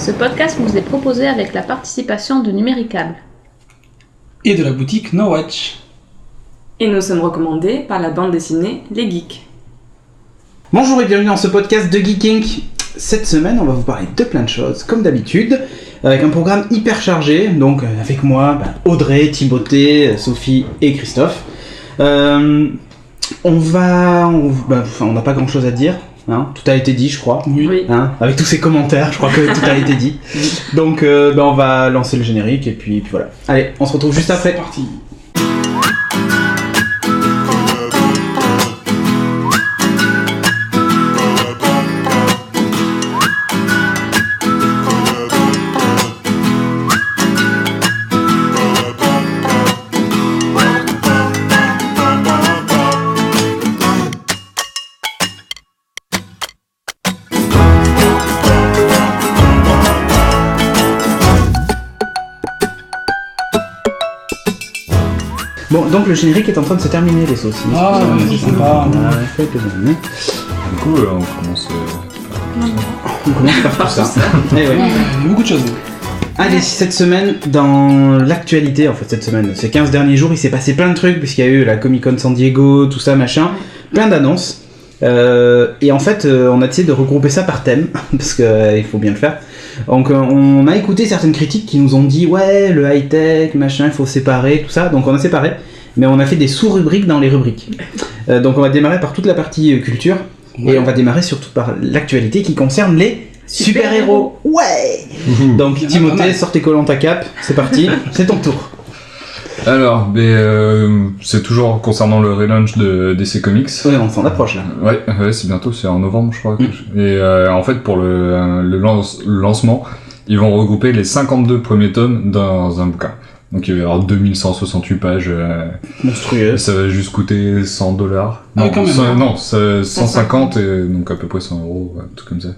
Ce podcast vous est proposé avec la participation de Numéricable. Et de la boutique No Watch. Et nous sommes recommandés par la bande dessinée Les Geeks. Bonjour et bienvenue dans ce podcast de Geeking. Cette semaine, on va vous parler de plein de choses, comme d'habitude, avec un programme hyper chargé. Donc avec moi, Audrey, Timothée, Sophie et Christophe. On n'a pas grand chose à dire. Hein, tout a été dit, je crois. Oui. Hein, avec tous ces commentaires, je crois que tout a été dit. Donc, on va lancer le générique et puis voilà. Allez, on se retrouve juste après. C'est parti. Bon, donc le générique est en train de se terminer, les saucisses. Ah, c'est sympa. On a fait que donner. Du coup, on commence. On commence par tout ça. Eh ouais. Il y a beaucoup de choses. Allez, cette semaine, dans l'actualité, en fait, cette semaine, ces 15 derniers jours, il s'est passé plein de trucs, puisqu'il y a eu la Comic-Con San Diego, tout ça, machin, plein d'annonces. Et en fait, on a essayé de regrouper ça par thème, parce qu'il faut bien le faire. Donc, on a écouté certaines critiques qui nous ont dit, ouais, le high-tech, machin, il faut séparer, tout ça. Donc, on a séparé, mais on a fait des sous-rubriques dans les rubriques. Donc, on va démarrer par toute la partie culture, et on va démarrer surtout par l'actualité qui concerne les super-héros. Ouais. Donc, Timothée, sors tes collants, ta cape, c'est parti, c'est ton tour. Alors, c'est toujours concernant le relaunch de DC Comics. Ouais, on s'en approche là. Ouais, c'est bientôt, c'est en novembre, je crois. Et en fait, pour le lancement, ils vont regrouper les 52 premiers tomes dans un bouquin. Donc il va y avoir 2168 pages. Monstrueux. Ça va juste coûter $100. Ah, quand même. Non, 150, et donc à peu près 100€, ouais, un truc comme ça.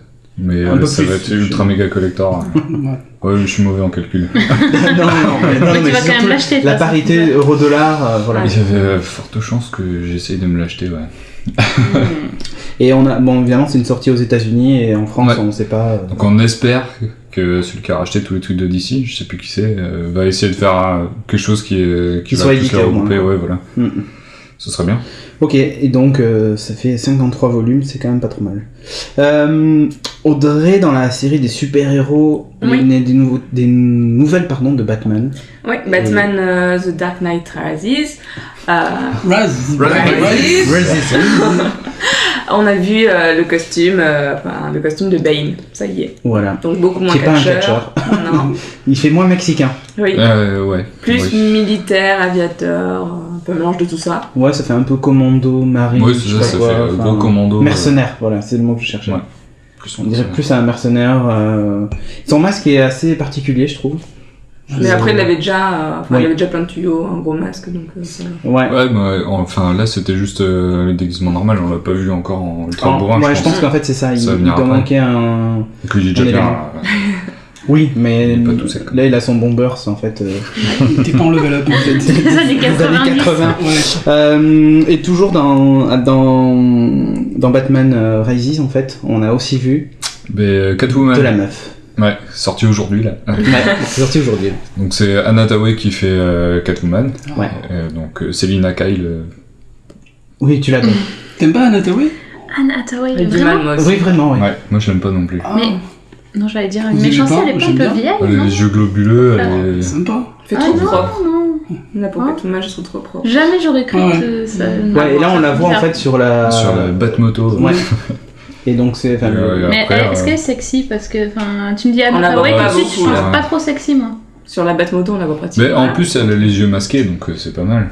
Mais Un peu ça plus, va être ultra méga collector. Ouais, je suis mauvais en calcul. non, Mais tu vas c'est quand même surtout l'acheter, la ça, parité c'est euro-dollar, voilà. Il y avait forte chance que j'essaye de me l'acheter, ouais. Et on a, bon, évidemment, c'est une sortie aux États-Unis et en France, Ouais. on sait pas. Donc on espère que celui qui a racheté tous les trucs de DC, je sais plus qui c'est, va essayer de faire quelque chose qui Qui va soit tous édité les au moins. regrouper, ouais, voilà. Ce serait bien. Ok, et donc ça fait 53 volumes, c'est quand même pas trop mal. Audrey, dans la série des super-héros, Oui. il y a des nouvelles de Batman. Oui, Batman The Dark Knight Rises. Raz. On a vu le costume de Bane, ça y est. Voilà. Donc beaucoup moins Qui est pas un catcheur. Non. Il fait moins mexicain. Oui. Ouais. Plus Oui. militaire, aviateur, un peu mélange de tout ça. Ouais, ça fait un peu commando, marine, Ouais, je c'est sais ça, pas ça quoi, fait enfin, gros commando. mercenaire, voilà, c'est le mot que je cherchais. Ouais. On dirait plus un mercenaire. Son masque est assez particulier, je trouve. Mais après, il avait déjà, Oui. il avait déjà plein de tuyaux, un gros masque, donc ça... Ouais. Ouais, mais enfin là c'était juste le déguisement normal, on l'a pas vu encore en ultra bourrin, Ouais, je pense. qu'en fait c'est ça, il Ça va doit venir après. manquer un... Que j'ai déjà Un fait élément. Oui, mais Il est pas tout sec. là il a son bombers en fait. T'es pas en level up en fait. Les années Des années 90. 80. Ouais. Et toujours dans Batman Rises en fait, on a aussi vu Mais Catwoman. de la meuf. Ouais, sorti aujourd'hui là. Ouais, c'est sorti aujourd'hui. Donc c'est Anna Tawai qui fait Catwoman. Ouais. Donc Selina Kyle. Oui, tu l'as donc. T'aimes pas Anna Tawai? Anne Hathaway, J'ai du mal, vraiment. moi aussi. Oui, vraiment, ouais. Ouais, moi je l'aime pas non plus. Ah, Mais non, j'allais dire une Vous aimez méchanceté, pas? elle est pas un J'aime peu bien. vieille, Elle a non les yeux globuleux, Ah, elle est... sympa. Fait Ah trop non, propre. non. La peau Ah. Catwoman, je trouve trop propre. Jamais j'aurais cru Ah ouais. que ça... Ouais, et là on la voit en fait sur la... sur la Batmoto. Ouais. Et donc c'est... Enfin, Ouais, Mais après, est-ce qu'elle est sexy? Parce que, enfin, tu me dis Anne On la Hathaway, voit tout de pas suite, je beaucoup, pense là. pas trop sexy, moi. Sur la Batmoto, on la voit pratiquement. Mais en plus elle a les yeux masqués donc c'est pas mal.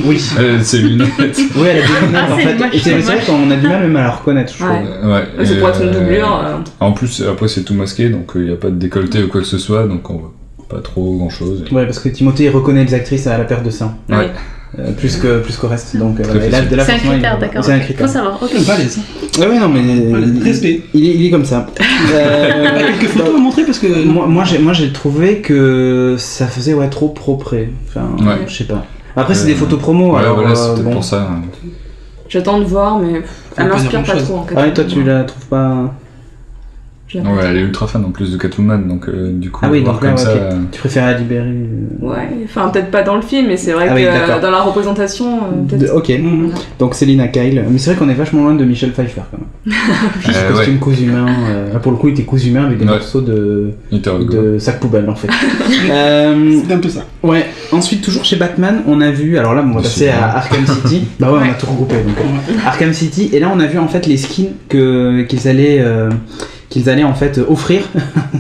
Oui. Ses lunettes. Oui, elle a des lunettes Ah, en c'est fait. moche, Et c'est c'est vrai moche. qu'on a du mal même à la reconnaître, je trouve. Ouais. Ouais. C'est et, pour être une doublure. En plus après c'est tout masqué donc il y a pas de décolleté ou quoi que ce soit donc on voit pas trop grand chose. Ouais, parce que Timothée reconnaît les actrices à la perte de sein. Ouais. Plus qu'au reste. Donc, Très et là, facile. de là, C'est un forcément, critère, il- d'accord. C'est un ok. critère. Faut savoir, ok. Balèze. Ouais, ouais, non, mais Respect. il est comme ça. Quelques photos à montrer parce que. Moi, j'ai trouvé que ça faisait trop propre. Enfin, Ouais. je sais pas. Après, c'est des photos promo. Ouais, alors, voilà, c'est peut-être bon. pour ça. J'attends de voir, mais elle pas m'inspire dire pas grand-chose. trop en Ah, et toi, tu la trouves pas. Je l'aime Ouais, bien. elle est ultra fan en plus de Catwoman, donc du coup, Ah oui, voir donc là, comme ça. ok. Tu préfères la libérer Ouais, enfin peut-être pas dans le film, mais c'est vrai Ah que oui, d'accord. dans la représentation, peut-être. Ok, Mhm. donc Selina Kyle. Mais c'est vrai qu'on est vachement loin de Michel Pfeiffer quand même. Juste costume Ouais, cousu main. Là pour le coup, il était cousu main avec des Ouais. morceaux il était rigolo. de sac poubelle en fait. C'est un peu ça. Ouais, ensuite toujours chez Batman, on a vu, alors là on va Le passer Superman. à Arkham City. Bah ouais, on a tout regroupé donc. Arkham City, et là on a vu en fait les skins qu'ils allaient en fait offrir,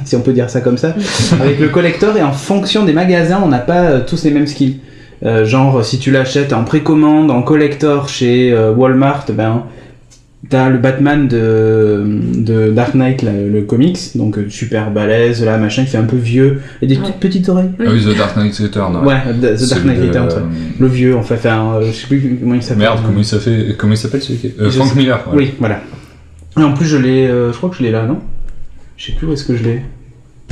si on peut dire ça comme ça, avec le collector, et en fonction des magasins, on n'a pas tous les mêmes skins. Genre si tu l'achètes en précommande, en collector chez Walmart, ben t'as le Batman de Dark Knight, là, le comics, donc super balèze, là machin, il fait un peu vieux, et des Ouais. toutes petites oreilles. Ah oui, The Dark Knight Return. Ouais, The Dark Celui Knight de, Returns, ouais. Le vieux en fait, enfin, je sais plus comment il s'appelle. Merde, comment il s'appelle celui qui est... Je Frank sais- Miller. Ouais. Oui, voilà. Et en plus je l'ai, je crois que je l'ai là, non? Je sais plus où est-ce que je l'ai.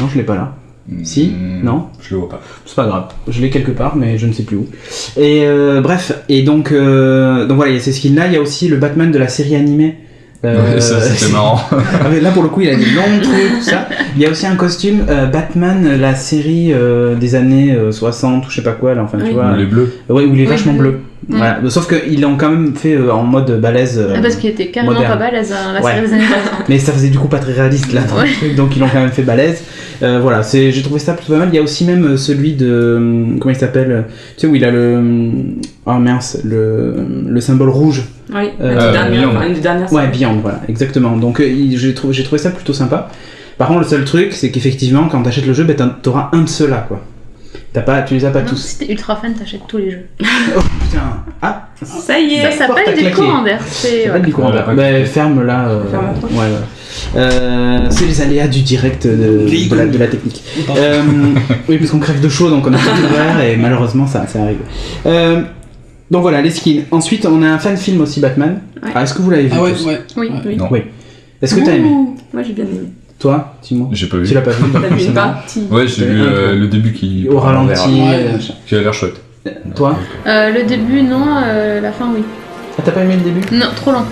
Non, je l'ai pas là. Si? Non? Je le vois pas. C'est pas grave. Je l'ai quelque part, mais je ne sais plus où. Et bref, et donc voilà, il y a ces skins là, il y a aussi le Batman de la série animée. Ouais, ça c'était marrant. Ah, mais là pour le coup il a des longs trucs, tout ça. Il y a aussi un costume Batman, la série des années 60 ou je sais pas quoi, là, enfin tu Oui. vois. Les bleus. Ouais, où il est Oui, vachement oui. bleu. Mm. Voilà. Sauf qu'ils l'ont quand même fait en mode balèze. Ah, parce qu'il était carrément moderne. pas balèze, hein, la Ouais. série des années 60. Mais ça faisait du coup pas très réaliste là dans Ouais. le truc, donc ils l'ont quand même fait balèze. Voilà, j'ai trouvé ça plutôt pas mal. Il y a aussi même celui de. Comment il s'appelle? Tu sais où il a le. Oh mince, le symbole rouge. Oui, Beyond. une des dernières. Ouais, Beyond, voilà, exactement. Donc j'ai trouvé ça plutôt sympa. Par contre, le seul truc, c'est qu'effectivement, quand t'achètes le jeu, ben, t'auras un de ceux-là, quoi. Tu les as pas Non, tous. si t'es ultra fan, t'achètes tous les jeux. Oh putain. Ah, Ça y Ça est. s'appelle porte à du claquer. courant d'air. c'est C'est pas du courant d'air. Ouais, Ben, ferme là. Ferme la porte. Ouais. C'est les aléas du direct de la technique. Oui, parce qu'on crève de chaud, donc on a pas d'horaire et malheureusement ça arrive. Donc voilà, les skins. Ensuite, on a un fan film aussi Batman. Ouais. Ah, est-ce que vous l'avez vu Ah ouais, tous ouais. Oui. Oui. Non. Oui. Est-ce que t'as aimé? Ouh, moi j'ai bien aimé. Toi, Timon? J'ai pas vu. Tu l'as pas vu? T'as vu une forcément. partie. Ouais, j'ai T'as vu vu un peu. le début qui... Au ralenti. Ouais. Qui a l'air chouette. Toi? Le début, non. La fin, oui. Ah, t'as pas aimé le début? Non, trop long.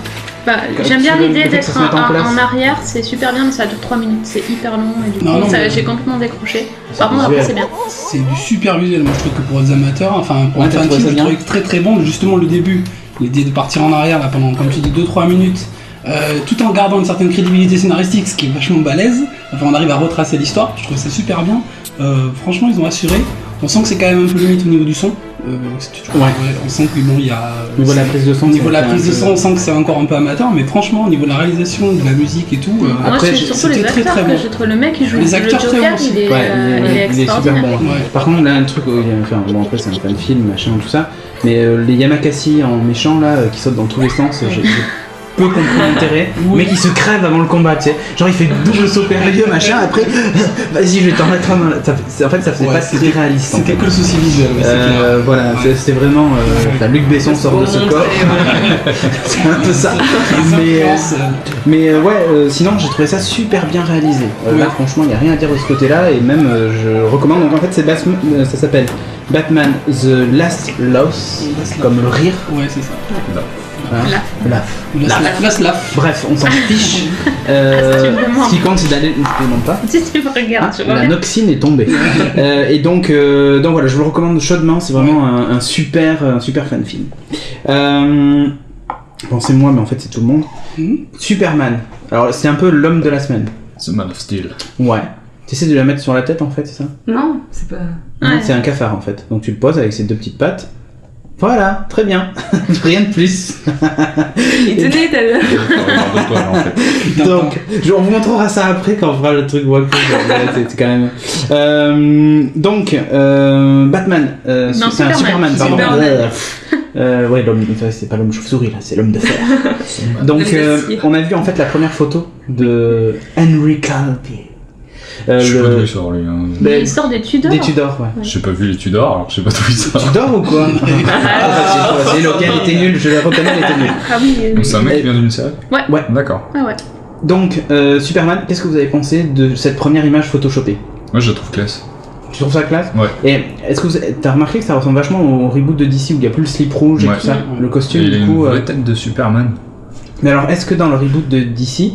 Bah, Quand j'aime tu bien veux- l'idée le fait que d'être ça se mette en place. en arrière, c'est super bien, mais ça dure 3 minutes. C'est hyper long et du coup, Non, non, mais- j'ai complètement décroché. Par contre, après, visuel. c'est bien. C'est du super visuel. Moi, je trouve que pour les amateurs, enfin, pour Ouais, un t'as fan trouvé film, ça je bien trouvais très très bon. Justement, le début, l'idée de partir en arrière là, pendant, comme tu dis, 2-3 minutes, tout en gardant une certaine crédibilité scénaristique, ce qui est vachement balèze. Enfin, on arrive à retracer l'histoire. Je trouve ça super bien. Franchement, ils ont assuré. On sent que c'est quand même un peu limite au niveau du son. Ouais. On sent que bon, il y a. Au niveau de la prise de son, Au niveau de la c'est prise un de peu- son, on sent que c'est encore un peu amateur, mais franchement, au niveau de la réalisation, de la musique et tout, Moi, Après, c'est surtout les c'était très, acteurs très que bon. je trouve. Le mec qui joue Les le acteurs, très Joker, bons aussi. il est, Ouais, il est il est super extraordinaire. bon. Ouais. Par contre, là, un truc, enfin, bon, après, c'est un fan film, machin, tout ça, mais les Yamakasi en méchant, là, qui sautent dans tous les sens, j'ai peu compris l'intérêt. Le mec, il se crève avant le combat, tu sais. Genre, il fait double saut périlleux, machin, après, vas-y, je vais t'en mettre un dans la... En fait, ça faisait Ouais, pas très réaliste. en C'était fait. que le souci visuel. Ouais, c'est clair. Voilà, Ouais. c'était vraiment. La Luc Besson sort de ce Pour corps. montrer, C'est un peu ça. Mais sinon, j'ai trouvé ça super bien réalisé. Là, Ouais. franchement, il n'y a rien à dire de ce côté-là. Et même, je recommande. Donc, en fait, ça s'appelle Batman The Last Loss, comme le rire. Ouais, c'est ça. Hein. Laugh. La slaf. Bref, on s'en fiche. tu me demandes. Ce qui compte, c'est d'aller. Je te demande pas. Si tu me regardes, Ah, tu vois la bien. noxine est tombée. Et donc voilà, je vous le recommande chaudement. C'est vraiment un super fan film. Bon, c'est moi, mais en fait, c'est tout le monde. Mhm. Superman. Alors, c'est un peu l'homme de la semaine. The Man of Steel. Ouais. Tu essaies de la mettre sur la tête, en fait, c'est ça? Non, c'est pas. Ouais. C'est un cafard, en fait. Donc, tu le poses avec ses deux petites pattes. Voilà, très bien. Rien de plus. Il tenait, t'as vu. en fait. Donc, on vous montrera ça après quand on fera le truc Walker. C'est quand même. Donc, Batman. Non, c'est un Superman. Superman, pardon. Superman. Ouais, l'homme. Enfin, c'est pas l'homme chauve-souris là, c'est l'homme de fer. Donc, L'homme d'acier. on a vu en fait la première photo de Henry Cavill. Je suis pas doué sur lui. Hein. Mais il sort des Tudors. Des Tudors, ouais. J'ai pas vu les Tudors, alors je sais pas tout ça. Tu dors ou quoi? C'est lequel était nul, je le reconnais, elle était nulle. Ah oui, Donc c'est un mec qui vient d'une série. Ouais. D'accord. Ouais. Donc, Superman, qu'est-ce que vous avez pensé de cette première image photoshopée? Moi je la trouve classe. Tu trouves ça classe? Ouais. Et est-ce que t'as remarqué que ça ressemble vachement au reboot de DC où il y a plus le slip rouge et Ouais. tout ça, le costume Et il a du une coup. vraie tête de Superman. Mais alors, est-ce que dans le reboot de DC,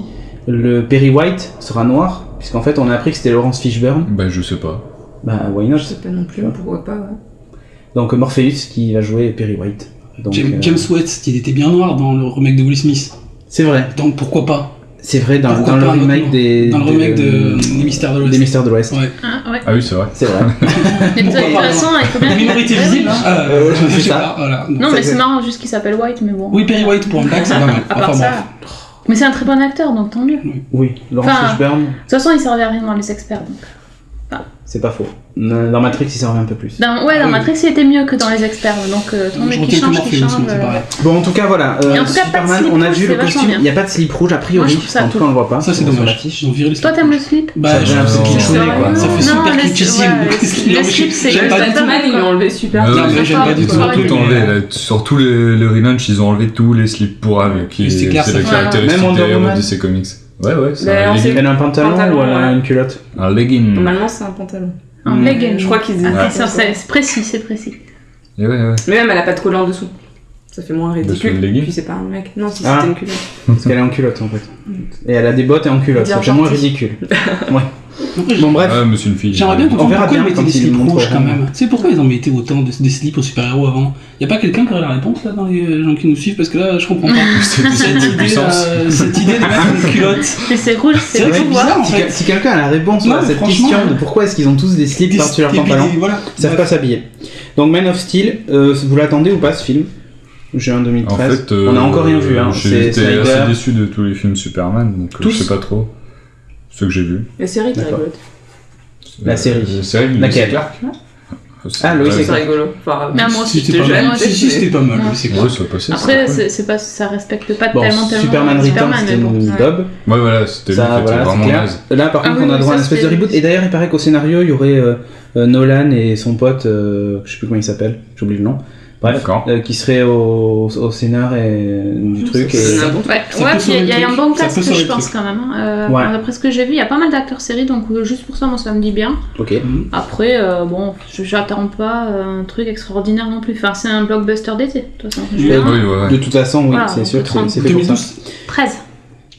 le Perry White sera noir, puisqu'en fait on a appris que c'était Laurence Fishburne. Bah, je sais pas. Bah, why not? Je sais pas non plus, pourquoi pas, ouais. Donc Morpheus qui va jouer Perry White. Donc, James Woods, il était bien noir dans le remake de Will Smith. C'est vrai. Donc pourquoi pas? C'est vrai, dans Pourquoi le pas remake maintenant des... Dans le remake des Mystères de l'Ouest. Des Mystères de l'Ouest. Ouais. Ah, ouais. Ah oui, c'est vrai. C'est vrai. Mais de toute façon, il faut bien. La minorité visible, hein. c'est Je sais ça. pas, voilà. Non, mais c'est marrant juste qu'il s'appelle White, mais bon. Oui, Perry White pour un blague, c'est pas mal. À part Enfin, ça. bref. Mais c'est un très bon acteur, donc tant mieux. De Oui, Laurence Enfin, Fishburne, toute façon, il servait à rien dans les experts. Donc. c'est pas faux. Dans Matrix, il servait un peu plus. Dans Oui. Matrix, il était mieux que dans les experts, donc tant mieux Je qu'il retiens que change, Morpheus, qu'il change. mais c'est pareil. Bon, en tout cas, voilà. Et en tout cas, pas de Superman, slip on a rouge, vu c'est le vachement costume. bien. Il n'y a pas de slip rouge, a Moi, priori. je trouve ça En tout cool. cas, on le voit pas. Ça, c'est sur dommage. l'affiche. Ils ont viré le Toi, slip. t'aimes le slip Bah, Ça je fait un trouve peu que cliché, quoi. ça fait Non, super le- clichésime. ouais, le slip, c'est J'aime pas du tout. Batman, ils l'ont enlevé super Ah bien. ouais, mais j'aime pas du Ils tout. ont tout enlevé. Là, sur tout le relaunch, ils ont enlevé tous les slips pour Ave, qui C'est clair, c'est la ça. caractéristique Même Wonder des héros Woman. DC Comics. Ouais, c'est Mais un on sait- legging. Elle a un pantalon ou elle a ouais. une culotte? Un legging. Normalement, c'est un pantalon. Un legging. Je crois qu'ils Ah, Ouais. c'est précis, c'est précis. Et ouais. Mais même, elle a pas de collant en dessous. Ça fait moins Dessous ridicule. le legging. Puis c'est pas un mec. Non, si Ah. c'était une culotte. Parce qu'elle est en culotte, en fait. Et elle a des bottes et en culotte. Bien Ça fait moins gentil. ridicule. Après, Bon, bref. Ouais, mais c'est une fille. J'aimerais bien On comprendre verra pourquoi bien ils mettaient quand des ils slips le rouges quand montreront. même. Tu sais pourquoi ils en mettaient autant des slips aux super-héros avant? Y a pas quelqu'un qui aurait la réponse là dans les gens qui nous suivent? Parce que là, je comprends pas. Cette idée de mettre une culotte. Mais c'est rouge, C'est c'est vrai que c'est rouge. bizarre en Si, fait. si quelqu'un a la réponse Non, à cette franchement, question de pourquoi est-ce qu'ils ont tous des slips par-dessus leur Des- pantalon, Voilà. ils savent pas s'habiller. Donc Man of Steel, vous l'attendez ou pas ce film? Juin En 2013. fait, On a encore rien vu. Hein. J'ai C'est été assez Snyder. déçu de tous les films Superman, donc Tous je sais pas trop. Ceux que j'ai vus. La série, t'es D'accord. rigolote. La série. La série, mais Laquelle c'est Clark. Ah, Lois et C'est Clark. rigolo. Enfin, Mais moi aussi, C'était j'étais pas jeune. mal. Si, c'était pas mal. Ouais. C'est Ouais, quoi? ça passait. Après, c'était c'est pas, ça respecte pas Bon, tellement Superman Returns, c'était mais bon. une Ouais. daube. cool. Ouais, voilà, c'était lui Ça, qui était voilà, c'est vraiment clair. naze. Là, par Ah contre, oui, on a oui, droit à une ça, espèce de c'est- reboot. Et d'ailleurs, il paraît qu'au scénario, il y aurait Nolan et son pote, je sais plus comment il s'appelle, j'oublie le nom. Bref, D'accord. qui serait au scénar et du truc. c'est Et... un bon. Ouais, Ça ouais, peut puis il y a sauver le un bon truc. Ça cast, peut sauver je le pense, truc. quand même. Hein. Ouais. D'après ce que j'ai vu, il y a pas mal d'acteurs séries, donc juste pour ça, moi, ça me dit bien. Ok. Après, bon, j'attends pas un truc extraordinaire non plus. Enfin, c'est un blockbuster d'été, de toute façon. Oui, Juin, ouais. De toute façon, oui, Voilà, c'est on sûr peut que prendre c'est fait pour ça. 2012. 13.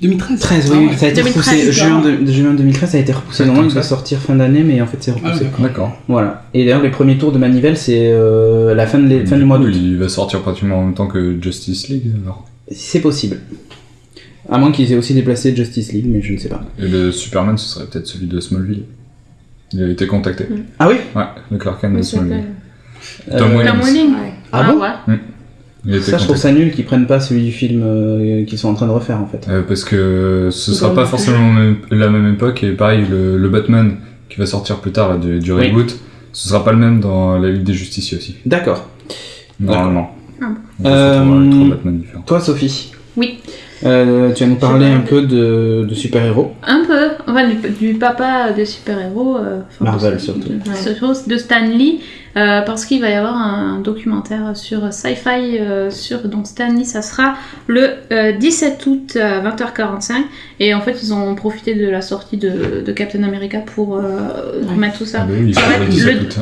2013. 13, Ah oui, ouais. ça a été 2013, repoussé. c'est Juin 2013, ça a été repoussé. Ouais, Normalement, il comme doit ça. sortir fin d'année, mais en fait, c'est Ah, repoussé. d'accord. D'accord. Voilà. Et d'ailleurs, les premiers tours de Manivelle, c'est la fin du mois d'août. Il va sortir pratiquement en même temps que Justice League, alors. C'est possible. À moins qu'ils aient aussi déplacé Justice League, mais je ne sais pas. Et le Superman, ce serait peut-être celui de Smallville. Il a été contacté. Ah oui Ouais, le Clark Kent de Comment ça Smallville. s'appelle Tom Euh, Williams. Tom Welling. Ouais. Ah bon Ouais. Il a été Ça, je trouve contacté. ça nul qu'ils prennent pas celui du film qu'ils sont en train de refaire en fait. Parce que ce sera Dans pas le forcément la même époque, et pareil, le Batman qui va sortir plus tard là, du Oui. reboot, ce sera pas le même dans la Ligue des Justiciers aussi. D'accord. Normalement. Ah bon. On peut se retrouver avec 3 Batman différents. Toi, Sophie. Oui. Tu vas nous parler Je sais un pas. peu de super-héros. Un peu, enfin du papa des super-héros. Marvel, surtout. De Stan Lee, parce qu'il va y avoir un documentaire sur Sci-Fi sur donc Stan Lee, ça sera le 17 août à 20h45. Et en fait, ils ont profité de la sortie de Captain America pour mettre tout ça. Ah bah oui, il Ça va sort le être 17 le- août.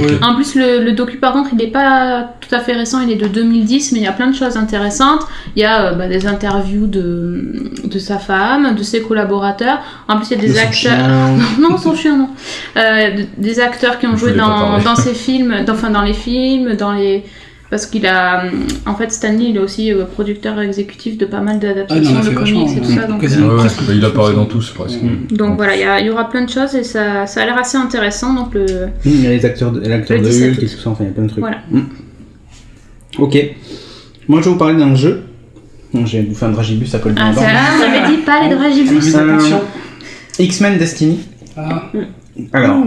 Ouais. En plus, le docu, par contre, il n'est pas tout à fait récent, il est de 2010, mais il y a plein de choses intéressantes. Il y a des interviews de sa femme, de ses collaborateurs. En plus, il y a des De son acteurs. chien. Non, son chien, non. Des acteurs qui ont Je joué voulais pas parler. dans ses films, dans les films, parce qu'il a. En fait, Stan Lee, il est aussi producteur exécutif de pas mal Ah, il en d'adaptations a de fait vachement. comics et tout ça. Donc, Quasiment Ouais, presque. bah, il apparaît dans tous presque. donc voilà, il y aura plein de choses et ça a l'air assez intéressant. Donc Il y a l'acteur de Le 17 Hulk août. et tout ça, enfin il y a plein de trucs. Voilà. Ok. Moi je vais vous parler d'un jeu. Donc, j'ai bouffé un dragibus, ça colle bien Ah, dedans. on avait dit pas les dragibus. Attention. X-Men Destiny. Ah, Alors,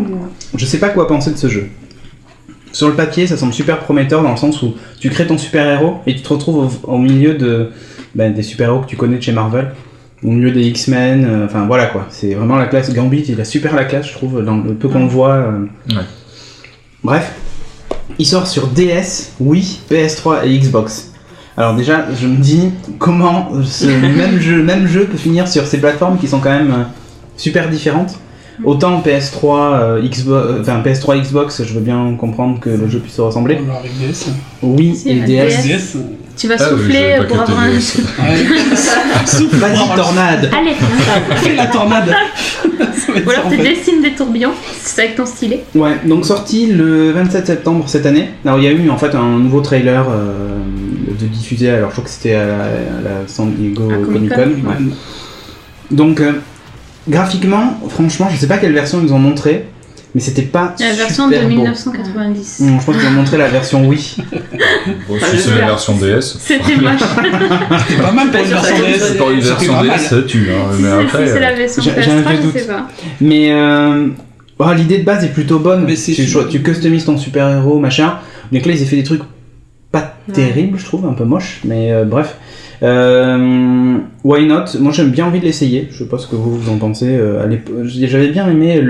je sais pas quoi penser de ce jeu. Sur le papier, ça semble super prometteur dans le sens où tu crées ton super-héros et tu te retrouves au milieu des super-héros que tu connais de chez Marvel, au milieu des X-Men, enfin voilà quoi. C'est vraiment la classe. Gambit, il a super la classe, je trouve, dans le peu qu'on le voit. Ouais. Bref, il sort sur DS, Wii, PS3 et Xbox. Alors déjà, je me dis comment ce même jeu peut finir sur ces plateformes qui sont quand même super différentes. Autant PS3, PS3 Xbox, je veux bien comprendre que le jeu puisse se ressembler. Alors, avec DS. Oui, Si, et un DS. DS. Tu vas Ah, oui, souffler j'avais pas pour capté avoir un... DS. Ouais. Souffle, Vas-y, tornade. Allez, Fais la tornade. Ça va être ou alors ça, en tu fait. dessines des tourbillons, c'est avec ton stylet. Ouais, donc sorti le 27 septembre cette année. Alors il y a eu en fait un nouveau trailer de diffusé, alors je crois que c'était à la San Diego À Comic Comic-Con. Con. Ouais. Donc graphiquement, franchement, je sais pas quelle version ils nous ont montré, mais c'était pas La version super de beau. 1990. Je pense qu'ils ont montré la version Wii. Bon, si c'est la version DS. C'était moche. C'était pas mal pour une version DS. C'est pas une C'était version pas mal. DS, ça tue. Hein. Si Mais après, c'est la version j'ai un PS3, vieux je doute. sais pas. Mais l'idée de base est plutôt bonne. Mais c'est tu sûr. customises ton super-héros, machin. Donc là, ils ont fait des trucs pas Ouais. terribles, je trouve, un peu moches, mais bref. Why not? Moi, j'ai bien envie de l'essayer. Je sais pas ce que vous en pensez. J'avais bien aimé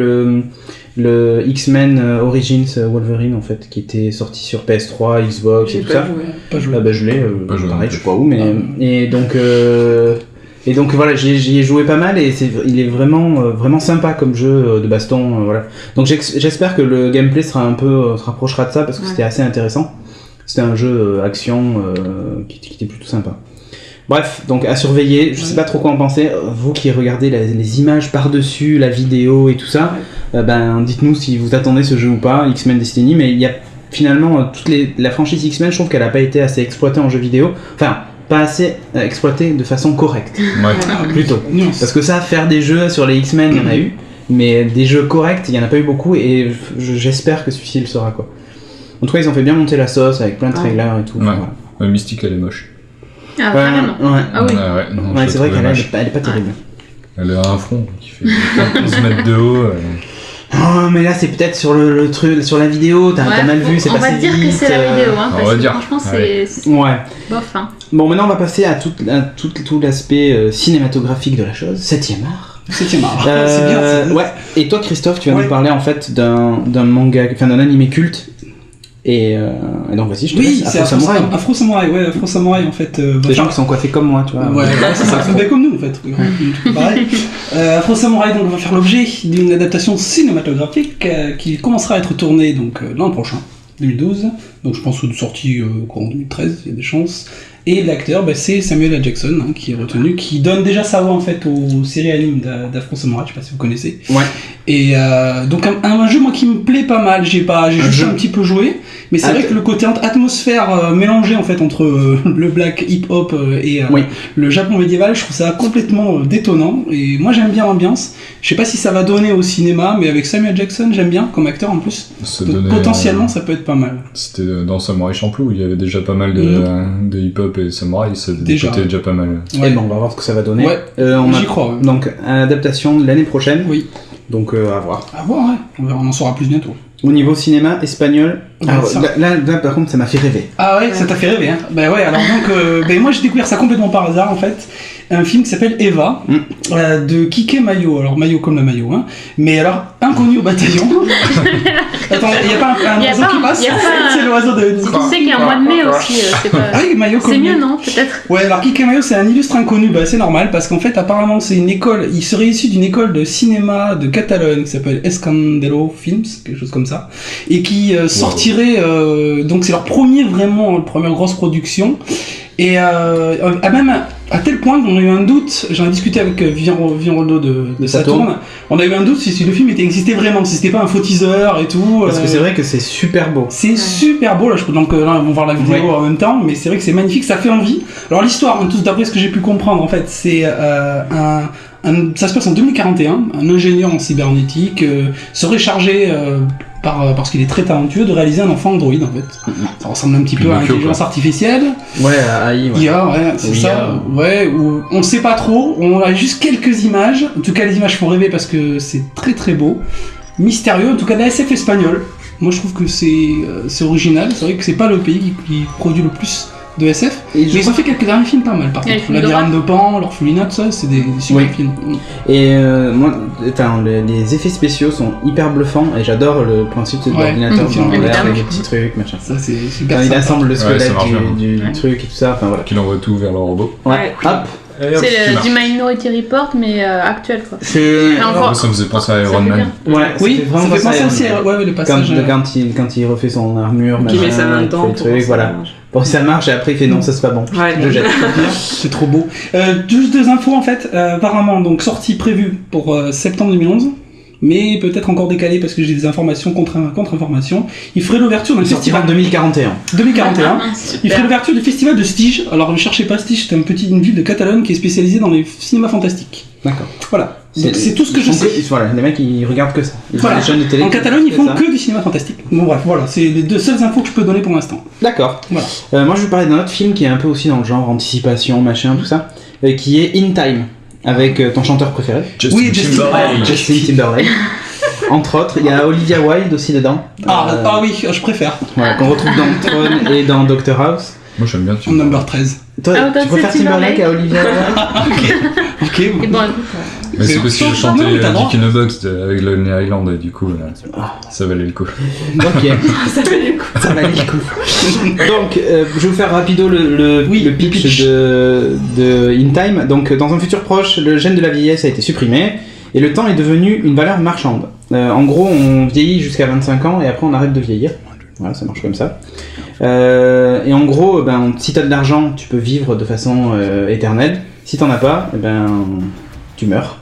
le X-Men Origins Wolverine, en fait, qui était sorti sur PS3, Xbox et J'ai tout pas ça. joué. Pas joué. Ah bah je l'ai, Pas joué pareil, non je sais pas où, mais... Et donc voilà, j'y ai joué pas mal et il est vraiment sympa comme jeu de baston, voilà. Donc j'espère que le gameplay se rapprochera de ça parce que Ouais. c'était assez intéressant. C'était un jeu action qui était plutôt sympa. Bref, donc à surveiller, je sais pas trop quoi en penser. Vous qui regardez les images par-dessus, la vidéo et tout ça, dites-nous si vous attendez ce jeu ou pas, X-Men Destiny, mais il y a finalement la franchise X-Men, je trouve qu'elle a pas été assez exploitée en jeu vidéo. Enfin, pas assez exploitée de façon correcte, ouais. Ah, oui. plutôt. Nuance. Parce que ça, faire des jeux sur les X-Men, il y en a eu, mais des jeux corrects, il y en a pas eu beaucoup, et j'espère que celui-ci le sera, quoi. En tout cas, ils ont fait bien monter la sauce avec plein de trailers et tout. Ouais. Voilà. Mystique, elle est moche. Ah, vraiment. Ouais. Ah oui. Non, Ouais, je c'est la vrai trouvais qu'elle moche. elle est pas terrible. Elle a un front qui fait 11 mètres de haut. Oh, mais là, c'est peut-être sur le truc, sur la vidéo, t'as Ouais, mal vu, c'est on passé va dire vite, que c'est la vidéo, hein, on parce va que dire. franchement, Allez. c'est Ouais. bof. Hein. Bon, maintenant, on va passer à tout l'aspect cinématographique de la chose, 7e art. 7ème art. C'est bien ça. Ouais. Et toi, Christophe, tu vas Ouais. nous parler en fait d'un manga, enfin d'un animé culte. Et donc, vas-y, je te Oui, laisse. c'est Afro Samurai. Afro Samurai, ouais, Afro Samurai en fait. Des gens qui sont coiffés comme moi, tu vois. Ouais, c'est ça, c'est comme nous en fait. Pareil. Afro Samurai donc va faire l'objet d'une adaptation cinématographique qui commencera à être tournée donc l'an prochain, 2012. Donc je pense une sortie courant 2013, il y a des chances. Et l'acteur, c'est Samuel L. Jackson qui est retenu, qui donne déjà sa voix en fait aux séries animes d'Afro Samurai, je sais pas si vous connaissez. Ouais. Et donc un jeu moi qui me plaît pas mal, j'ai juste jeu. un petit peu joué, mais c'est vrai que le côté atmosphère mélangé en fait entre le black hip hop et Oui. le Japon médiéval, je trouve ça complètement détonnant et moi j'aime bien l'ambiance. Je sais pas si ça va donner au cinéma, mais avec Samuel Jackson j'aime bien comme acteur en plus. Ça Donc, donnait, potentiellement ça peut être pas mal. C'était dans Samurai Champloo où il y avait déjà pas mal de hip-hop et samurai, c'était Déjà. déjà pas mal. Et bon, on va voir ce que ça va donner. Ouais. On a J'y crois. Ouais. donc une adaptation de l'année prochaine. Oui. Donc à voir. À voir, ouais. On en saura plus bientôt. Au niveau cinéma espagnol, Ouais, alors, ça. là par contre ça m'a fait rêver. Ah ouais, ça t'a fait rêver, hein. Bah ouais, alors donc, moi j'ai découvert ça complètement par hasard en fait. Un film qui s'appelle Eva, de Kike Mayo. Alors Mayo comme le maillot, hein. Mais alors, inconnu au bataillon. Attends, il n'y a pas un Y a oiseau pas qui un- passe y a pas un- C'est l'oiseau de... Tu sais qu'il y a un mois de mai aussi, c'est pas... Ah oui, Mayo comme C'est mieux, non Peut-être. Ouais, alors Kike Mayo, c'est un illustre inconnu, c'est normal, parce qu'en fait, apparemment, c'est une école, il serait issu d'une école de cinéma de Catalogne, qui s'appelle Escandelo Films, quelque chose comme ça, et qui sortirait, donc c'est leur première grosse production, et même à tel point qu'on a eu un doute, j'en ai discuté avec Vivian Roldo de Saturne, on a eu un doute si le film existait vraiment, si c'était pas un faux teaser et tout. Parce que c'est vrai que c'est super beau. C'est super beau, là, donc là, on va voir la vidéo en même temps, mais c'est vrai que c'est magnifique, ça fait envie. Alors l'histoire, tout d'après ce que j'ai pu comprendre, en fait, c'est ça se passe en 2041, un ingénieur en cybernétique serait chargé, parce qu'il est très talentueux, de réaliser un enfant Android, en fait. Ça ressemble un petit peu à l'intelligence artificielle. Ouais, AI, ouais. IA, ouais, c'est ça. Ouais, où on sait pas trop, on a juste quelques images. En tout cas, les images font rêver parce que c'est très très beau. Mystérieux, en tout cas, de la SF espagnole. Moi, je trouve que c'est original. C'est vrai que c'est pas le pays qui produit le plus de SF. Et Mais ils ont fait quelques derniers films pas mal, par Et contre. les films Labyrinthe de Pan, l'Orphelinat, tout ça, c'est des super films. Et moi, les effets spéciaux sont hyper bluffants et j'adore le principe de l'ordinateur dans l'air évidemment. avec les petits trucs, machin. Ça, c'est super Quand il sympa. assemble le squelette ça marche bien. du truc et tout ça, enfin voilà. Qu'il envoie tout vers le robot. Ouais, hop, Et hop, tu C'est marches. du Minority Report, mais actuel quoi. C'est... Enfin, encore- Moi, ça me faisait penser à Ça Iron fait Man. bien. Ouais, Oui, ça vraiment fait penser penser à aussi Iron Man. à le passage. Quand il refait son armure, Qui met sa main il dedans fait le pour truc, ça voilà. marche. Bon, ça marche et après il fait non, ça c'est pas bon. Ouais. Je jette. C'est trop beau. Juste 2 infos en fait. Apparemment, donc sortie prévue pour septembre 2011, mais peut-être encore décalée parce que j'ai des informations contre-informations. Il ferait l'ouverture d'un Il sortira festival en 2041. 2041. Ah, Il super. ferait l'ouverture du festival de Stige. Alors ne cherchez pas Stige, c'est une ville de Catalogne qui est spécialisée dans les cinémas fantastiques. D'accord. Voilà. Donc c'est tout ce que je sais. Voilà, les mecs ils regardent que ça. Ils Voilà. ont des chaînes de télé. En Catalogne, ils que font ça. que du cinéma fantastique. Bon bref, voilà, c'est les 2 seules infos que je peux donner pour l'instant. D'accord. Voilà. Moi je vais parler d'un autre film qui est un peu aussi dans le genre anticipation, machin, tout ça, qui est In Time, avec ton chanteur préféré, Oui, Justin Timberlake. Justin Timberlake. Entre autres, il y a Olivia Wilde aussi dedans. Ah oui, je préfère. Voilà, qu'on retrouve dans Tron et dans Doctor House. Moi, j'aime bien. En number 13. Toi, Ah, tu préfères Timberlake à Olivia Wilde? Ok. Et bon, écoute, Mais c'est parce que je chantais Non, mais t'as le droit. Dick in a Box avec Lonely Island et du coup, ça valait le coup. Ok, Ça fait du coup. ça valait le coup. Donc, je vais vous faire rapido le pitch de In Time. Donc, dans un futur proche, le gène de la vieillesse a été supprimé et le temps est devenu une valeur marchande. En gros, on vieillit jusqu'à 25 ans et après on arrête de vieillir. Voilà, ça marche comme ça. Et en gros, si t'as de l'argent, tu peux vivre de façon éternelle. Si t'en as pas, tu meurs.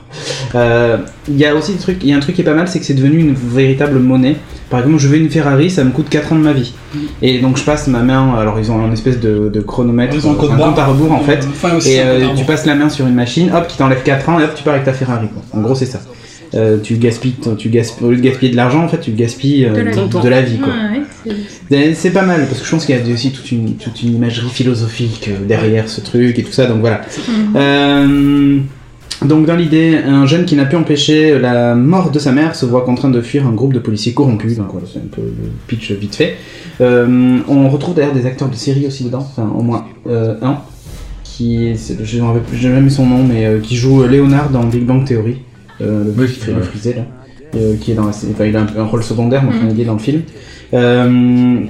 Il y a aussi il y a un truc qui est pas mal, c'est que c'est devenu une véritable monnaie. Par exemple, je veux une Ferrari, ça me coûte 4 ans de ma vie. Et donc je passe ma main, alors ils ont une espèce de chronomètre, Ils ont un code un barre. compte à rebours en fait. Enfin, aussi, Et un compte à tu rebours. passes la main sur une machine, hop, qui t'enlève 4 ans et hop, tu pars avec ta Ferrari. Quoi. En gros, c'est ça. Tu gaspilles, au lieu de gaspiller de l'argent, en fait, tu gaspilles de la vie. Quoi. ouais, c'est- C'est pas mal parce que je pense qu'il y a aussi toute une imagerie philosophique derrière ce truc et tout ça, donc voilà. Donc dans l'idée, un jeune qui n'a pu empêcher la mort de sa mère se voit contraint de fuir un groupe de policiers corrompus, donc voilà, c'est un peu le pitch vite fait. On retrouve d'ailleurs des acteurs de série aussi dedans, enfin au moins un, je ne rappelle jamais son nom, mais qui joue Léonard dans Big Bang Theory, le Oui, qui fait le ouais. frisé là. Qui est dans il a un rôle secondaire, mais il est dans le film.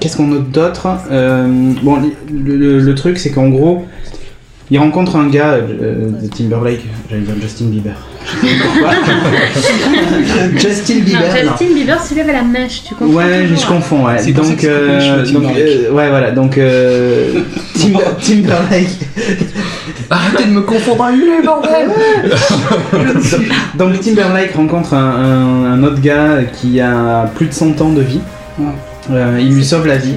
Qu'est-ce qu'on note d'autre? Bon, le truc, c'est qu'en gros, il rencontre un gars de Timberlake, j'allais dire Justin Bieber. Je sais pas pourquoi. Justin Bieber. Non, non. Justin Bieber se lève à la mèche, tu comprends? Ouais, mais je toujours. confonds, ouais. C'est pour ça Donc, qu'il s'appelle Justin Timberlake. ouais, voilà, donc Timberlake. Arrêtez de me confondre avec lui, bordel! Donc Timberlake rencontre un autre gars qui a plus de 100 ans de vie. Il lui sauve la vie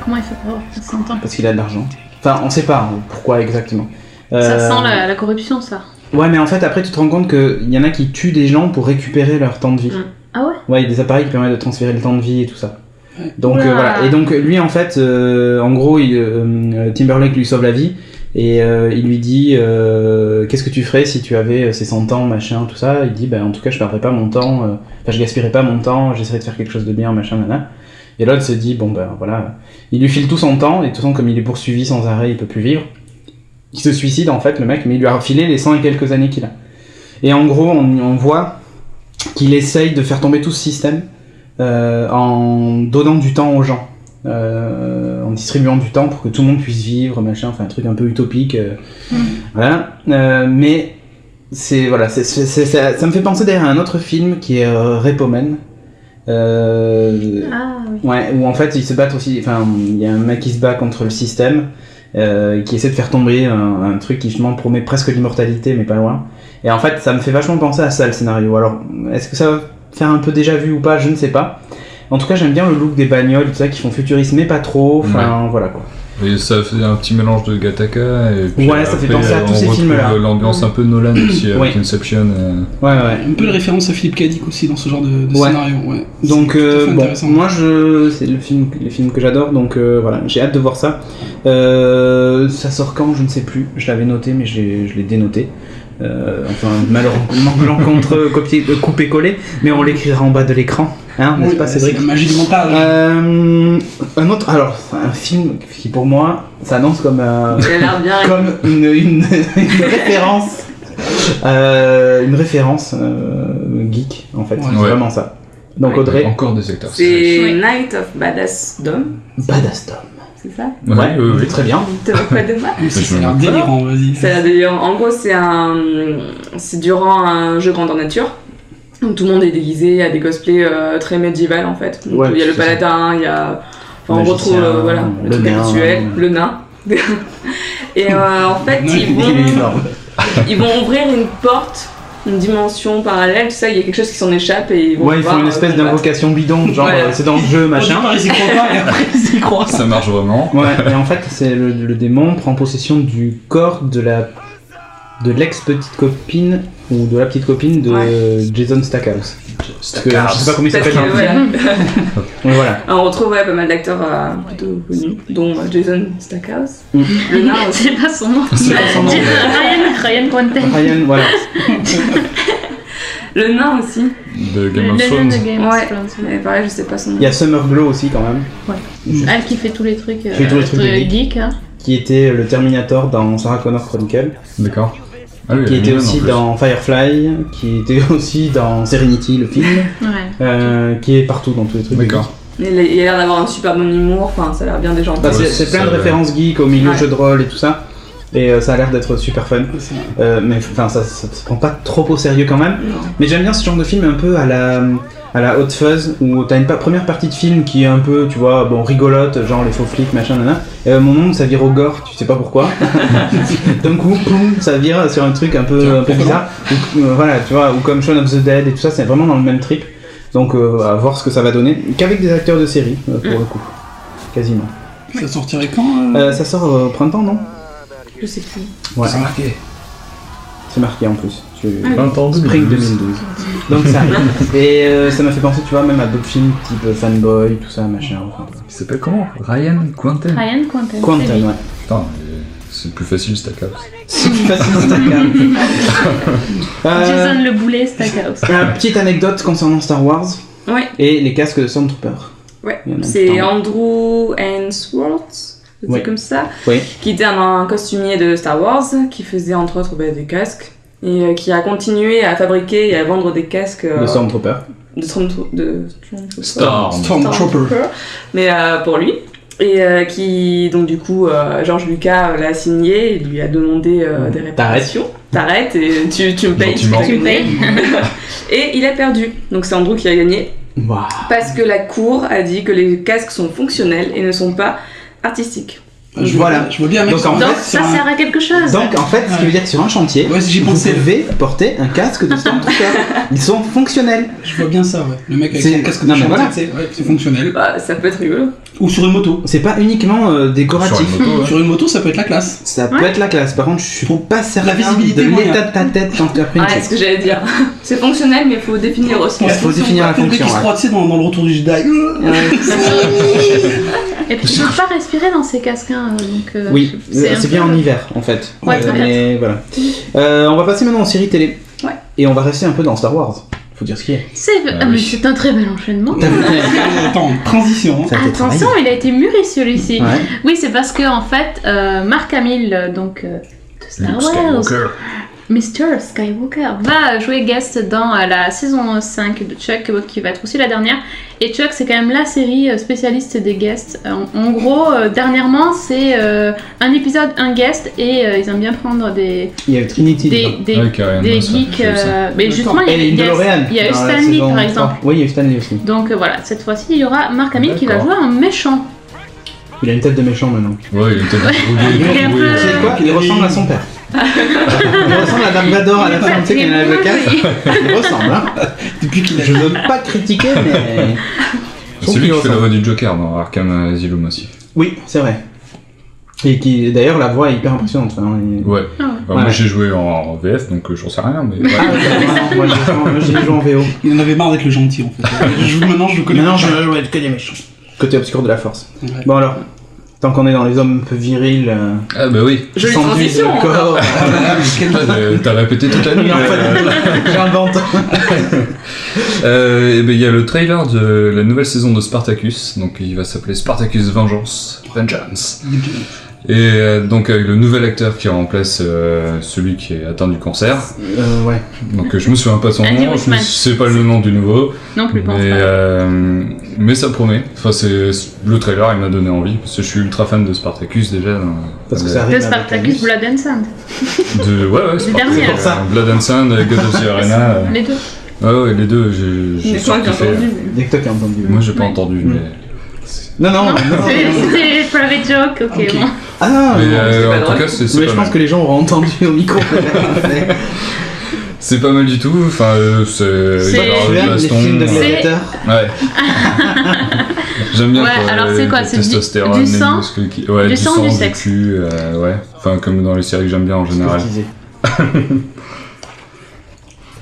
Comment il fait pour avoir 60 ans? parce qu'il a de l'argent. Enfin, on sait pas pourquoi exactement. Ça sent la corruption, ça. Ouais, mais en fait, après, tu te rends compte qu'il y en a qui tuent des gens pour récupérer leur temps de vie. Ah ouais? Ouais, il y a des appareils qui permettent de transférer le temps de vie et tout ça. Donc Oula. voilà. Et donc lui, en fait, en gros, Timberlake lui sauve la vie et il lui dit qu'est-ce que tu ferais si tu avais ces 100 ans, machin, tout ça. Il dit, en tout cas, je perdrais pas mon temps. Enfin, je gaspillerais pas mon temps. J'essaierais de faire quelque chose de bien, machin, nana. Et l'autre se dit, voilà, il lui file tout son temps, et de toute façon, comme il est poursuivi sans arrêt, il peut plus vivre. Il se suicide, en fait, le mec, mais il lui a refilé les 100 et quelques années qu'il a. Et en gros, on voit qu'il essaye de faire tomber tout ce système en donnant du temps aux gens. En distribuant du temps pour que tout le monde puisse vivre, machin, enfin un truc un peu utopique. Voilà. Mais voilà, ça me fait penser d'ailleurs à un autre film qui est Repo Man. Ah oui. Ouais, où en fait ils se battent aussi, enfin il y a un mec qui se bat contre le système, qui essaie de faire tomber un truc qui justement promet presque l'immortalité mais pas loin. Et en fait ça me fait vachement penser à ça le scénario. Alors est-ce que ça va faire un peu déjà vu ou pas, je ne sais pas. En tout cas j'aime bien le look des bagnoles, tout ça, qui font futurisme mais pas trop, enfin voilà quoi. Et ça fait un petit mélange de Gattaca et puis Ouais, ça fait penser à tous ces on retrouve films-là. l'ambiance un peu Nolan aussi avec Oui. Inception. Ouais. Un peu de référence à Philippe Cadic aussi dans ce genre de Ouais. scénario. Ouais. Donc C'est tout à fait bon, intéressant. moi c'est les films que j'adore, donc voilà, j'ai hâte de voir ça. Ça sort quand, je ne sais plus. Je l'avais noté, mais je l'ai dénoté. Enfin, malencontreux coupé-collé, mais on l'écrira en bas de l'écran, hein, n'est-ce Oui, pas, c'est Cédric? la magie du montage. Un autre, alors un film qui pour moi s'annonce comme Il a l'air bien. comme une référence, une référence geek en fait, Ouais. c'est vraiment ça. Donc Avec Audrey, encore des acteurs. C'est Oui. Night of Badass Dom. Badass Dom. c'est ça? Oui. Très bien. Tu te moques pas de moi? Ça a l'air délirant, vas-y. En gros, c'est durant un jeu grandeur nature. Donc tout le monde est déguisé, il y a des cosplays très médiévales en fait. Donc, il y a le paladin, il y a. Enfin, on retrouve le truc habituel, le nain. Et en fait, ils vont ouvrir une porte, une dimension parallèle, tout ça, il y a quelque chose qui s'en échappe et ils vont. Ouais, ils font une espèce d'invocation bidon, genre c'est dans le jeu, machin. Ils s'y croient pas et après ils s'y croient. Ça marche vraiment. Ouais, et en fait, c'est le démon prend possession du corps de l'ex-petite copine ou de la petite copine de Jason Stackhouse. Parce que je sais pas comment il s'appelle dans le film. Donc voilà. On retrouve pas mal d'acteurs plutôt connus, dont Jason Stackhouse. Le nain aussi. C'est pas son nom. C'est pas son nom. Ryan Quanten. Ryan, voilà. Le nain aussi. De Game Le of nain Thrones. de Game of Ouais. Thrones. Mais pareil, je sais pas son nom. Il y a Summer Glow aussi quand même, Elle qui fait tous les trucs, fait tous les trucs de geek. hein. qui était le Terminator dans Sarah Connor Chronicle, D'accord. Ah oui, qui elle est était mignonne, aussi en plus. dans Firefly, qui était aussi dans Serenity, le film, Ouais. qui est partout dans tous les trucs. de D'accord. Il a l'air d'avoir un super bon humour, enfin ça a l'air bien déjanté. geek. Bah, Ouais, c'est plein ça de va. références geek au milieu Ouais. jeux de rôle et tout ça. Et ça a l'air d'être super fun. Mais enfin, ça se prend pas trop au sérieux quand même. Non. Mais j'aime bien ce genre de film un peu à la Hot Fuzz, où t'as une première partie de film qui est un peu, tu vois, bon, rigolote, genre les faux flics, machin, nana. Et à un moment, ça vire au gore, tu sais pas pourquoi. D'un coup, poum, ça vire sur un truc un peu bizarre. Ou, voilà, tu vois, ou comme Shaun of the Dead et tout ça, c'est vraiment dans le même trip. Donc, à voir ce que ça va donner. Qu'avec des acteurs de série, pour le coup. Quasiment. Ça sortirait quand Ça sort au printemps, non? Je sais plus. Ouais, C'est marqué. c'est marqué en plus. Printemps Spring 2012. 2012. Donc ça arrive. Et ça m'a fait penser, tu vois, même à d'autres films type Fanboy, tout ça, machin. Enfin, Il s'appelle comment? Ryan Quanten. Ryan Quanten. Quantum, c'est lui. ouais. Putain, c'est plus facile Stackhouse. C'est plus facile, c'est Jason le boulet Stackhouse. Petite anecdote concernant Star Wars Ouais, et les casques de Stormtrooper. ouais. Il y en a un C'est petit temps. Andrew Ainsworth, c'est Ouais. comme ça, Oui. qui était un costumier de Star Wars, qui faisait entre autres des casques, et qui a continué à fabriquer et à vendre des casques De Stormtrooper. de Stormtrooper. mais pour lui. Et qui, donc du coup, George Lucas l'a signé, il lui a demandé des réparations. T'arrêtes et tu me payes. Gentiment. Tu me payes. Et il a perdu. Donc c'est Andrew qui a gagné. Waouh. Parce que la cour a dit que les casques sont fonctionnels et ne sont pas artistiques. Je Voilà. Je vois bien un mec Donc, sur en un- Donc sur ça un- sert à quelque chose. Donc en fait, ce qui veut dire que sur un chantier, Ouais, j'y vous pensais. pouvez porter un casque de Stormtrooper. Ils sont fonctionnels. Je vois bien ça, ouais. Le mec avec C'est- son casque de non, mais chantier, voilà. c'est fonctionnel. Bah, ça peut être rigolo. Ou sur une moto. C'est pas uniquement décoratif. Sur une moto, ouais. Sur une moto, ça peut être la classe. Ça peut Ouais. être la classe. Par contre, je suis pas certain visibilité, de moyen. l'état de ta tête quand tu as pris une Ouais, c'est check. ce que j'allais dire. C'est fonctionnel, mais il faut définir aussi. Il faut définir la Le mec qui fonction. se ouais. croit, tu sais, dans le retour du Jedi. Et puis tu peux pas respirer dans ces casques. Hein, donc, Oui, un c'est peu- bien en hiver en fait. Ouais, peut-être. Mais voilà. On va passer maintenant en série télé. Ouais. Et on va rester un peu dans Star Wars. Faut dire ce qu'il y a. Ah, mais c'est un très bel enchaînement. Attends, transition. Ça a été Attention, il a été mûri celui-ci. travaillé. Ouais. Oui, c'est parce que en fait, Mark Hamill, donc de Star Luke Wars, Skywalker. Mr. Skywalker, va jouer guest dans la saison 5 de Chuck, qui va être aussi la dernière. Et Chuck, c'est quand même la série spécialiste des guests. En gros, dernièrement, c'est un épisode, un guest, et ils aiment bien prendre des Il y a eu Trinity. dedans. Ouais, carrément, des ça, geeks. j'ai vu ça. Mais justement, Et il une y a DeLorean. il y a eu dans la Stanley saison par 3. exemple. Oui, il y a eu Stanley aussi. Donc voilà, cette fois-ci, il y aura Mark Hamill qui va D'accord. jouer un méchant. Il a une tête de méchant maintenant. Ouais, il était Il est un peu- Tu sais quoi? Il ressemble à son père. Il ressemble à Dame Vador à la fin, tu sais, quand il enlève le casque. Il ressemble, hein. Depuis qu'il a. Je veux pas critiquer, mais. Je trouve C'est lui qu'il qui fait la ressemble. voix du Joker dans Arkham Asylum aussi. Oui, c'est vrai. Et qui, d'ailleurs, la voix est hyper impressionnante. Enfin, Ouais. Ah ouais. Bah, Ouais. Moi j'ai joué en VF donc j'en sais rien mais ouais. Ah, ouais, moi j'ai joué en VO. Il en avait marre d'être le gentil en fait. Maintenant, je le connais. Maintenant, je joue que des méchants. Côté obscur de la force. Ouais. Bon, alors, tant qu'on est dans les hommes un peu virils, Ah bah oui. Jolie sans transition. le corps. Ah, mais quel- T'as répété toute la nuit. Non, pas du tout. J'invente. Et ben il y a le trailer de la nouvelle saison de Spartacus, donc il va s'appeler Spartacus Vengeance. Et donc avec le nouvel acteur qui remplace celui qui est atteint du cancer. Ouais. Donc je me souviens pas de son Andy nom, Whitman. je sais pas le nom du nouveau. Non plus, pense Mais, pas. mais ça promet. Enfin, le trailer il m'a donné envie parce que je suis ultra fan de Spartacus déjà. Parce que ça arrive De avec Spartacus Annie. Blood and Sand. Ouais, Du dernier, Spartacus, pour ça. Blood and Sand, God of the Arena. Les deux. Ouais, les deux, j'ai C'est toi qui as surkiffé. entendu. Dès que toi qui as entendu. Moi j'ai pas Ouais. entendu, Mm. mais. Non. C'était private joke, ok. Ok. Bon. Ah non, Mais c'est pas en tout drôle. cas, c'est mais pas je mal. pense que les gens auront entendu au micro. C'est pas mal du tout. Enfin, c'est. C'est- il y aura Tu de les baston, films de C'est- gladiateurs. Ouais. J'aime bien Ouais, quand, alors c'est quoi, le c'est testostérone, du les sang muscles qui... Ouais, Du sang ou du sexe cul, ouais. Enfin, comme dans les séries que j'aime bien en général. Disais.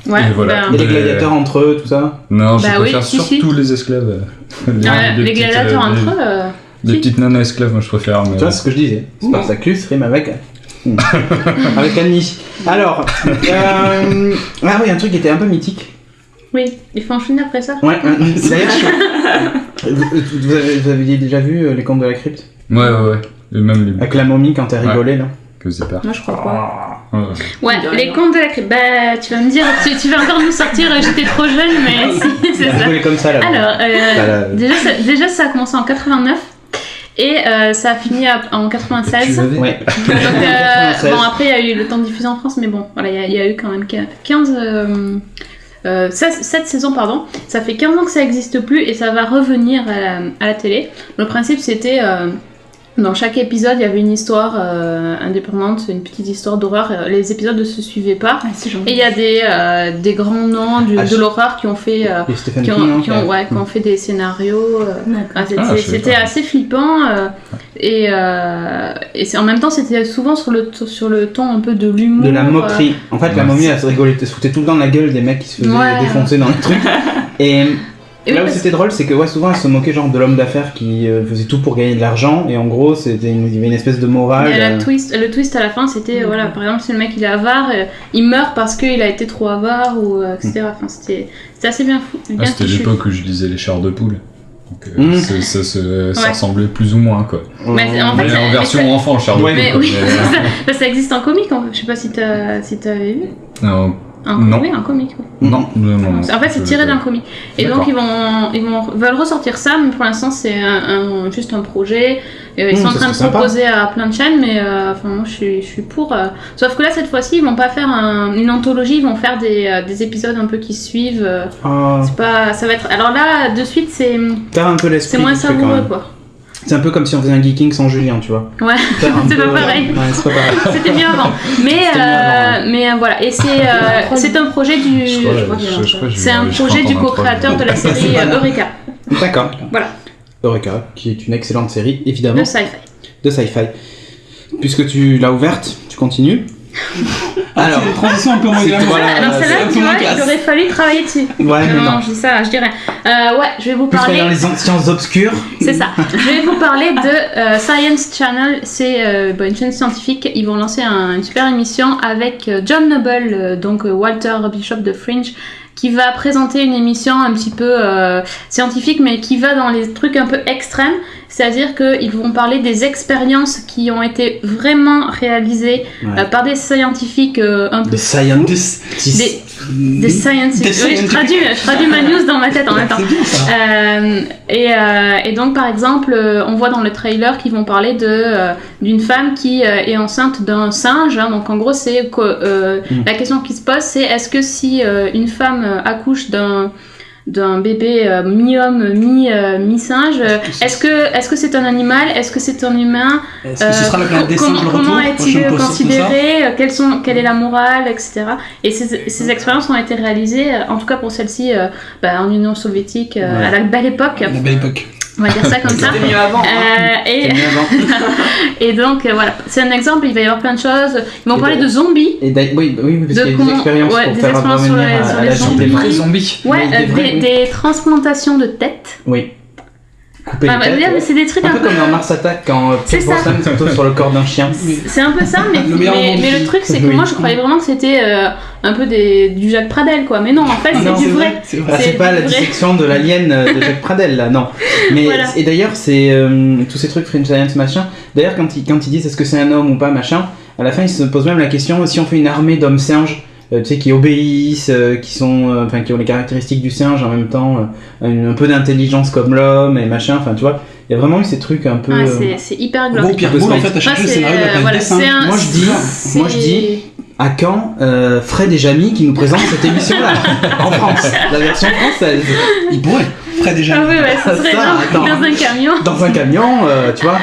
Ouais, Et voilà. ben, Et les gladiateurs entre eux, tout ça. Non, je Bah oui, préfère si, surtout les esclaves. les petites, gladiateurs entre eux. Des si. petites nanas esclaves, moi je préfère. Mais... Tu vois, c'est ce que je disais. Spartacus rime avec. Avec Annie. Alors, ah oui, un truc qui était un peu mythique. Oui, il faut enchaîner après ça. Ouais, d'ailleurs, vous aviez déjà vu Les Contes de la Crypte? Ouais. Et même les Avec la momie quand elle rigolait là. que c'est peur. Moi je crois pas. Ouais. Ouais, On dirait les rien. contes de la crypte. Bah, tu vas me dire, tu vas encore nous sortir, j'étais trop jeune, mais si, c'est Elle ça. rigolait comme ça là. Alors, Voilà. déjà, ça a commencé en 89 et ça a fini en 96. Tu l'avais Ouais. Donc, 96. bon, après, il y a eu le temps de diffuser en France, mais bon, voilà, il y a eu quand même 7 saisons, pardon. Ça fait 15 ans que ça n'existe plus et ça va revenir à la télé. Le principe, c'était. Dans chaque épisode, il y avait une histoire indépendante, une petite histoire d'horreur. Les épisodes ne se suivaient pas. Et il y a des grands noms de l'horreur qui ont fait. Et Stephen King, Qui ont fait des scénarios. je savais C'était pas. assez flippant et en même temps c'était souvent sur le ton un peu de l'humour. de la moquerie. En fait, la Ouais. momie, elle se rigolait, elle se foutait tout le temps de la gueule des mecs qui se faisaient Ouais. défoncer dans les trucs. Et Et là oui, où parce- c'était drôle, c'est que ouais, souvent, elle se moquait genre de l'homme d'affaires qui faisait tout pour gagner de l'argent. Et en gros, il y avait une espèce de morale. Et le twist à la fin c'était voilà, par exemple si le mec il est avare, il meurt parce qu'il a été trop avare ou etc. Enfin c'était assez bien Ah, c'était fichu. l'époque où je lisais les chairs de poule. Donc ça Ouais. ressemblait plus ou moins quoi. Mais en fait, Mais ça- en mais version ça- enfant, chair de Ouais, poule. Mais quoi. oui, c'est ça. Ça existe en comique, je sais pas si t'avais vu. Non. Oui, un comique. Oui. Non. En fait, c'est tiré d'un comic. Et donc, D'accord. ils veulent ressortir ça, mais pour l'instant, c'est juste un projet. Ils sont en ça train de serait sympa. proposer à plein de chaînes, mais enfin, moi, je suis pour. Sauf que là, cette fois-ci, ils vont pas faire une anthologie, ils vont faire des épisodes un peu qui suivent. C'est pas, ça va être. Alors là, de suite, c'est T'as un peu l'esprit. moins du truc, quand savoureux, même. quoi. C'est un peu comme si on faisait un geeking sans Julien, tu vois. Ouais, T'as un c'est peu- pas pareil. Ouais, c'est pas pareil. C'était bien avant. Mais, C'était mieux avant, mais voilà. Et c'est un projet du. C'est un projet du co-créateur de la série Eureka D'accord. Voilà. Eureka, qui est une excellente série, évidemment, de sci-fi. de sci-fi. Puisque tu l'as ouverte, tu continues. Alors, c'est des transitions un peu moins c'est- glamour. voilà, Alors c'est celle-là, un peu tu vois, moins classe. il aurait fallu travailler dessus. Ouais, mais non. je dis ça, je dirais. Ouais, je vais vous Plus parler. dans les sciences obscures. C'est ça. Je vais vous parler de Science Channel. C'est une chaîne scientifique. Ils vont lancer une super émission avec John Noble, donc Walter Bishop de Fringe, qui va présenter une émission un petit peu scientifique, mais qui va dans les trucs un peu extrêmes. C'est-à-dire qu'ils vont parler des expériences qui ont été vraiment réalisées Ouais. par des scientifiques un peu Des scientists. des scientifiques. Oui, je traduis ma news dans ma tête en même temps. C'est bien ça. Et donc par exemple, on voit dans le trailer qu'ils vont parler d'une femme qui est enceinte d'un singe. Hein. Donc en gros, c'est la question qui se pose, c'est est-ce que si une femme accouche d'un bébé mi-homme, mi-singe, est-ce que c'est un animal, est-ce que c'est un humain, Est-ce que ce sera la planète des singes le retour? comment Moi, je est-il me pose surtout ça. considéré, quelle est la morale, etc. Et ces expériences ont été réalisées, en tout cas pour celle-ci, en Union soviétique, à la belle époque, La belle époque. on va dire ça comme ça. C'était mieux avant. hein. Et, C'est mieux avant. et donc voilà, c'est un exemple, il va y avoir plein de choses. Ils vont Et parler de- de zombies. Et oui, parce De qu'il y a comment- des expériences ouais, pour des faire expériences sur revenir les- sur à les la vie zombies. des Des morts. vrais zombies. Ouais, Mais des vrais- des transplantations de tête. Oui. couper les têtes. Mais c'est des trucs un peu comme dans Mars Attack quand Pierce Brosnan se retrouve sur le corps d'un chien. C'est un peu ça, mais le truc c'est que moi je croyais vraiment que c'était un peu du Jacques Pradel quoi. Mais non, en fait c'est du vrai. C'est pas la dissection de l'alien de Jacques Pradel là, non. Mais et d'ailleurs c'est tous ces trucs Fringe Science machin. D'ailleurs quand ils disent est-ce que c'est un homme ou pas machin, à la fin ils se posent même la question si on fait une armée d'hommes singes. Tu sais, qui obéissent, qui ont les caractéristiques du singe en même temps, un peu d'intelligence comme l'homme et machin, enfin tu vois, il y a vraiment eu ces trucs un peu. C'est hyper glauque. Pierre Boulle en fait a cherché le scénario de la planète des singes. Moi je dis, à quand Fred et Jamy qui nous présentent cette émission-là en France, la version française. Il pourrait. Fred et Jamy. Ah oui, ça serait dans un camion. Dans un camion, tu vois.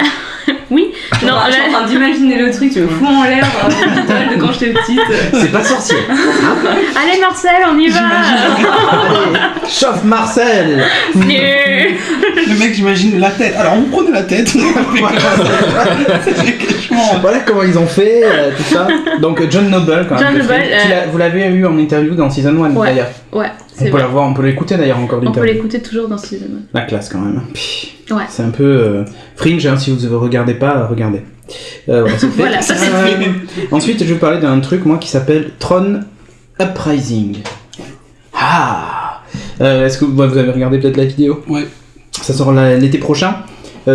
Oui, non, je suis en train d'imaginer le truc, tu me fous en l'air de quand j'étais petite. C'est pas sorcier. Allez Marcel, on y va. Allez, chauffe Marcel. Le mec, j'imagine la tête. Alors, vous prenez la tête. Voilà comment ils ont fait, tout ça. Donc, John Noble, quand même. Vous l'avez eu en interview dans Season 1, d'ailleurs. Ouais. On peut la voir, on peut l'écouter d'ailleurs encore l'interview. On peut l'écouter toujours dans Season 1. La classe quand même. Ouais. C'est un peu Fringe, hein, si vous ne regardez pas, regardez. Voilà, c'est fait. Voilà, ça c'est fait. Ensuite, je vais vous parler d'un truc, moi, qui s'appelle Tron Uprising. Est-ce que vous avez regardé peut-être la vidéo ? Ouais. Ça sort l'été prochain.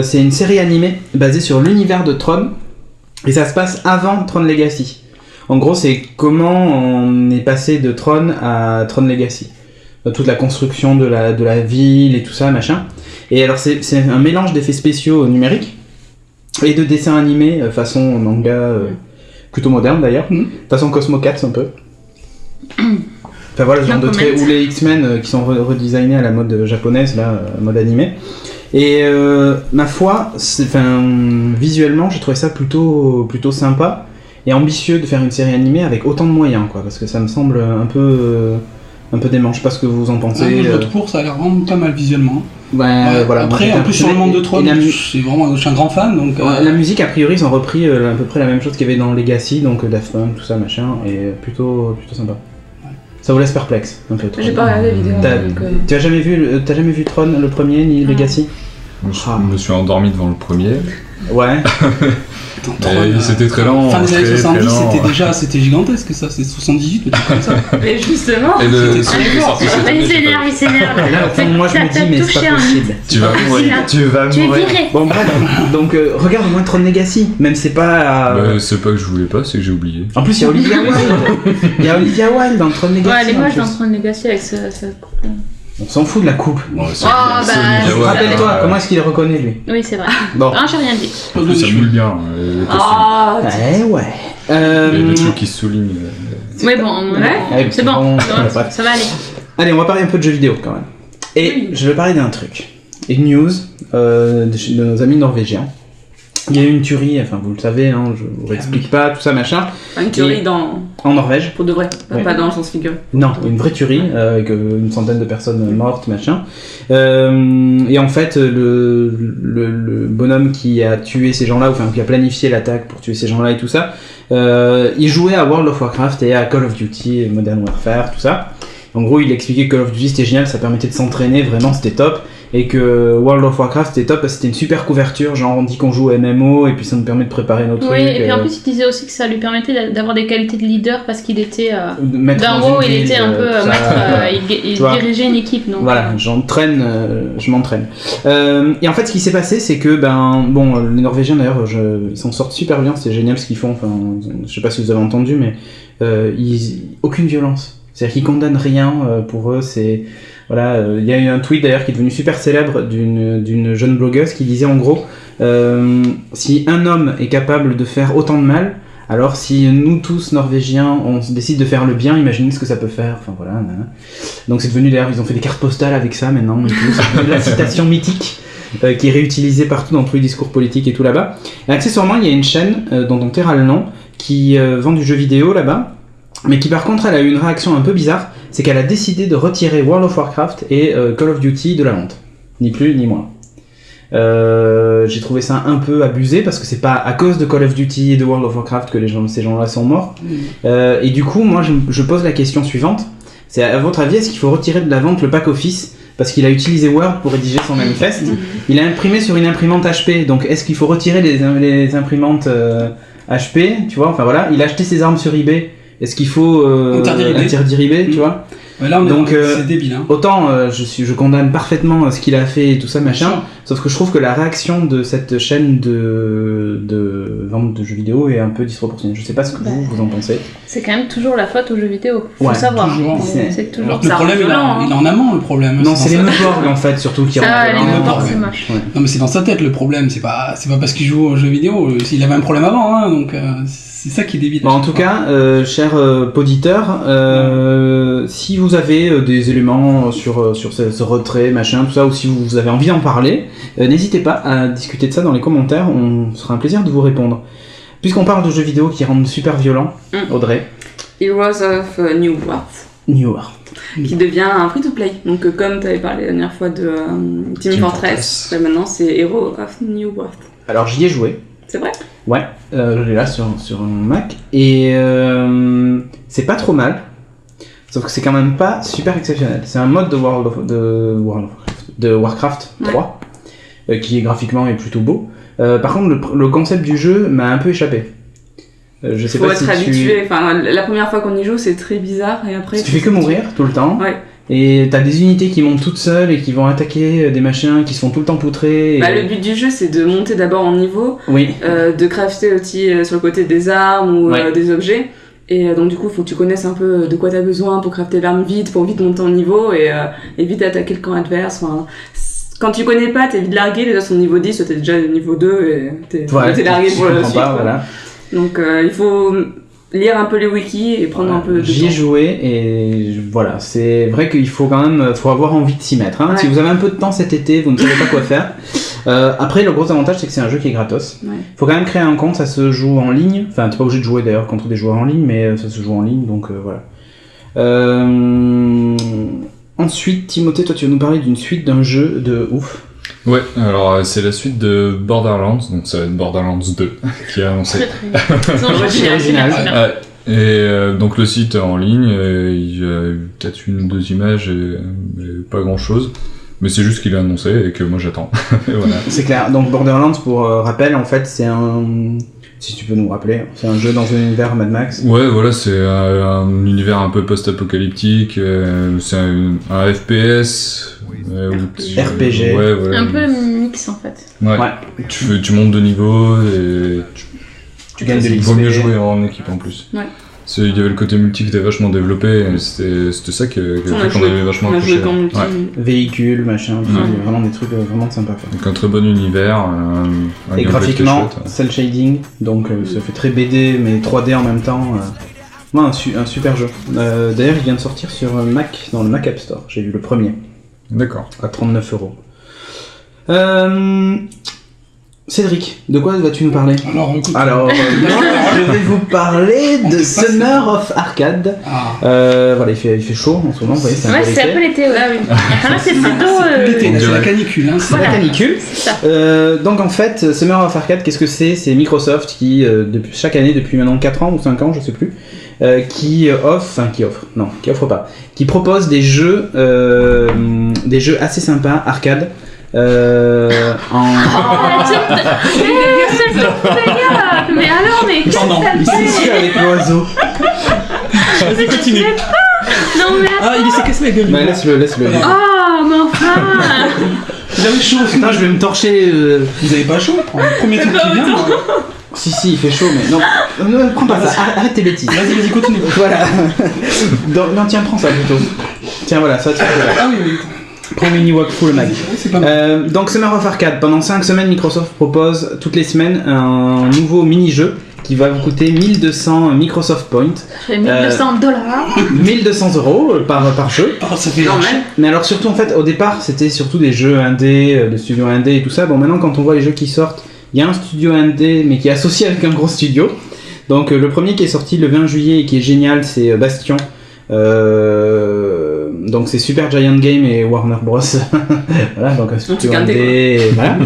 C'est une série animée basée sur l'univers de Tron. Et ça se passe avant Tron Legacy. En gros, c'est comment on est passé de Tron à Tron Legacy. Toute la construction de la ville et tout ça, machin. Et alors, c'est un mélange d'effets spéciaux numériques et de dessins animés façon manga, plutôt moderne d'ailleurs. Façon Cosmo Cats un peu. Enfin voilà, ce genre de traits, ou les X-Men qui sont redesignés à la mode japonaise, là, mode animé. Et ma foi, visuellement, j'ai trouvé ça plutôt sympa et ambitieux de faire une série animée avec autant de moyens, quoi, parce que ça me semble un peu dément. Je sais pas ce que vous en pensez. Je vote pour, ça a l'air vraiment pas mal visuellement. Voilà. Après, en plus sur le monde de Tron, je suis un grand fan. Donc, la musique, a priori, ils ont repris à peu près la même chose qu'il y avait dans Legacy, donc Daft Punk, tout ça, machin, et plutôt sympa. Ça vous laisse perplexe un peu. J'ai pas regardé la vidéo. T'as jamais vu Tron le premier ni Legacy ? Je me suis endormi devant le premier. Ouais. C'était très lent. Fin des années 70, c'était gigantesque ça, c'est 78 ou tout comme ça. Mais justement, il s'énerve. Là, moi je me dis, mais c'est pas possible. Tu vas mourir. Bon, bref, donc regarde au moins Tron Legacy, même c'est pas. C'est pas que je voulais pas, c'est que j'ai oublié. En plus, il y a Olivia Wilde. Il y a Olivia Wilde dans Tron Legacy. Ouais, elle est moche dans Tron Legacy avec sa coupe. On s'en fout de la coupe. Rappelle-toi, comment est-ce qu'il est reconnu lui ? Oui, c'est vrai. Bon. Ah, j'ai rien dit. Ça moule bien. Ouais. Il y a des trucs qui se soulignent. Oui, bon, c'est bon. Ça va aller. Allez, on va parler un peu de jeux vidéo quand même. Et je vais parler d'un truc. Une news de nos amis norvégiens. Il y a eu une tuerie, enfin vous le savez, hein, je vous explique pas, tout ça machin. Une tuerie en Norvège. Pour de vrai, pas dans le sens figuré. Non, une vraie tuerie avec une centaine de personnes mortes, machin. Et en fait, le bonhomme qui a tué ces gens-là, enfin qui a planifié l'attaque pour tuer ces gens-là et tout ça, il jouait à World of Warcraft et à Call of Duty, Modern Warfare, tout ça. En gros, il expliquait que Call of Duty c'était génial, ça permettait de s'entraîner, vraiment c'était top. Et que World of Warcraft c'était top parce que c'était une super couverture, genre on dit qu'on joue au MMO et puis ça nous permet de préparer notre truc. Oui, et puis en plus il disait aussi que ça lui permettait d'avoir des qualités de leader parce qu'il était d'un haut, il était un peu maître, il dirigeait une équipe. Donc, voilà, je m'entraîne. Et en fait ce qui s'est passé c'est que les Norvégiens d'ailleurs ils s'en sortent super bien, c'est génial ce qu'ils font, enfin je sais pas si vous avez entendu mais aucune violence. C'est-à-dire qu'ils condamnent rien, pour eux, c'est... Voilà, il y a eu un tweet d'ailleurs qui est devenu super célèbre d'une jeune blogueuse qui disait en gros si un homme est capable de faire autant de mal, alors si nous tous Norvégiens on décide de faire le bien, imaginez ce que ça peut faire, enfin voilà. Donc c'est devenu d'ailleurs, ils ont fait des cartes postales avec ça maintenant, et tout. C'est devenu la citation mythique qui est réutilisée partout dans tous les discours politiques et tout là-bas. Et accessoirement il y a une chaîne dont on taira le nom qui vend du jeu vidéo là-bas. Mais qui par contre elle a eu une réaction un peu bizarre, c'est qu'elle a décidé de retirer World of Warcraft et Call of Duty de la vente. Ni plus ni moins. J'ai trouvé ça un peu abusé parce que c'est pas à cause de Call of Duty et de World of Warcraft que ces gens-là sont morts. Et du coup moi je pose la question suivante, c'est à votre avis est-ce qu'il faut retirer de la vente le pack office parce qu'il a utilisé Word pour rédiger son manifeste. Il a imprimé sur une imprimante HP, donc est-ce qu'il faut retirer les imprimantes HP, tu vois, enfin voilà. Il a acheté ses armes sur eBay, est-ce qu'il faut interdire eBay, tu vois. Là, donc c'est débile. Hein. Autant je condamne parfaitement ce qu'il a fait et tout ça machin, sauf que je trouve que la réaction de cette chaîne de vente de jeux vidéo est un peu disproportionnée. Je sais pas ce que vous en pensez. C'est quand même toujours la faute aux jeux vidéo, faut savoir. Toujours. C'est toujours. Alors, le problème il est en amont, le problème. Non, c'est les Meborg en fait surtout qui rendent. Les Meborg c'est moche. Ouais. Non mais c'est dans sa tête le problème, c'est pas parce qu'il joue aux jeux vidéo, il avait un problème avant, hein, donc c'est ça qui est débile. En tout cas, cher poditeur, si vous avez des éléments sur ce retrait, machin, tout ça, ou si vous avez envie d'en parler, n'hésitez pas à discuter de ça dans les commentaires, on sera un plaisir de vous répondre. Puisqu'on parle de jeux vidéo qui rendent super violents, Audrey. Heroes of New World. Qui devient un free-to-play. Donc comme tu avais parlé la dernière fois de Team Fortress, maintenant c'est Heroes of New World. Alors j'y ai joué. C'est vrai ? Ouais, je l'ai là sur un Mac, et c'est pas trop mal. Sauf que c'est quand même pas super exceptionnel. C'est un mode de Warcraft 3 qui graphiquement est plutôt beau. Par contre, le concept du jeu m'a un peu échappé. Je sais pas si faut être habitué. Enfin, la première fois qu'on y joue, c'est très bizarre, et après. Tu fais que mourir tout le temps. Ouais. Et t'as des unités qui montent toutes seules et qui vont attaquer des machins qui se font tout le temps poutrer. Le but du jeu, c'est de monter d'abord en niveau, de crafter aussi sur le côté des armes ou des objets. Et donc du coup, il faut que tu connaisses un peu de quoi tu as besoin pour crafter l'arme vite, pour vite monter en niveau et vite attaquer le camp adverse. Enfin, quand tu connais pas, t'es vite largué, déjà son niveau 10, t'es déjà niveau 2 et t'es largué pour le suite. Voilà. Donc il faut lire un peu les wikis et prendre un peu de temps. J'y ai joué et voilà, c'est vrai qu'il faut quand même avoir envie de s'y mettre. Hein. Si vous avez un peu de temps cet été, vous ne savez pas quoi faire. Après, le gros avantage, c'est que c'est un jeu qui est gratos. Faut quand même créer un compte, ça se joue en ligne. Enfin, t'es pas obligé de jouer d'ailleurs contre des joueurs en ligne, mais ça se joue en ligne, donc voilà. Ensuite, Timothée, toi tu vas nous parler d'une suite d'un jeu de ouf. Ouais, alors c'est la suite de Borderlands, donc ça va être Borderlands 2 qui est annoncé. Très original. Et donc le site est en ligne, il y a peut-être une ou deux images et pas grand chose. Mais c'est juste qu'il est annoncé et que moi j'attends. Voilà. C'est clair. Donc Borderlands, pour rappel, en fait, c'est un... Si tu peux nous rappeler, c'est un jeu dans un univers Mad Max. Ouais, voilà, c'est un univers un peu post-apocalyptique. C'est un FPS. RPG. Ouais, voilà. Un peu mix en fait. Ouais. Tu montes de niveau et tu gagnes de l'XP. Il vaut mieux jouer en équipe en plus. Ouais. Il y avait le côté multi qui était vachement développé, et c'était ça qu'on avait vachement accroché. Véhicules, machin, vraiment des trucs vraiment sympas. Quoi. Donc un très bon univers, un et graphiquement, cel shading, donc ça fait très BD mais 3D en même temps. Un super jeu. D'ailleurs, il vient de sortir sur Mac, dans le Mac App Store. J'ai vu le premier. D'accord. À 39€. Cédric, de quoi vas-tu nous parler ? Alors, écoute, je vais vous parler de Summer of Arcade. Voilà, il fait chaud en ce moment, vous voyez, c'est un peu l'été. Là, c'est plutôt... c'est la canicule. Hein, c'est la canicule. Donc en fait, Summer of Arcade, qu'est-ce que c'est ? C'est Microsoft qui, chaque année, depuis maintenant 4 ans ou 5 ans, je sais plus, qui propose des jeux assez sympas, arcade. Mais alors, mais pardon, il s'essuie avec l'oiseau. Vas-y, continue. Non mais attends. Il s'est cassé la gueule. Mais laisse-le. Ah, mais enfin. J'avais chaud. Putain, je vais me torcher. Vous avez pas chaud ? Le premier truc qui vient. Si, il fait chaud, mais non, prends pas ça. Arrête tes bêtises. Vas-y, continue. Voilà. Non, tiens, prends ça plutôt. Tiens, voilà, ça. Ah oui. Prends Mini Walk Full Mag. Donc Summer of Arcade, pendant 5 semaines, Microsoft propose toutes les semaines un nouveau mini-jeu qui va vous coûter 1200 Microsoft Points. 1200 $. 1200 € par jeu. Ça fait mais alors surtout en fait, au départ, c'était surtout des jeux indés, des studios indés et tout ça. Bon, maintenant quand on voit les jeux qui sortent, il y a un studio indé mais qui est associé avec un gros studio. Donc le premier qui est sorti le 20 juillet et qui est génial, c'est Bastion. donc c'est Super Giant Games et Warner Bros. Voilà, donc un studio indé, voilà.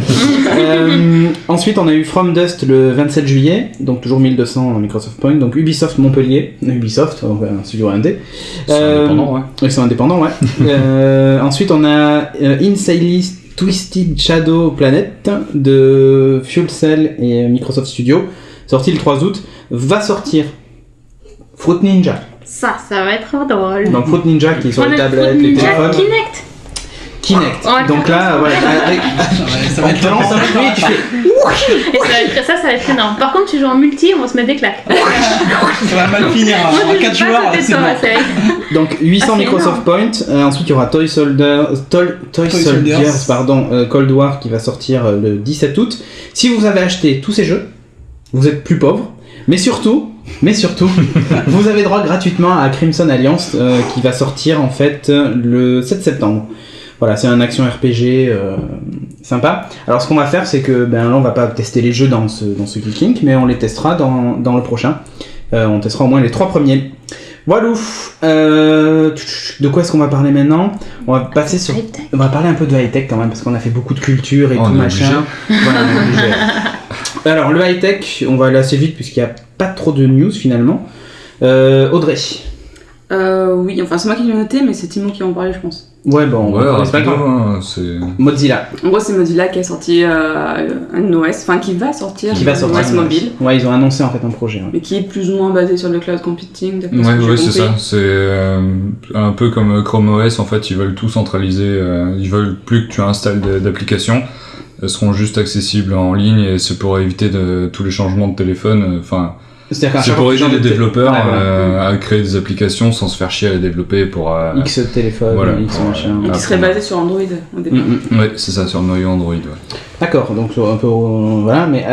Ensuite on a eu From Dust le 27 juillet, donc toujours 1200 Microsoft Points, donc Ubisoft Montpellier, donc un studio indé. Ils sont indépendants, ouais. Ils sont indépendants, ouais. Ensuite on a Insanely Twisted Shadow Planet de Fuel Cell et Microsoft Studio, sorti le 3 août, va sortir Fruit Ninja. Ça va être drôle. Donc Fruit Ninja qui est sur les tablettes, les téléphones. Kinect. Ouais, donc là, voilà, Ça va être tu lances un truc, tu fais Et ça va être énorme. Par contre, tu joues en multi, on va se mettre des claques. Ça va mal finir à 4 joueurs, c'est bon. donc 800 c'est Microsoft Points. Ensuite, il y aura Toy Soldiers, Cold War qui va sortir le 17 août. Si vous avez acheté tous ces jeux, vous êtes plus pauvre. Mais surtout, vous avez droit gratuitement à Crimson Alliance qui va sortir en fait le 7 septembre. Voilà, c'est un action RPG sympa. Alors ce qu'on va faire, c'est que là on va pas tester les jeux dans ce Geek Link, mais on les testera dans le prochain. On testera au moins les 3 premiers. Voilà. De quoi est-ce qu'on va parler maintenant ? On va parler un peu de high-tech quand même, parce qu'on a fait beaucoup de culture et tout machin. Voilà, on est obligé. Alors le high-tech, on va aller assez vite puisqu'il n'y a pas trop de news finalement. Audrey. Oui, enfin c'est moi qui l'ai noté, mais c'est Timon qui en parlait, je pense. Ouais, bon, c'est pas grave. Hein, c'est... Mozilla. En gros, c'est Mozilla qui a sorti un OS, enfin qui va sortir un OS mobile. Ouais, ils ont annoncé en fait un projet. Ouais. Mais qui est plus ou moins basé sur le cloud computing. Ouais, c'est ça. C'est un peu comme Chrome OS, en fait, ils veulent tout centraliser. Ils veulent plus que tu installes d'applications. Elles seront juste accessibles en ligne et c'est pour éviter tous les changements de téléphone. C'est pour aider les développeurs à créer des applications sans se faire chier à les développer pour X téléphone, voilà, X machin. Et qui serait basé sur Android au départ. Ouais, c'est ça, sur le noyau Android. Ouais. D'accord, donc un peu voilà, mais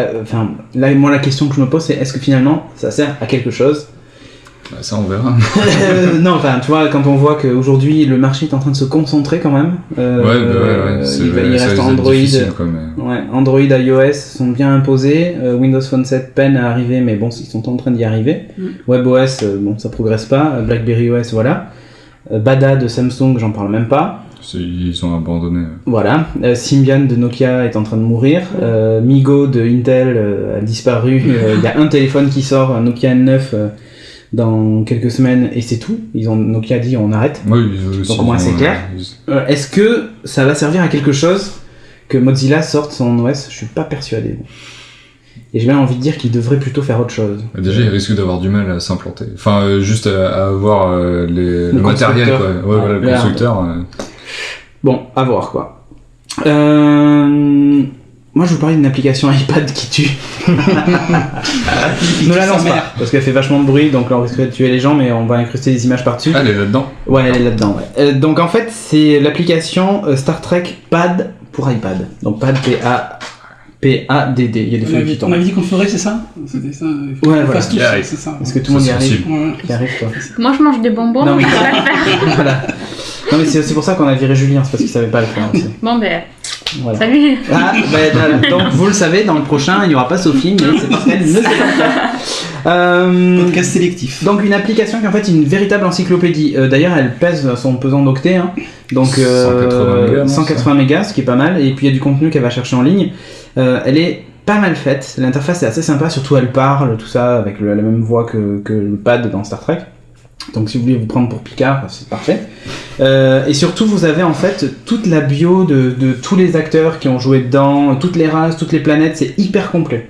là moi la question que je me pose c'est est-ce que finalement ça sert à quelque chose ? Ça on verra. Non, tu vois, quand on voit qu'aujourd'hui le marché est en train de se concentrer quand même. Il reste Android. Android, iOS sont bien imposés. Windows Phone 7 peine à arriver, mais bon, ils sont en train d'y arriver. WebOS, ça progresse pas. BlackBerry OS, voilà. Bada de Samsung, j'en parle même pas. Ils sont abandonnés. Voilà. Symbian de Nokia est en train de mourir. Migo de Intel a disparu. Il y a un téléphone qui sort, un Nokia N9. Dans quelques semaines et c'est tout. Nokia a dit on arrête. Oui, donc au moins c'est clair. Est-ce que ça va servir à quelque chose que Mozilla sorte son OS ? Je suis pas persuadé. Et j'ai bien envie de dire qu'il devrait plutôt faire autre chose. Déjà, il risque d'avoir du mal à s'implanter. Enfin, juste à avoir le matériel, quoi. Ouais, voilà, le constructeur. Bon, à voir, quoi. Moi, je vous parlais d'une application iPad qui tue. Ne la lance pas, parce qu'elle fait vachement de bruit, donc là, on risque de tuer les gens, mais on va incruster des images par-dessus. Ah, elle est là-dedans ? Ouais, elle est là-dedans, ouais. Donc, en fait, c'est l'application Star Trek Pad pour iPad. Donc, Pad, P-A-D-D. Il y a des feuilles qui tombent. On avait dit qu'on ferait, c'est ça ? C'était ça. Ouais, voilà. C'est ça. Parce que tout le monde y arrive. Qui arrive, quoi. Moi, je mange des bonbons, non, mais je vais pas le faire. Voilà. Non, mais c'est pour ça qu'on a viré Julien, c'est parce qu'il savait pas le faire aussi. Bon, voilà. Salut. Donc vous le savez, dans le prochain, il n'y aura pas Sophie, mais c'est parce qu'elle ne sait pas faire. Podcast sélectif. Donc une application qui est en fait une véritable encyclopédie. D'ailleurs, elle pèse son pesant d'octets, hein. Donc 180 mégas, ce qui est pas mal. Et puis il y a du contenu qu'elle va chercher en ligne. Elle est pas mal faite. L'interface est assez sympa, surtout elle parle, tout ça, avec la même voix que le pad dans Star Trek. Donc si vous voulez vous prendre pour Picard, c'est parfait. Et surtout vous avez en fait toute la bio de tous les acteurs qui ont joué dedans, toutes les races, toutes les planètes, c'est hyper complet.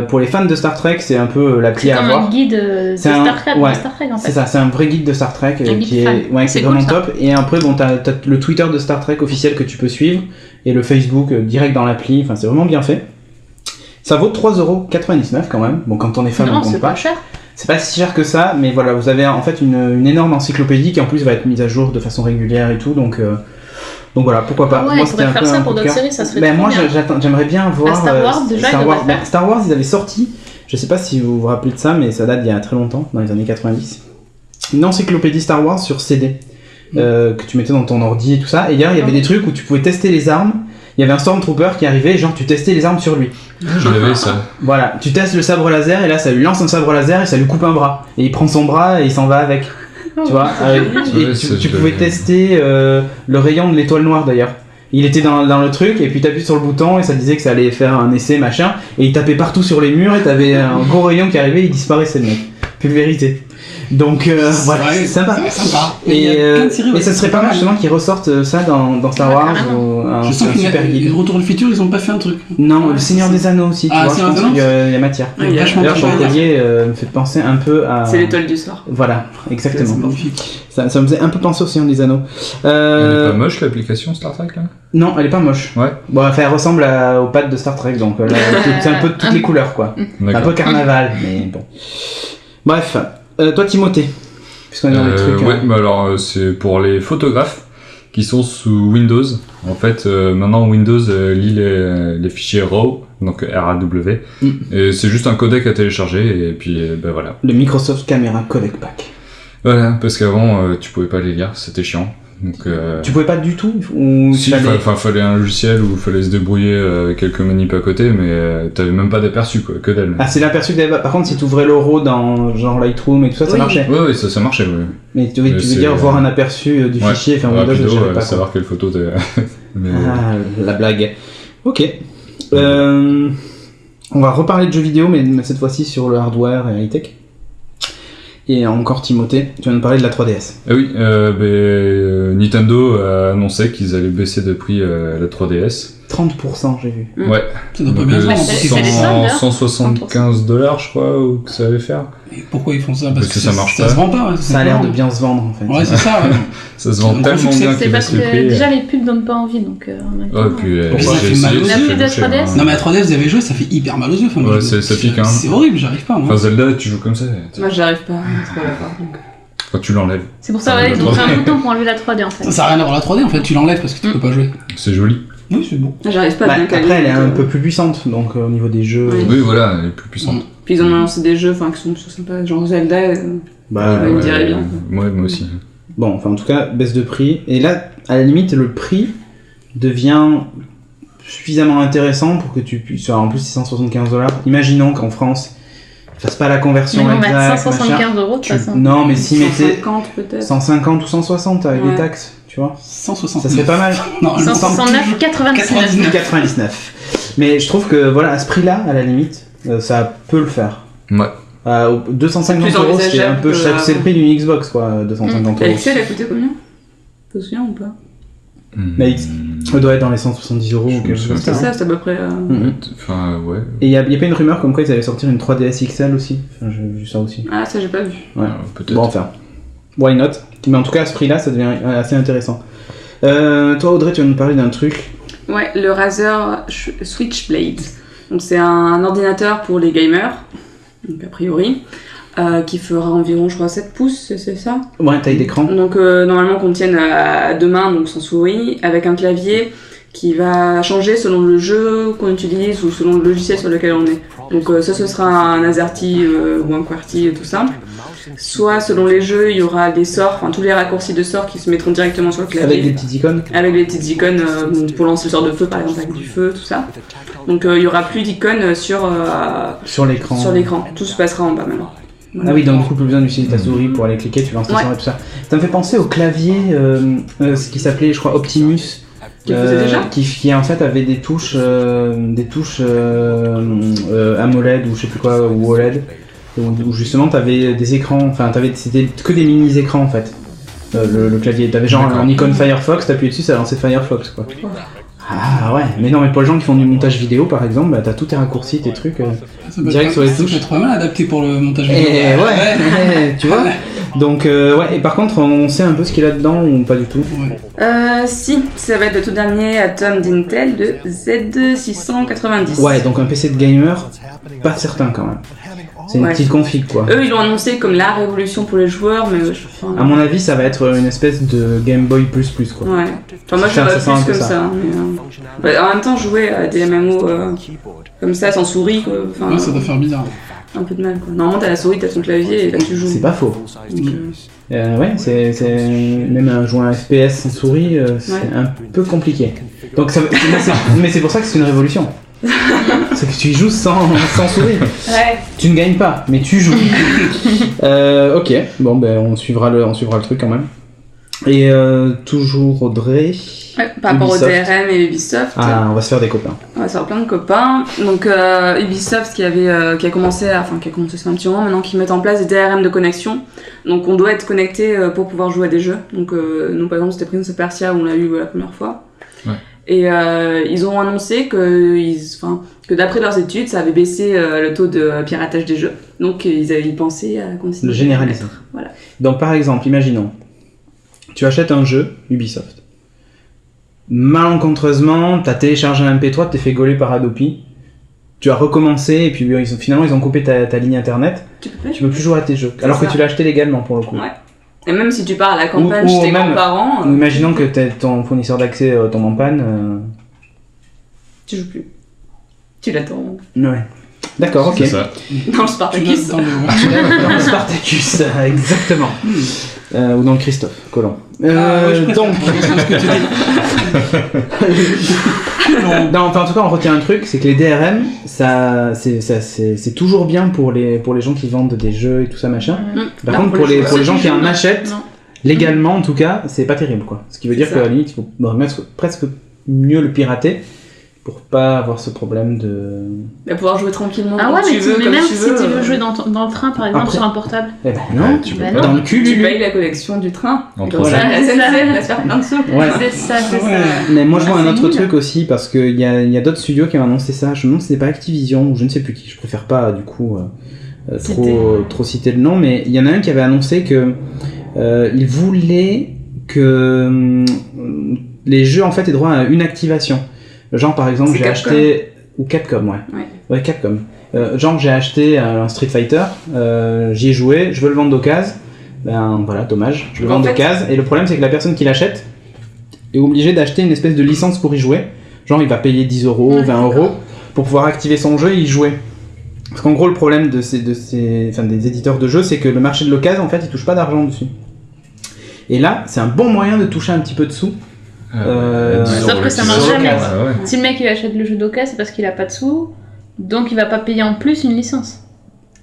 Pour les fans de Star Trek, c'est un peu l'appli à voir. C'est un guide de Star Trek en fait. C'est ça, c'est un vrai guide de Star Trek qui est vraiment cool, top. Et après bon, t'as le Twitter de Star Trek officiel que tu peux suivre et le Facebook direct dans l'appli, enfin c'est vraiment bien fait. Ça vaut 3,99€ quand même. Bon, quand on est fan, on compte pas. Pas cher. C'est pas si cher que ça, mais voilà, vous avez en fait une énorme encyclopédie qui en plus va être mise à jour de façon régulière et tout, donc voilà, pourquoi pas. Ouais, moi, il faudrait faire ça pour d'autres séries, ça serait moi, bien. j'aimerais bien voir Star Wars, déjà, Star Wars, ils avaient sorti, je sais pas si vous vous rappelez de ça, mais ça date d'il y a très longtemps, dans les années 90, une encyclopédie Star Wars sur CD, que tu mettais dans ton ordi et tout ça, et d'ailleurs, il y avait des trucs où tu pouvais tester les armes. Il y avait un Stormtrooper qui arrivait, genre tu testais les armes sur lui. Je l'avais ça. Voilà, tu testes le sabre laser et là ça lui lance un sabre laser et ça lui coupe un bras. Et il prend son bras et il s'en va avec. Tu vois, et tu pouvais tester le rayon de l'étoile noire d'ailleurs. Il était dans le truc et puis t'appuies sur le bouton et ça disait que ça allait faire un essai machin et il tapait partout sur les murs et t'avais un gros rayon qui arrivait et il disparaissait le mec. Pulvérisé. Donc voilà, c'est sympa. Et ça serait pas mal justement qu'ils ressortent ça dans Star Wars ou je sens que Retour le futur ils ont pas fait un truc. Non, le Seigneur des Anneaux aussi, tu vois, je pense qu'il y a matière. D'ailleurs, ton collier me fait penser un peu à... C'est l'étoile du sort. Voilà, exactement. C'est magnifique. Ça me faisait un peu penser au Seigneur des Anneaux. Elle est pas moche l'application Star Trek là ? Non, elle est pas moche. Ouais. Bon, enfin, elle ressemble aux pattes de Star Trek, donc là, c'est un peu de toutes les couleurs quoi. Un peu carnaval, mais bon. Bref, toi Timothée, puisqu'on est dans les trucs... Ouais, bah alors c'est pour les photographes qui sont sous Windows. En fait, maintenant Windows lit les fichiers RAW, donc RAW, et c'est juste un codec à télécharger, et puis bah voilà. Le Microsoft Camera Codec Pack. Voilà, parce qu'avant tu pouvais pas les lire, c'était chiant. Donc, tu pouvais pas du tout ou si, fallait un logiciel où fallait se débrouiller avec quelques manips à côté, mais t'avais même pas d'aperçu quoi, que dalle. Ah, c'est l'aperçu que t'avais. Par contre, si t'ouvrais l'euro dans genre Lightroom et tout ça, ça marchait. Oui, ça marchait, oui. Mais tu veux dire voir un aperçu du fichier, enfin Windows, je savais pas. Savoir quelle photo t'avais. Mais... Ah, la blague. Ok. On va reparler de jeux vidéo, mais cette fois-ci sur le hardware et high-tech. Et encore Timothée, tu vas nous parler de la 3DS. Ah oui, Nintendo a annoncé qu'ils allaient baisser de prix la 3DS. 30% j'ai vu. Ouais. Ça doit pas bien se vendre. 175 $, je crois, ou que ça allait faire. Et pourquoi ils font ça ? Parce que ça marche ça pas. se vend pas. Ouais, ça a l'air de bien se vendre en fait. Ouais, c'est ça. Ouais. Ça se vend tellement bien qu'ils baissent le prix. C'est parce que déjà les pubs donnent pas envie, donc en même temps. Ouais, puis ça fait mal aux yeux. La pub de 3DS. Non mais la 3DS vous avez joué, ça fait hyper mal aux yeux. Ouais, ça pique hein. C'est horrible, j'arrive pas moi. Enfin Zelda, tu joues comme ça. Moi j'arrive pas, trop d'accord. Quand tu l'enlèves. C'est pour ça ils ont fait un bouton pour enlever la 3D en fait. Ça sert à rien d'avoir la 3D en fait, tu l'enlèves parce que tu peux pas jouer. C'est joli. Oui, c'est beau. J'arrive pas à bien caler. Après, elle est un peu plus puissante, donc au niveau des jeux. Oui, voilà, elle est plus puissante. Puis ils ont annoncé des jeux qui sont sympas, genre Zelda. Ils me diraient bien. Ouais, moi aussi. Bon, enfin en tout cas, baisse de prix. Et là, à la limite, le prix devient suffisamment intéressant pour que tu puisses. En plus, c'est 175 $. Imaginons qu'en France, ils fassent pas la conversion exacte. Ils vont mettre 175 machin. € de toute façon. Non, mais si mettez 150 peut-être. 150 ou 160 avec les taxes, tu vois. 160. Ça serait pas mal. Non, 169, 99. Mais je trouve que voilà, à ce prix-là, à la limite, ça peut le faire. Ouais. 250 €, c'est un peu cher. C'est le prix d'une Xbox, quoi, 250 €. Alexia, elle a coûté combien ? Tu te souviens ou pas ? Mais elle doit être dans les 170 € ou quelque chose comme ça. C'est ça, c'est à peu près. Enfin, ouais. Et il y a pas une rumeur comme quoi ils allaient sortir une 3DS XL aussi. Enfin, j'ai vu ça aussi. Ah, ça j'ai pas vu. Ouais, peut-être. Bon, enfin. Why not ? Mais en tout cas, à ce prix-là, ça devient assez intéressant. Toi, Audrey, tu vas nous parler d'un truc. Ouais, le Razer Switchblade. Donc, c'est un ordinateur pour les gamers, donc a priori, qui fera environ, je crois, 7 pouces, c'est ça ? Ouais, taille d'écran. Donc, normalement, qu'on tienne à deux mains, donc sans souris, avec un clavier qui va changer selon le jeu qu'on utilise ou selon le logiciel sur lequel on est. Donc, ce sera un AZERTY ou un QWERTY tout simple. Soit selon les jeux, il y aura des sorts, enfin tous les raccourcis de sorts qui se mettront directement sur le clavier. Avec des petites icônes. Avec des petites icônes pour lancer le sort de feu par exemple, avec du feu, tout ça. Donc il y aura plus d'icônes sur l'écran. Sur l'écran, tout se passera en bas maintenant. Voilà. Ah oui, donc du coup plus besoin d'utiliser ta souris pour aller cliquer, tu lances tes sorts et tout ça. Ça me fait penser au clavier, ce qui s'appelait je crois Optimus. Qui en fait avait des touches AMOLED ou je sais plus quoi, ou OLED. Où justement t'avais des écrans, enfin c'était que des mini écrans en fait. Le clavier, t'avais genre un icône Firefox, t'appuyais dessus, ça lançait Firefox quoi. Ah ouais, mais non, mais pour les gens qui font du montage vidéo par exemple, bah, t'as tous tes raccourcis, tes trucs direct sur les touches. Ça peut être pas mal adapté pour le montage vidéo. Et ouais, tu vois. Donc ouais, et par contre on sait un peu ce qu'il y a là-dedans ou pas du tout. Si, ça va être le tout dernier Atom d'Intel de Z690. Ouais, donc un PC de gamer, pas certain quand même. C'est une petite config quoi. Eux ils l'ont annoncé comme la révolution pour les joueurs, mais à mon avis ça va être une espèce de Game Boy plus quoi. Ouais. Enfin moi je vois plus comme ça. Mais, en même temps jouer à des MMO comme ça sans souris quoi. Enfin, ouais, ça doit faire bizarre. Un peu de mal quoi. Normalement t'as la souris, t'as ton clavier et là tu joues. C'est pas faux. Donc, ouais, c'est même jouer un FPS sans souris, c'est un peu compliqué. Donc mais c'est pour ça que c'est une révolution. C'est que tu y joues sans sourire. Ouais. Tu ne gagnes pas, mais tu joues. Ok, bon ben on suivra le truc quand même. Et toujours Audrey. Ouais, par rapport au Ubisoft. DRM et Ubisoft. Ah, on va se faire des copains. On va se faire plein de copains. Donc Ubisoft qui a commencé, ça fait un petit moment maintenant, qu'ils mettent en place des DRM de connexion. Donc on doit être connecté pour pouvoir jouer à des jeux. Donc nous par exemple c'était Prince of Persia où on l'a eu la première fois. Ouais. Et ils ont annoncé que d'après leurs études ça avait baissé le taux de piratage des jeux. Donc ils avaient pensé à continuer. Le généraliser. Voilà. Donc par exemple, imaginons, tu achètes un jeu Ubisoft. Malencontreusement, t'as téléchargé un MP3, t'es fait gauler par Adopi. Tu as recommencé et puis finalement ils ont coupé ta ligne internet. Tu peux plus jouer à tes jeux. Alors que tu l'as acheté légalement pour le coup. Ouais. Et même si tu pars à la campagne Ou chez tes même, grands-parents. Ou imaginons que ton fournisseur d'accès tombe en panne. Tu joues plus. Tu l'attends. Ouais. D'accord, ok. C'est ça. Dans le Spartacus. Dans le- Dans le Spartacus, exactement. Ou dans le Christophe Colomb. Ouais, je préfère. Donc, Ce que tu dis. non, enfin, en tout cas, on retient un truc, c'est que les DRM, c'est toujours bien pour les gens qui vendent des jeux et tout ça machin. Par Non, contre, pour les gens qui en Non. achètent, Non. légalement en tout cas, c'est pas terrible quoi. Ce qui veut C'est dire ça. qu'à la limite, il faut presque mieux le pirater pour pas avoir ce problème de. Mais pouvoir jouer tranquillement Ah quand ouais, tu veux, mais comme même tu si veux. tu veux jouer dans le train, par exemple, Après- sur un portable. Eh ben non, tu peux Bah pas. dans le cul, Tu Lulu. payes la connexion du train. En Et comme trois ça, jours. la SNCF va se faire plein de sous. Ouais. C'est ça. Ouais. Mais moi je vois Ah, un c'est autre nul. truc aussi parce qu'il y a d'autres studios qui ont annoncé ça. Je me demande si c'était pas Activision ou je ne sais plus qui. Je préfère pas du coup trop citer le nom, mais il y en a un qui avait annoncé que il voulait que les jeux en fait aient droit à une activation. Genre par exemple C'est j'ai Capcom. acheté ou Capcom ouais Capcom. Genre j'ai acheté un Street Fighter, j'y ai joué, je veux le vendre d'occasion. Ben voilà, dommage, je le En vends fait- d'occasion. Et le problème c'est que la personne qui l'achète est obligé d'acheter une espèce de licence pour y jouer. Genre il va payer 10 euros, Ouais, 20 euros pour pouvoir activer son jeu et y jouer. Parce qu'en gros le problème des éditeurs de jeux c'est que le marché de l'occasion en fait il touche pas d'argent dessus. Et là c'est un bon moyen de toucher un petit peu de sous. Sauf que ça marche sur jamais. l'occasion. Ah ouais. Si le mec il achète le jeu d'occasion, c'est parce qu'il a pas de sous, donc il va pas payer en plus une licence.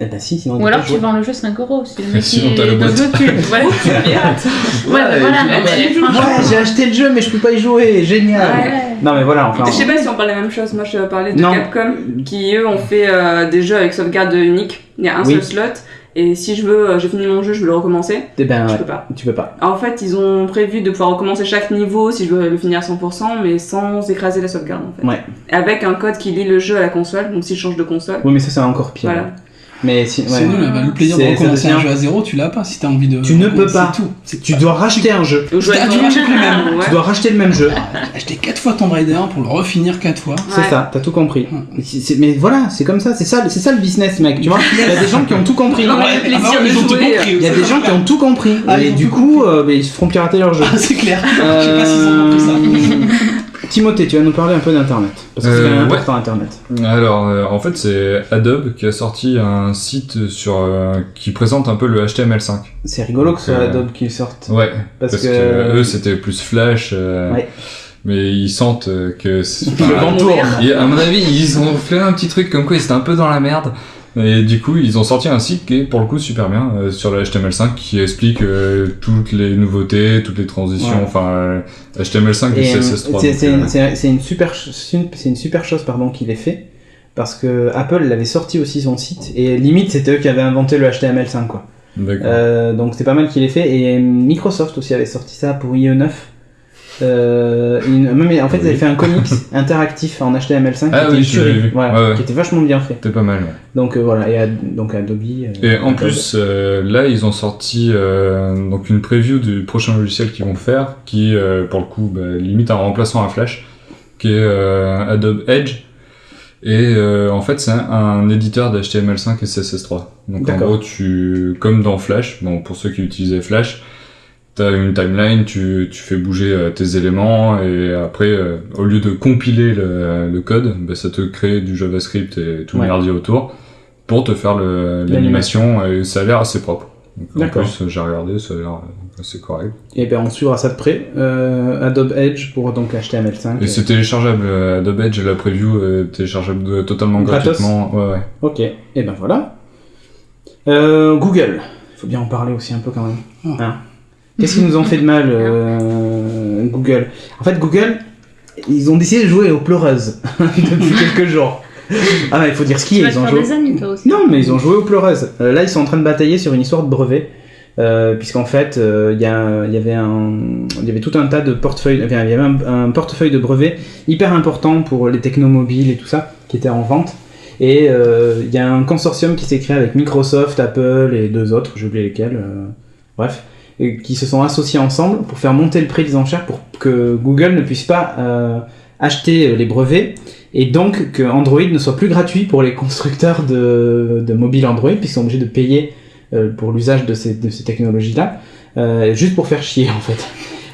Eh ben si, sinon Ou il alors peut tu jouer. vends le jeu 5 euros. Si le mec Sinon, il t'as le est bot. jeu, tu voilà, tu le pirates. Ouais, bah voilà. Mais franchement, Ouais, j'ai acheté le jeu mais je peux pas y jouer, génial. ouais. Non mais voilà, enfin. Je sais pas si on parle la même chose. Moi, je parlais de Non. Capcom qui, eux, ont fait des jeux avec sauvegarde unique. Il y a un Oui. seul slot. Et si je veux, j'ai fini mon jeu, je veux le recommencer. Eh ben, Je ouais, peux pas. tu peux pas. En fait, ils ont prévu de pouvoir recommencer chaque niveau si je veux le finir à 100%, mais sans écraser la sauvegarde en fait. Ouais. Avec un code qui lit le jeu à la console, donc si je change de console. Oui mais ça c'est encore pire. Voilà. Mais si, ouais. C'est nul, bah, le plaisir de C'est- recommencer ça devient- un jeu à zéro, tu l'as pas si t'as envie de. Tu ne peux pas. C'est tout. C'est Tu dois racheter un jeu. Ou jouer Ah, avec tu mon rachètes le même. Ouais. Tu dois racheter le même jeu. J'ai acheté 4 fois Tomb Raider pour le refinir 4 fois. C'est Ouais. ça, t'as tout compris. Mais voilà, c'est comme ça, c'est ça le business, mec. Tu vois, il y a des gens qui ont tout compris. Non, mais Ouais, le plaisir ah non, de ils ont tout jouer, compris. Il y a des gens qui ont tout compris. Ah, et ils ont du tout coup, ils se feront pirater leur jeu. Ah, c'est clair. Je sais pas s'ils ont compris ça. Timothée, tu vas nous parler un peu d'Internet. Parce que c'est quand même ouais. important, Internet. Alors, en fait, c'est Adobe qui a sorti un site qui présente un peu le HTML5. C'est rigolo que ce soit Donc, Adobe qui le sorte. Ouais, Parce parce que- que eux, c'était plus Flash. Ouais. Mais ils sentent que... Le vent tourne. À mon avis, ils ont fait un petit truc comme quoi ils étaient un peu dans la merde. Et du coup, ils ont sorti un site qui est pour le coup super bien sur le HTML5 qui explique toutes les nouveautés, toutes les transitions, Ouais. enfin HTML5 et Et, CSS3. c'est une super chose pardon qu'il ait fait parce que Apple l'avait sorti aussi son site et limite c'était eux qui avaient inventé le HTML5 quoi. D'accord. Donc c'était pas mal qu'il ait fait et Microsoft aussi avait sorti ça pour IE9. Mais en fait ils avaient fait un comics interactif en HTML5 Ah qui était oui, une je l'ai tuerie. vu. Voilà, Ouais. qui était vachement bien fait. C'était pas mal. Ouais. Donc voilà et donc Adobe. Et en Adobe. plus, là, ils ont sorti donc une preview du prochain logiciel qu'ils vont faire, qui, pour le coup, limite un remplaçant à Flash, qui est Adobe Edge. Et en fait, c'est un éditeur d'HTML5 et CSS3. Donc en D'accord. gros, comme dans Flash, bon, pour ceux qui utilisaient Flash, t'as une timeline, tu fais bouger tes éléments, et après, au lieu de compiler le code, ça te crée du JavaScript et tout le Ouais. merdier autour pour te faire l'animation, et ça a l'air assez propre. Donc, en D'accord. plus, j'ai regardé, ça a l'air C'est correct. Et ben on suivra ça de près. Adobe Edge pour donc HTML5. Et c'est téléchargeable, Adobe Edge, la preview est téléchargeable totalement gratuitement. Ouais. Ok, et ben voilà. Google, il faut bien en parler aussi un peu quand même. Hein. Qu'est-ce qu'ils nous ont fait de mal, Google? En fait, Google, ils ont décidé de jouer aux pleureuses depuis quelques jours. Ah, il faut dire ce qu'il y a. Ils ont joué. Des amis, toi aussi. Non, mais ils ont joué aux pleureuses. Là, ils sont en train de batailler sur une histoire de brevet. Puisqu'en fait, il y avait tout un tas de portefeuilles, enfin, il y avait un portefeuille de brevets hyper important pour les technomobiles et tout ça, qui était en vente. Et il y a un consortium qui s'est créé avec Microsoft, Apple et 2 autres, j'ai oublié lesquels, bref, et qui se sont associés ensemble pour faire monter le prix des enchères pour que Google ne puisse pas acheter les brevets, et donc que Android ne soit plus gratuit pour les constructeurs de mobiles Android, puisqu'ils sont obligés de payer pour l'usage de ces technologies-là, juste pour faire chier en fait.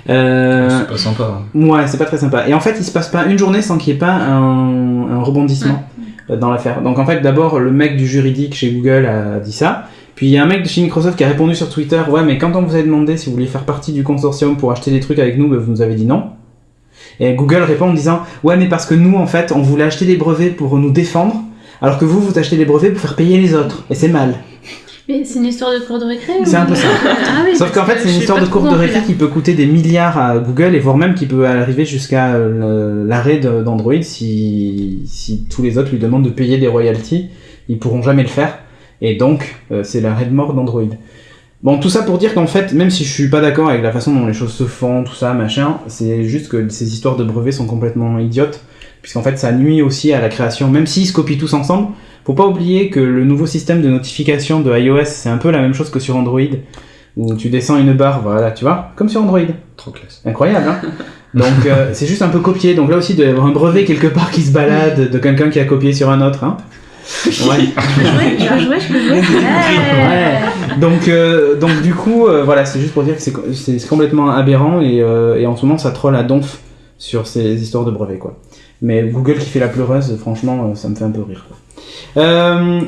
C'est pas sympa. Ouais, c'est pas très sympa. Et en fait, il se passe pas une journée sans qu'il n'y ait pas un rebondissement dans l'affaire. Donc en fait, d'abord, le mec du juridique chez Google a dit ça. Puis il y a un mec de chez Microsoft qui a répondu sur Twitter, ouais, mais quand on vous a demandé si vous vouliez faire partie du consortium pour acheter des trucs avec nous, vous nous avez dit non. Et Google répond en disant, ouais, mais parce que nous, en fait, on voulait acheter des brevets pour nous défendre, alors que vous achetez des brevets pour faire payer les autres. Et c'est mal. Mais c'est une histoire de cours de récré. C'est un peu ça. Ah oui, sauf qu'en fait, c'est une histoire de cours de récré qui peut coûter des milliards à Google, et voire même qui peut arriver jusqu'à l'arrêt d'Android si tous les autres lui demandent de payer des royalties. Ils pourront jamais le faire. Et donc, c'est l'arrêt de mort d'Android. Bon, tout ça pour dire qu'en fait, même si je suis pas d'accord avec la façon dont les choses se font, tout ça, machin, c'est juste que ces histoires de brevets sont complètement idiotes, puisqu'en fait, ça nuit aussi à la création, même s'ils se copient tous ensemble. Faut pas oublier que le nouveau système de notification de iOS, c'est un peu la même chose que sur Android, où tu descends une barre, voilà, tu vois, comme sur Android. Trop classe. Incroyable, hein. Donc, c'est juste un peu copié. Donc là aussi, il doit y avoir un brevet quelque part qui se balade de quelqu'un qui a copié sur un autre, hein. Ouais. Je peux jouer. Ouais. Donc du coup, voilà, c'est juste pour dire que c'est complètement aberrant, et en ce moment, ça troll à donf sur ces histoires de brevets, quoi. Mais Google qui fait la pleureuse, franchement, ça me fait un peu rire, quoi.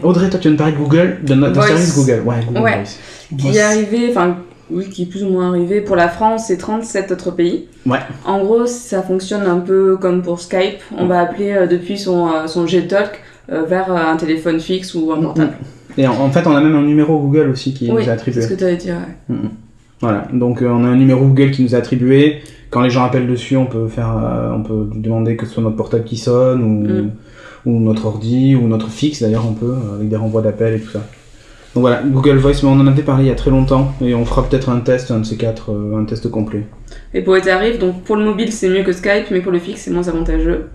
Audrey, toi tu viens de parler de Google, d'un service Google. Ouais, Google Voice. Qui est arrivé, enfin, oui, qui est plus ou moins arrivé pour la France et 37 autres pays. Ouais. En gros, ça fonctionne un peu comme pour Skype. On va appeler depuis son Gtalk vers un téléphone fixe ou un portable. Et en fait, on a même un numéro Google aussi qui nous est attribué. Oui, c'est ce que tu avais dit, ouais. Voilà, donc on a un numéro Google qui nous est attribué. Quand les gens appellent dessus, on peut demander que ce soit notre portable qui sonne, ou notre ordi, ou notre fixe d'ailleurs, on peut, avec des renvois d'appels et tout ça. Donc voilà, Google Voice, mais on en avait parlé il y a très longtemps, et on fera peut-être un test, un de ces quatre, un test complet. Et pour les tarifs, donc pour le mobile c'est mieux que Skype, mais pour le fixe c'est moins avantageux.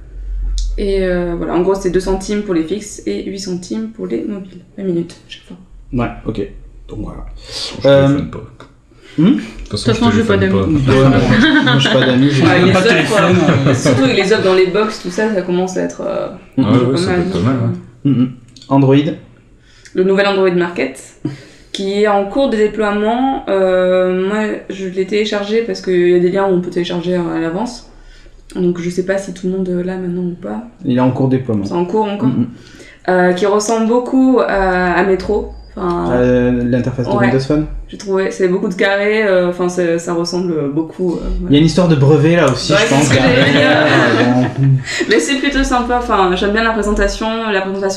Et voilà, en gros c'est 2 centimes pour les fixes et 8 centimes pour les mobiles, 20 minutes chaque fois. Ouais, ok, donc voilà. Je téléphone pas. De toute façon, je n'ai pas d'amis. Moi, je n'ai pas d'amis. Ouais, pas de téléphone. Surtout avec les offres dans les box, tout ça, ça commence à être ouais, ça peut être pas mal. Ouais. Android. Le nouvel Android Market, qui est en cours de déploiement. Moi, je l'ai téléchargé parce qu'il y a des liens où on peut télécharger à l'avance. Donc, je sais pas si tout le monde l'a maintenant ou pas. Il est en cours de déploiement. C'est en cours encore. Qui ressemble beaucoup à Metro. L'interface de Windows Phone. J'ai trouvé, c'est beaucoup de carrés, ça ressemble beaucoup. Ouais. Il y a une histoire de brevet là aussi, ouais, je pense. Mais c'est plutôt sympa, j'aime bien la présentation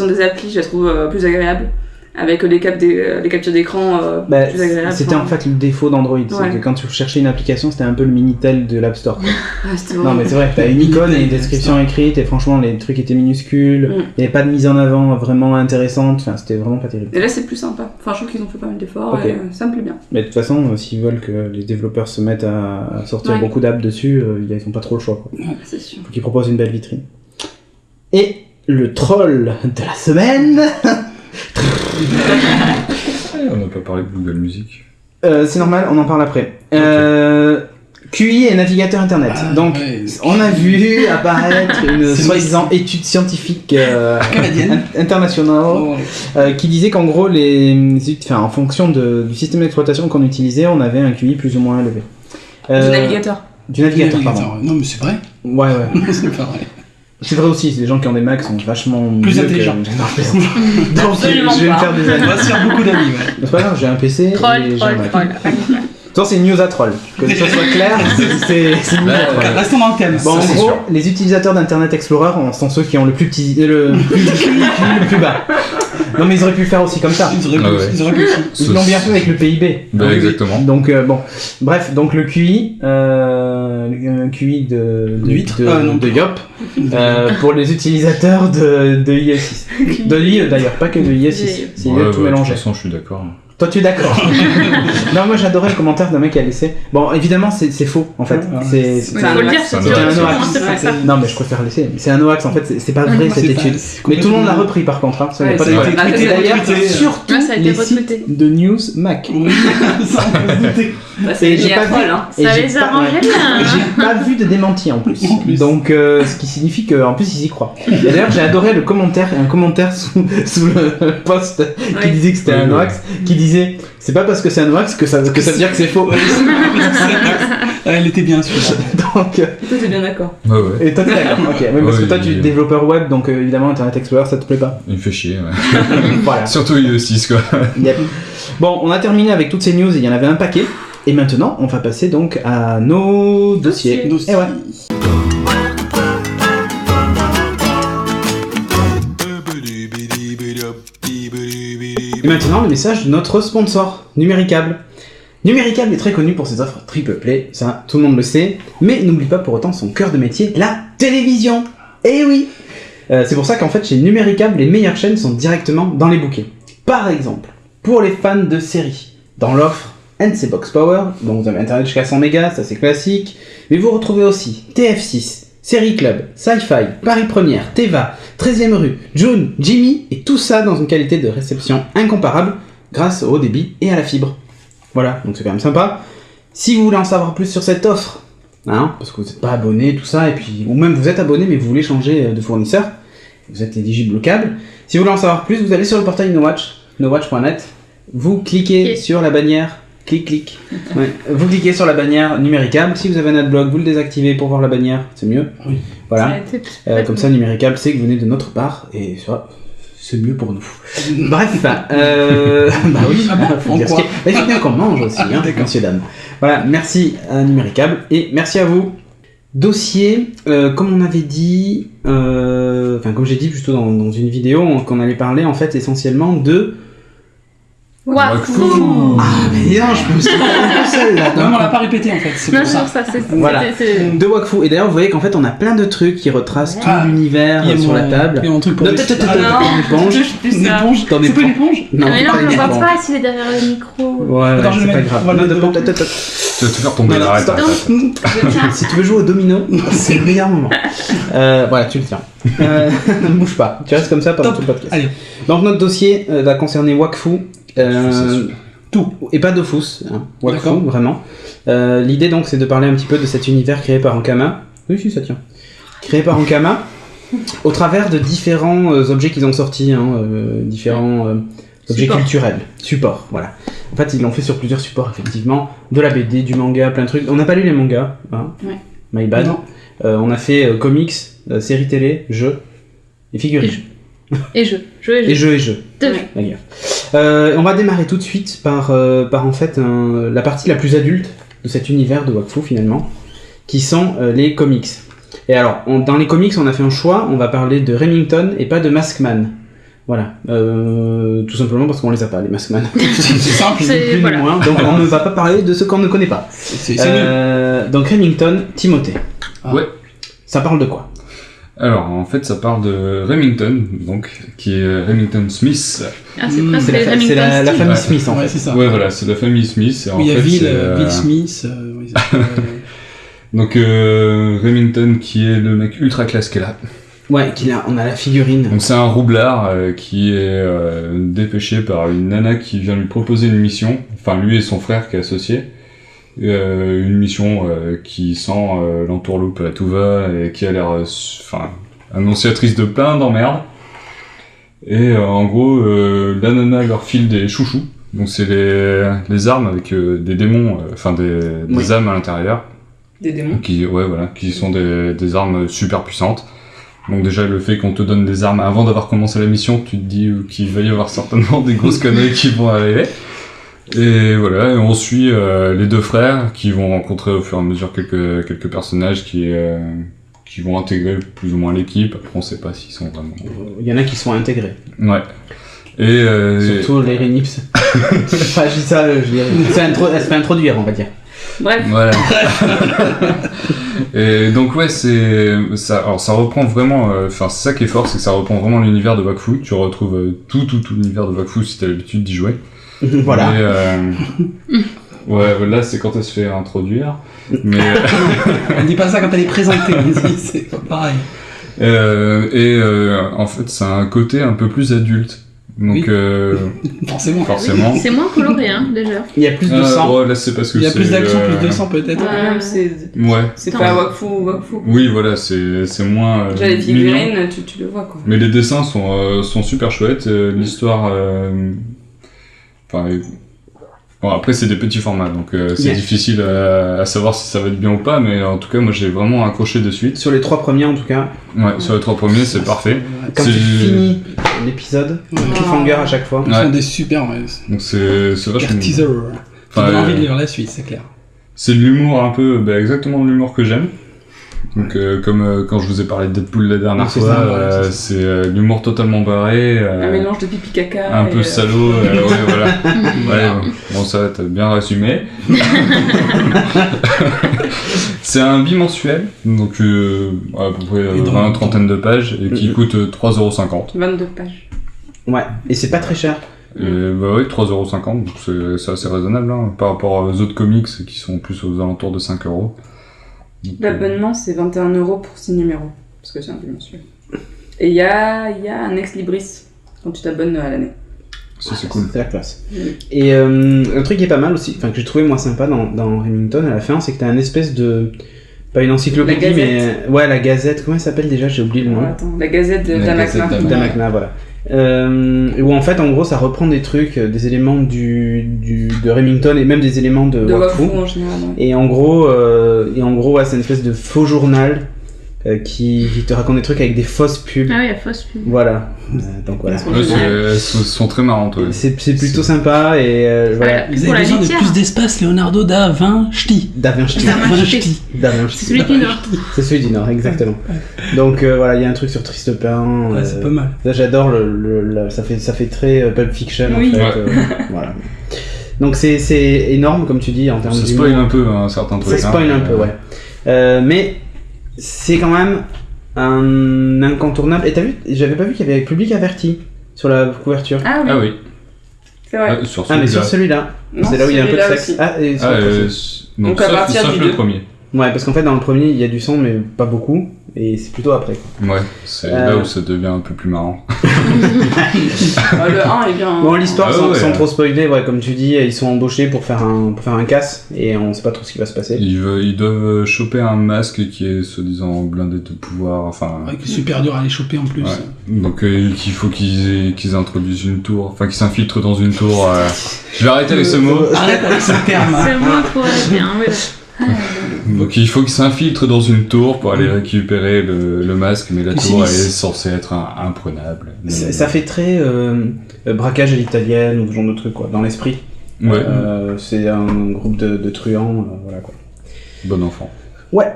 des applis, je la trouve plus agréable. Avec les captures d'écran plus agréables. C'était en fait le défaut d'Android, c'est que quand tu cherchais une application, c'était un peu le Minitel de l'App Store. Non mais c'est vrai, t'as une icône et une description écrite, et franchement les trucs étaient minuscules, il n'y avait pas de mise en avant vraiment intéressante, c'était vraiment pas terrible. Et là c'est plus sympa, je trouve qu'ils ont fait pas mal d'efforts, et ça me plaît bien. Mais de toute façon, s'ils veulent que les développeurs se mettent à sortir beaucoup d'apps dessus, ils n'ont pas trop le choix, quoi. C'est sûr. Faut qu'ils proposent une belle vitrine. Et le troll de la semaine. On n'a pas parlé de Google Music. C'est normal, on en parle après. QI et navigateur internet. Donc, on a vu apparaître une soi-disant étude scientifique internationale qui disait qu'en gros, en fonction du système d'exploitation qu'on utilisait, on avait un QI plus ou moins élevé. Du navigateur, pardon. Non, mais c'est vrai. Ouais. C'est pas vrai. C'est vrai aussi, les gens qui ont des Macs sont vachement plus intelligents. Donc je vais me faire des amis. On va se faire beaucoup d'amis, ouais. C'est pas grave, j'ai un PC et j'ai un Mac. Toi, c'est une news à troll. Que ça soit clair, c'est une news à troll. Restons dans le thème. Bon, en gros, les utilisateurs d'Internet Explorer sont ceux qui ont le plus petit, le plus bas. Non, mais ils auraient pu le faire aussi comme ça. Ils auraient pu aussi. Ils l'ont bien fait avec le PIB. Bah, exactement. Donc bon, bref, donc le QI, de Yop, pour les utilisateurs de IE6. De IE d'ailleurs, pas que de IE6. C'est tout mélangé. De toute façon, je suis d'accord. Toi, tu es d'accord? Non, moi j'adorais le commentaire d'un mec qui a laissé. Bon, évidemment, c'est faux en fait. Faut le dire, c'est un hoax. Non, mais je préfère laisser. C'est un hoax en fait, c'est pas vrai cette étude. Mais tout le monde l'a repris par contre. Ça n'a pas été d'ailleurs, surtout les sites de news Mac. C'est j'ai pas vu. Ça les a rangés bien. J'ai pas vu de démenti en plus. Donc, ce qui signifie qu'en plus ils y croient. Et d'ailleurs, j'ai adoré un commentaire sous le post qui disait que c'était un hoax, qui disait c'est pas parce que c'est un hoax que ça veut dire que c'est faux. Elle était bien sûre. Donc, toi t'es bien d'accord. Ouais. Et toi t'es d'accord. Ok. Oui, parce que toi tu es développeur web, donc évidemment Internet Explorer ça te plaît pas. Il me fait chier. Ouais. Voilà. Surtout IE6 quoi. Yep. Bon, on a terminé avec toutes ces news. Il y en avait un paquet. Et maintenant, on va passer donc à nos dossiers. Et ouais. Et maintenant, le message de notre sponsor, Numéricable. Numéricable est très connu pour ses offres triple play, ça tout le monde le sait, mais n'oublie pas pour autant son cœur de métier, la télévision. Eh oui. C'est pour ça qu'en fait, chez Numéricable, les meilleures chaînes sont directement dans les bouquets. Par exemple, pour les fans de séries, dans l'offre NC Box Power, donc vous avez internet jusqu'à 100 mégas, ça c'est classique, mais vous retrouvez aussi TF6, Série Club, Sci-Fi, Paris Première, Teva, 13ème rue, June, Jimmy, et tout ça dans une qualité de réception incomparable grâce au haut débit et à la fibre. Voilà, donc c'est quand même sympa. Si vous voulez en savoir plus sur cette offre, parce que vous n'êtes pas abonné, tout ça, et puis, ou même vous êtes abonné mais vous voulez changer de fournisseur, vous êtes éligible au câble. Si vous voulez en savoir plus, vous allez sur le portail NoWatch, nowatch.net, vous cliquez sur la bannière, clic. Ouais. Vous cliquez sur la bannière Numéricable. Si vous avez un adblock, vous le désactivez pour voir la bannière, c'est mieux. Oui. Voilà. Comme ça, Numéricable sait que vous venez de notre part et ça, c'est mieux pour nous. Bref, bah oui, faut dire ce qu'il y a. Il faut bien qu'on mange aussi, messieurs dames. Voilà, merci à Numéricable et merci à vous. Dossier, comme on avait dit, comme j'ai dit plutôt dans une vidéo, qu'on allait parler en fait essentiellement de Wakfu. Ah mais non, je me suis pas un peu seul là. Non, on l'a pas répété en fait, c'est pour ça. Voilà, de Wakfu. Et d'ailleurs, vous voyez qu'en fait, on a plein de trucs qui retracent tout l'univers sur la table. Il y a un truc pour une éponge. Une éponge. C'est pas une éponge? Non, mais non, on voit pas s'il est derrière le micro. Ouais, c'est pas grave. Tu vas te faire tomber là, arrête. Si tu veux jouer au domino, c'est le meilleur moment. Voilà, tu le tiens. Ne bouge pas, tu restes comme ça pendant tout le podcast. Allez. Donc notre dossier va concerner Wakfu. Tout, et pas Dofus, Wakfu, vraiment. L'idée donc c'est de parler un petit peu de cet univers créé par Ankama. Oui, si, ça tient. Créé par Ankama, au travers de différents objets qu'ils ont sortis, différents objets culturels, supports, voilà. En fait, ils l'ont fait sur plusieurs supports, effectivement. De la BD, du manga, plein de trucs. On n'a pas lu les mangas, Ouais. My bad. On a fait comics, séries télé, jeux et figurines. Et jeux. On va démarrer tout de suite par en fait la partie la plus adulte de cet univers de Wakfu finalement, qui sont les comics. Et alors, dans les comics, on a fait un choix, on va parler de Remington et pas de Maskman. Voilà, tout simplement parce qu'on les a pas, les Maskman. C'est simple, plus ni moins. Donc on ne va pas parler de ce qu'on ne connaît pas. C'est nul. Donc Remington, Timothée. Ouais. Ça parle de quoi ? Alors, en fait, ça parle de Remington, donc, qui est Remington Smith. Ah, c'est la famille Smith, en fait. Ouais, c'est ça. Ouais, voilà, c'est la famille Smith. Et oui, il y a Bill Smith. Donc, Remington, qui est le mec ultra classe qu'elle a. Ouais, on a la figurine. Donc, c'est un roublard qui est dépêché par une nana qui vient lui proposer une mission. Enfin, lui et son frère qui est associé. Une mission qui sent l'entourloupe à tout va et qui a l'air annonciatrice de plein d'emmerdes. Et en gros, la nana leur file des chouchous. Donc c'est les armes avec des démons, des âmes à l'intérieur. Des démons. Qui sont des armes super puissantes. Donc déjà le fait qu'on te donne des armes avant d'avoir commencé la mission, tu te dis qu'il va y avoir certainement des grosses conneries qui vont arriver. Et voilà, et on suit les deux frères qui vont rencontrer au fur et à mesure quelques personnages qui vont intégrer plus ou moins l'équipe. Après, on sait pas s'ils sont vraiment... Il y en a qui sont intégrés. Ouais. Et surtout les Renips. Enfin, je dis ça, elle se fait introduire, on va dire. Bref. Voilà. Et donc ouais, c'est ça. Alors ça reprend vraiment. Enfin, c'est ça qui est fort, c'est que ça reprend vraiment l'univers de Wakfu. Tu retrouves tout l'univers de Wakfu si t'as l'habitude d'y jouer. Voilà. Mais, ouais, là c'est quand elle se fait introduire. Mais On dit pas ça quand elle est présentée, on dit c'est pas pareil. En fait, c'est un côté un peu plus adulte. Donc oui. Forcément. Forcément. C'est moins coloré, hein, déjà. Il y a plus de sang. Ouais, là c'est parce que Il y a c'est, plus d'action, plus de sang peut-être. C'est pas Wakfu. Oui, voilà, c'est moins. Déjà les figurines, tu le vois quoi. Mais les dessins sont super chouettes. L'histoire. Enfin. Bon, après c'est des petits formats, donc c'est difficile à savoir si ça va être bien ou pas, mais en tout cas moi j'ai vraiment accroché de suite. Sur les 3 premiers en tout cas. Ouais, sur les 3 premiers c'est parfait. Quand tu finis l'épisode, cliffhanger à chaque fois. Ils sont des super, donc c'est vachement... teaser. Ça donne envie de lire la suite, c'est clair. C'est de l'humour un peu, exactement de l'humour que j'aime. Donc comme quand je vous ai parlé de Deadpool la dernière fois, c'est l'humour totalement barré. Un mélange de pipi caca. Un peu salaud, ouais voilà. Ouais, bon ça t'as bien résumé. C'est un bimensuel, donc à peu près 20-30 de pages, et qui coûte 3,50€. 22 pages. Ouais, et c'est pas très cher. Bah oui, 3,50€, donc c'est assez raisonnable hein, par rapport aux autres comics qui sont plus aux alentours de 5€. L'abonnement c'est 21€ pour 6 numéros, parce que c'est un bimensuel. Et il y a un ex-libris quand tu t'abonnes à l'année. Ça c'est cool. C'est la classe. Et un truc qui est pas mal aussi, enfin que j'ai trouvé moi sympa dans Remington à la fin, c'est que t'as un espèce de... Pas une encyclopédie, mais... Ouais, la Gazette, comment elle s'appelle déjà? J'ai oublié le nom. Attends, la Gazette de Damakna. Damakna, voilà. Où en fait, en gros, ça reprend des trucs, des éléments de Remington et même des éléments de Wakfu en général. Ouais. Et en gros, ouais, c'est une espèce de faux journal qui te raconte des trucs avec des fausses pubs. Ah oui, la fausse pub. Voilà. Donc voilà. Elles sont très marrantes. Ouais. C'est plutôt sympa et voilà. Vous avez besoin de plus d'espace, Leonardo da Vinci. C'est celui du Nord. C'est celui du Nord, exactement. Donc voilà, il y a un truc sur Tristepin. Ouais, c'est pas mal. Là, j'adore ça fait très Pulp Fiction oui. en fait. Voilà. Donc c'est énorme comme tu dis en termes de. Ça spoil un peu un certain truc. Ça spoil un peu, ouais. Mais c'est quand même un incontournable. Et t'as vu, j'avais pas vu qu'il y avait Public Averti sur la couverture. Ah oui. Ah oui. C'est vrai. Mais sur celui-là. Non, c'est là où il y a un peu de sexe. aussi. Ah, et donc à partir sauf du le 2. premier. Ouais, parce qu'en fait dans le premier il y a du son mais pas beaucoup. Et c'est plutôt après. Ouais, c'est là où ça devient un peu plus marrant. Le 1 est bien. Bon, l'histoire, sans trop spoiler, ouais, comme tu dis, ils sont embauchés pour faire un casse et on sait pas trop ce qui va se passer. Ils doivent choper un masque qui est soi-disant blindé de pouvoir, enfin... Ouais, qui est super dur à les choper en plus. Ouais. Donc il faut qu'ils introduisent une tour, enfin qu'ils s'infiltrent dans une tour. Je vais arrêter avec ce mot. Arrête avec ce terme. C'est moins pour aller bien, oui. Donc il faut qu'ils s'infiltrent dans une tour pour aller récupérer le masque, mais la tour est censée être imprenable. Ça fait très braquage à l'italienne ou ce genre de truc quoi, dans l'esprit. Ouais. C'est un groupe de truands, voilà quoi. Bon enfant. Ouais.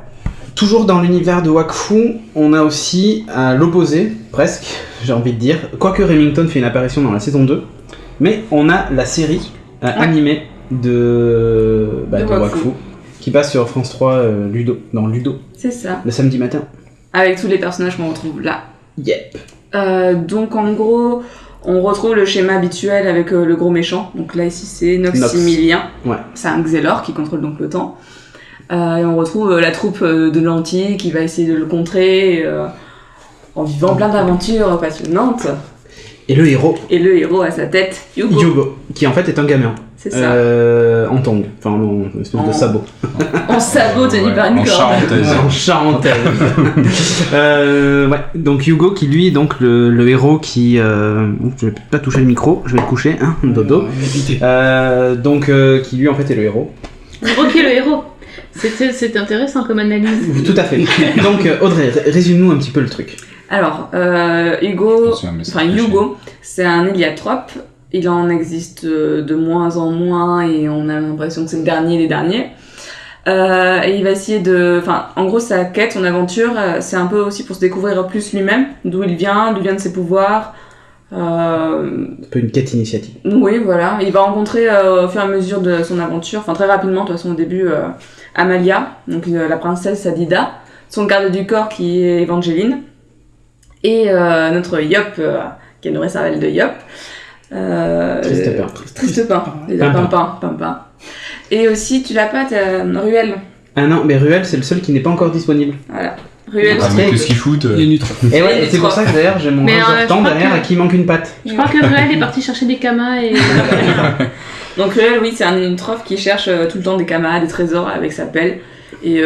Toujours dans l'univers de Wakfu, on a aussi à l'opposé, presque, j'ai envie de dire, quoique Remington fait une apparition dans la saison 2, mais on a la série animée de Wakfu. Qui passe sur France 3 dans Ludo. C'est ça. Le samedi matin. Avec tous les personnages qu'on retrouve là. Yep. Donc en gros, on retrouve le schéma habituel avec le gros méchant. Donc là ici c'est Noximilien. Ouais. C'est un Xelor qui contrôle donc le temps. Et on retrouve la troupe de Lanty qui va essayer de le contrer en vivant plein d'aventures passionnantes. Et le héros. Et le héros à sa tête, Yugo. Qui en fait est un gamin. C'est ça. En tongue, enfin une espèce de sabot. En sabot tenu par une corde. En charentaise. Ouais. Donc Yugo qui lui est donc le héros qui... je vais pas toucher le micro, je vais le coucher, hein, dodo. Donc qui lui en fait est le héros. Ok, le héros. C'est intéressant comme analyse. Tout à fait. Donc Audrey, résume-nous un petit peu le truc. Alors, Hugo, c'est un hélianthrope. il en existe de moins en moins et on a l'impression que c'est le dernier des derniers. Et il va essayer en gros sa quête, son aventure, c'est un peu aussi pour se découvrir plus lui-même, d'où il vient, d'où viennent ses pouvoirs. Un peu une quête initiatique. Oui, voilà. Il va rencontrer au fur et à mesure de son aventure, très rapidement, de toute façon au début, Amalia, donc la princesse Adida, son garde du corps qui est Evangeline, et notre Yop, qui est une réservelle de Yop. Triste pain. Pimpin. Et aussi, tu l'as pas, Ruel. Ah non, mais Ruel, c'est le seul qui n'est pas encore disponible. Voilà. Ruel, mais qu'est-ce qu'ils foutent Il y a une autre. Et ouais, c'est pour ça que d'ailleurs j'ai mon temps derrière à qui manque une patte. Je crois que Ruel est parti chercher des kamas et... Donc Ruel, oui, c'est une trophe qui cherche tout le temps des kamas, des trésors avec sa pelle, et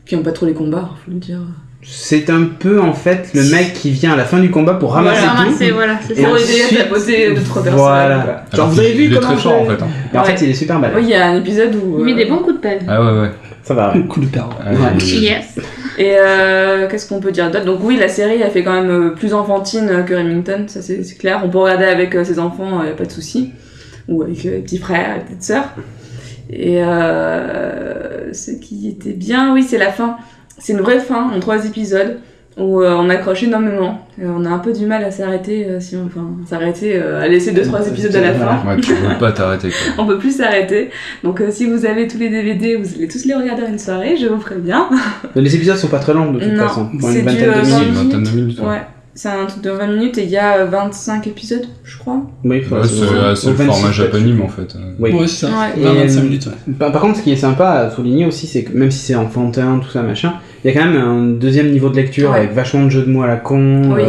qui aime pas trop les combats, faut le dire. C'est un peu en fait le mec qui vient à la fin du combat pour ramasser tout. Voilà, c'est ça. Pour aider à poser 2-3 personnes. Voilà. Genre vous avez vu il est comment très fort en fait. Et en fait il est super balèze. Oui, il y a un épisode où... Il met des bons coups de pelle. Ah ouais. Ça va. Coup de perle. Yes. Et qu'est-ce qu'on peut dire d'autre? Donc oui, la série elle fait quand même plus enfantine que Remington, ça c'est clair. On peut regarder avec ses enfants, y a pas de souci. Ou avec les petits frères, les petites sœurs. Et ce qui était bien, oui, c'est la fin. C'est une vraie fin en 3 épisodes où on accroche énormément. On a un peu du mal à s'arrêter à laisser 2-3 épisodes à la fin. Ouais, tu peux pas t'arrêter quoi. On peut plus s'arrêter. Donc si vous avez tous les DVD, vous allez tous les regarder en une soirée, je vous préviens. Les épisodes sont pas très longs de toute façon. C'est une vingtaine de minutes. Ouais. C'est un truc de 20 minutes et il y a 25 épisodes, je crois. Oui, c'est le format japonime en fait. Oui, c'est ça. Ouais. 25 minutes, ouais. Par contre, ce qui est sympa à souligner aussi, c'est que même si c'est enfantin, tout ça, machin, il y a quand même un deuxième niveau de lecture avec vachement de jeux de mots à la con. Oui.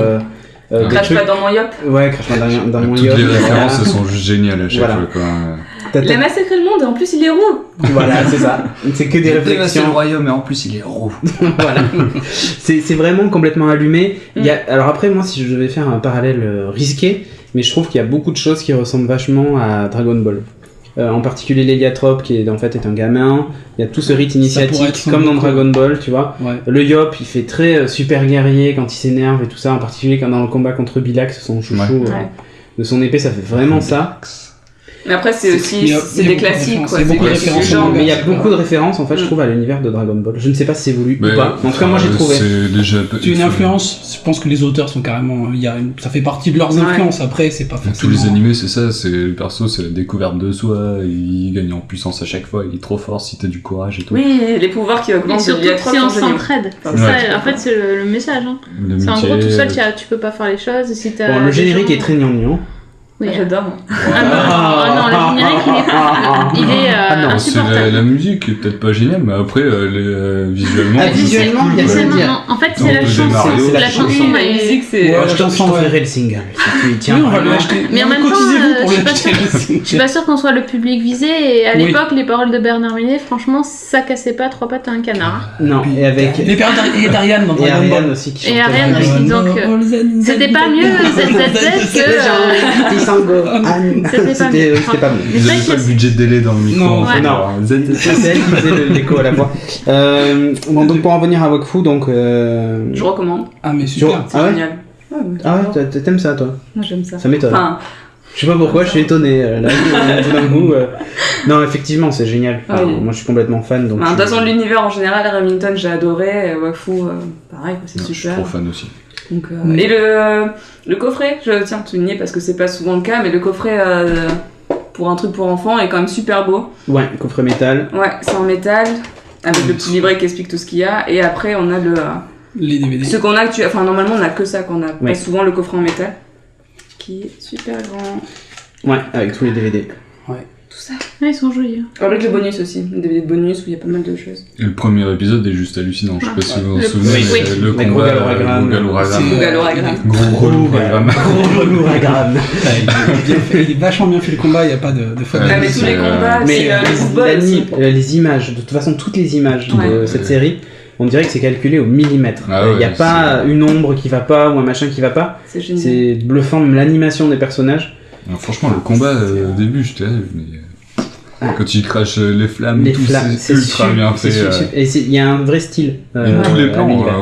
Crache pas dans mon Yop. Ouais, crache pas dans mon Yop. Toutes les références, elles sont juste géniales à chaque fois, quoi. Il a massacré le monde et en plus il est roux. Voilà, c'est ça. C'est que des réflexions. C'est le royaume et en plus il est roux. Voilà. C'est vraiment complètement allumé. Alors après, moi, si je devais faire un parallèle risqué, mais je trouve qu'il y a beaucoup de choses qui ressemblent vachement à Dragon Ball. En particulier l'Héliatrope qui est en fait un gamin. Il y a tout ce rite initiatique comme dans Dragon Ball, tu vois. Ouais. Le Yop, il fait très super guerrier quand il s'énerve et tout ça. En particulier quand dans le combat contre Bilax, son chouchou de son épée, ça fait vraiment ça. Mais après, c'est aussi des classiques, quoi. Il y a beaucoup de références. Mais il y a beaucoup de références, en fait, je trouve, à l'univers de Dragon Ball. Je ne sais pas si c'est voulu ou pas. En tout cas, moi, j'ai trouvé. C'est une influence. Je pense que les auteurs sont carrément. Ça fait partie de leurs influences. Après, c'est pas forcément. Tous les animés, c'est ça. C'est le perso, c'est la découverte de soi. Il gagne en puissance à chaque fois. Il est trop fort si t'as du courage et tout. Oui, les pouvoirs qui augmentent. Et surtout si on s'entraide. C'est ça. En fait, c'est le message. C'est en gros tout seul, tu peux pas faire les choses. Bon, le générique est très gnangnan. Oui, j'adore. Ah non, le générique il est insupportable. La musique est peut-être pas géniale, mais après visuellement. Visuellement, il y a ça à dire. En fait, c'est la chanson. La chanson, la musique, c'est. Je t'enverrai le single. Oui, on va le acheter. Mais en même temps, cotisez-vous pour je l'acheter. suis pas sûre qu'on soit le public visé. Et à l'époque, les paroles de Bernard Minet, franchement, ça cassait pas 3 pattes à un canard. Non, et avec. Les pères d'Ariane dans Dragon Ball aussi qui et Ariane aussi, donc c'était pas mieux ZZZ que. C'était pas bon. Ils avaient pas le budget de délai dans le micro. Non, c'est elle qui faisait l'écho à la fois. Bon, donc pour en venir à Wakfu, donc. Je recommande. Ah, mais super. C'est génial. Ah ouais, t'aimes ça toi? Moi j'aime ça. Ça m'étonne. Enfin, je sais pas pourquoi, je suis étonné. Là, d'un coup. Non, effectivement, c'est génial. Enfin, oui. Moi, je suis complètement fan. Donc de toute façon, l'univers en général, Remington, j'ai adoré. Wakfu, pareil, c'est super. Je suis trop fan aussi. Donc, et le coffret, je tiens à te souligner parce que c'est pas souvent le cas, mais le coffret pour un truc pour enfants est quand même super beau. Ouais, coffret métal. Ouais, c'est en métal, avec le petit livret qui explique tout ce qu'il y a. Et après, on a les DVD. Ce qu'on a, enfin, normalement, on a que ça, qu'on a pas souvent le coffret en métal, qui est super grand. Ouais, avec tous les DVD. Ouais. Tout ça. Ouais, ils sont jolis. Avec le bonus aussi, le DVD de bonus où il y a pas mal de choses. Et le premier épisode est juste hallucinant, je sais pas si vous vous souvenez, mais le combat, Galouragram. Gros Galouragram. Il est vachement bien fait le combat, il n'y a pas de faute. Mais tous les combats, mais les images, de toute façon, toutes les images de cette série, on dirait que c'est calculé au millimètre. Il n'y a pas une ombre qui va pas ou un machin qui va pas. C'est génial. C'est bluffant, même l'animation des personnages. Alors, franchement, le combat au début, j'étais mais... Quand il crache les flammes, Les tout flammes, c'est ultra bien fait. Et il y a un vrai style. Et tous les plans, l'univers.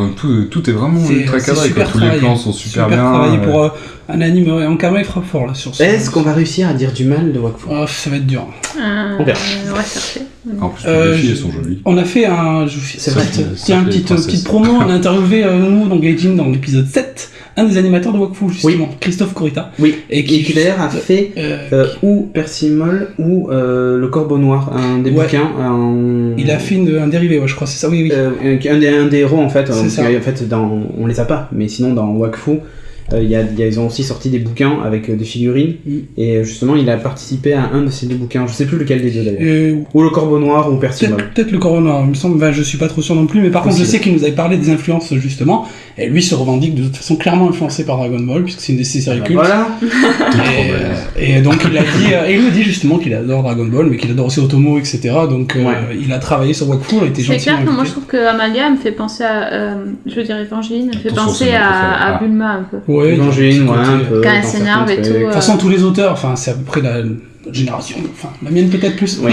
tout est vraiment ultra cadré. super Tous les travaillé. plans sont super bien. travaillé pour un anime en caméra, il frappe fort là sur ce. Est-ce qu'on va réussir à dire du mal de Wakfu? Oh, ça va être dur. On verra. On va chercher. En plus, les filles, elles sont jolies. On a fait un. C'est vrai. C'est une petite promo. On a interviewé nous dans Gaijin dans l'épisode 7 un des animateurs de Wakfu justement, Christophe Kurita. Oui. Et qui d'ailleurs a fait ou Percy Moll ou Le Corbeau Noir, un des bouquins. Il a fait un dérivé, ouais, je crois, c'est ça, oui. Un des héros en fait. C'est ça. En fait, on les a pas, mais sinon dans Wakfu. Ils ont aussi sorti des bouquins avec des figurines et justement il a participé à un de ces deux bouquins, je sais plus lequel des deux d'ailleurs, ou Le Corbeau Noir ou Percy Moll. Peut-être Le Corbeau Noir, il me semble, je suis pas trop sûr non plus, mais par contre je sais qu'il nous avait parlé des influences justement, et lui se revendique de toute façon clairement influencé par Dragon Ball puisque c'est une de ses séries cultes. Voilà. Et donc il a dit, et il nous dit justement qu'il adore Dragon Ball, mais qu'il adore aussi Otomo, etc. Donc il a travaillé sur Wakfu, il était C'est gentiment clair que moi invité. je trouve que Amalia me fait penser à, je dirais Evangeline, me fait Attention, penser c'est mon à préféré. Bulma un peu. Ouais, Evangeline, côté- un peu. Quand elle dans s'énerve certains et trucs. tout, De toute façon, tous les auteurs, enfin, c'est à peu près la génération, enfin, la mienne peut-être plus. Oui.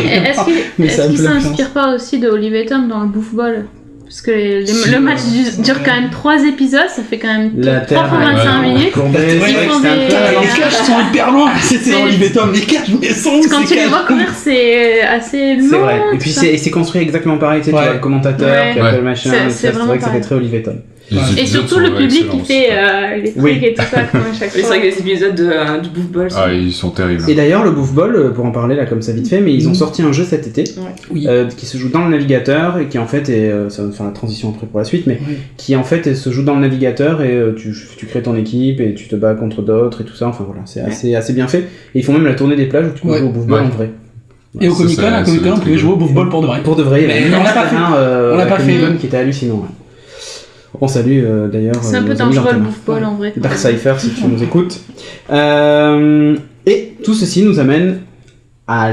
Mais ça a un Est-ce peu qu'il l'influence. s'inspire pas aussi de Olive et Tom dans le Bouffe Ball? Parce que le match dure quand même 3 épisodes, ça fait quand même La 3 fois Terre, 25 ouais. minutes. Courbet, Ouais, c'est vrai que font c'est un des- peu- Les cages sont hyper loin, c'était dans Olive et Tom, les cages, mais sont Quand tu les vois courir, c'est assez long. C'est vrai. Et puis tout ça. c'est construit exactement pareil, tu sais, tu Ouais. vois le commentateur Ouais. qui appelle machin, C'est c'est vraiment vrai que ça fait pareil. très Olivier Tom. Les Et Et épisodes surtout sont le public excellents qui aussi. fait les trucs Oui. et tout ça, comme à chaque C'est fois. vrai que les épisodes du Bouffe Ball, Ah, ils sont terribles. Et d'ailleurs, le Bouffe Ball, pour en parler là comme ça vite fait, mais ils ont sorti un jeu cet été Oui. qui se joue dans le navigateur et qui en fait est, ça va me faire la transition après pour la suite, mais Oui. qui en fait se joue dans le navigateur et tu crées ton équipe et tu te bats contre d'autres et tout ça, enfin voilà, c'est assez bien fait. Et ils font même la tournée des plages où tu peux Ouais. jouer au Bouffe Ball Ouais. en vrai. Et au Ça, Comic-Con, ça, on c'est pouvait jouer au Bouffe Ball pour de vrai. Pour de vrai, il y avait Mais un on l'a pas fait. terrain On l'a pas fait. qui était hallucinant. Ouais. On salue d'ailleurs. C'est un peu nos amis dangereux le d'Antenne. Bouffe Ball en vrai. Dark Cypher si tu nous écoutes. Et tout ceci nous amène à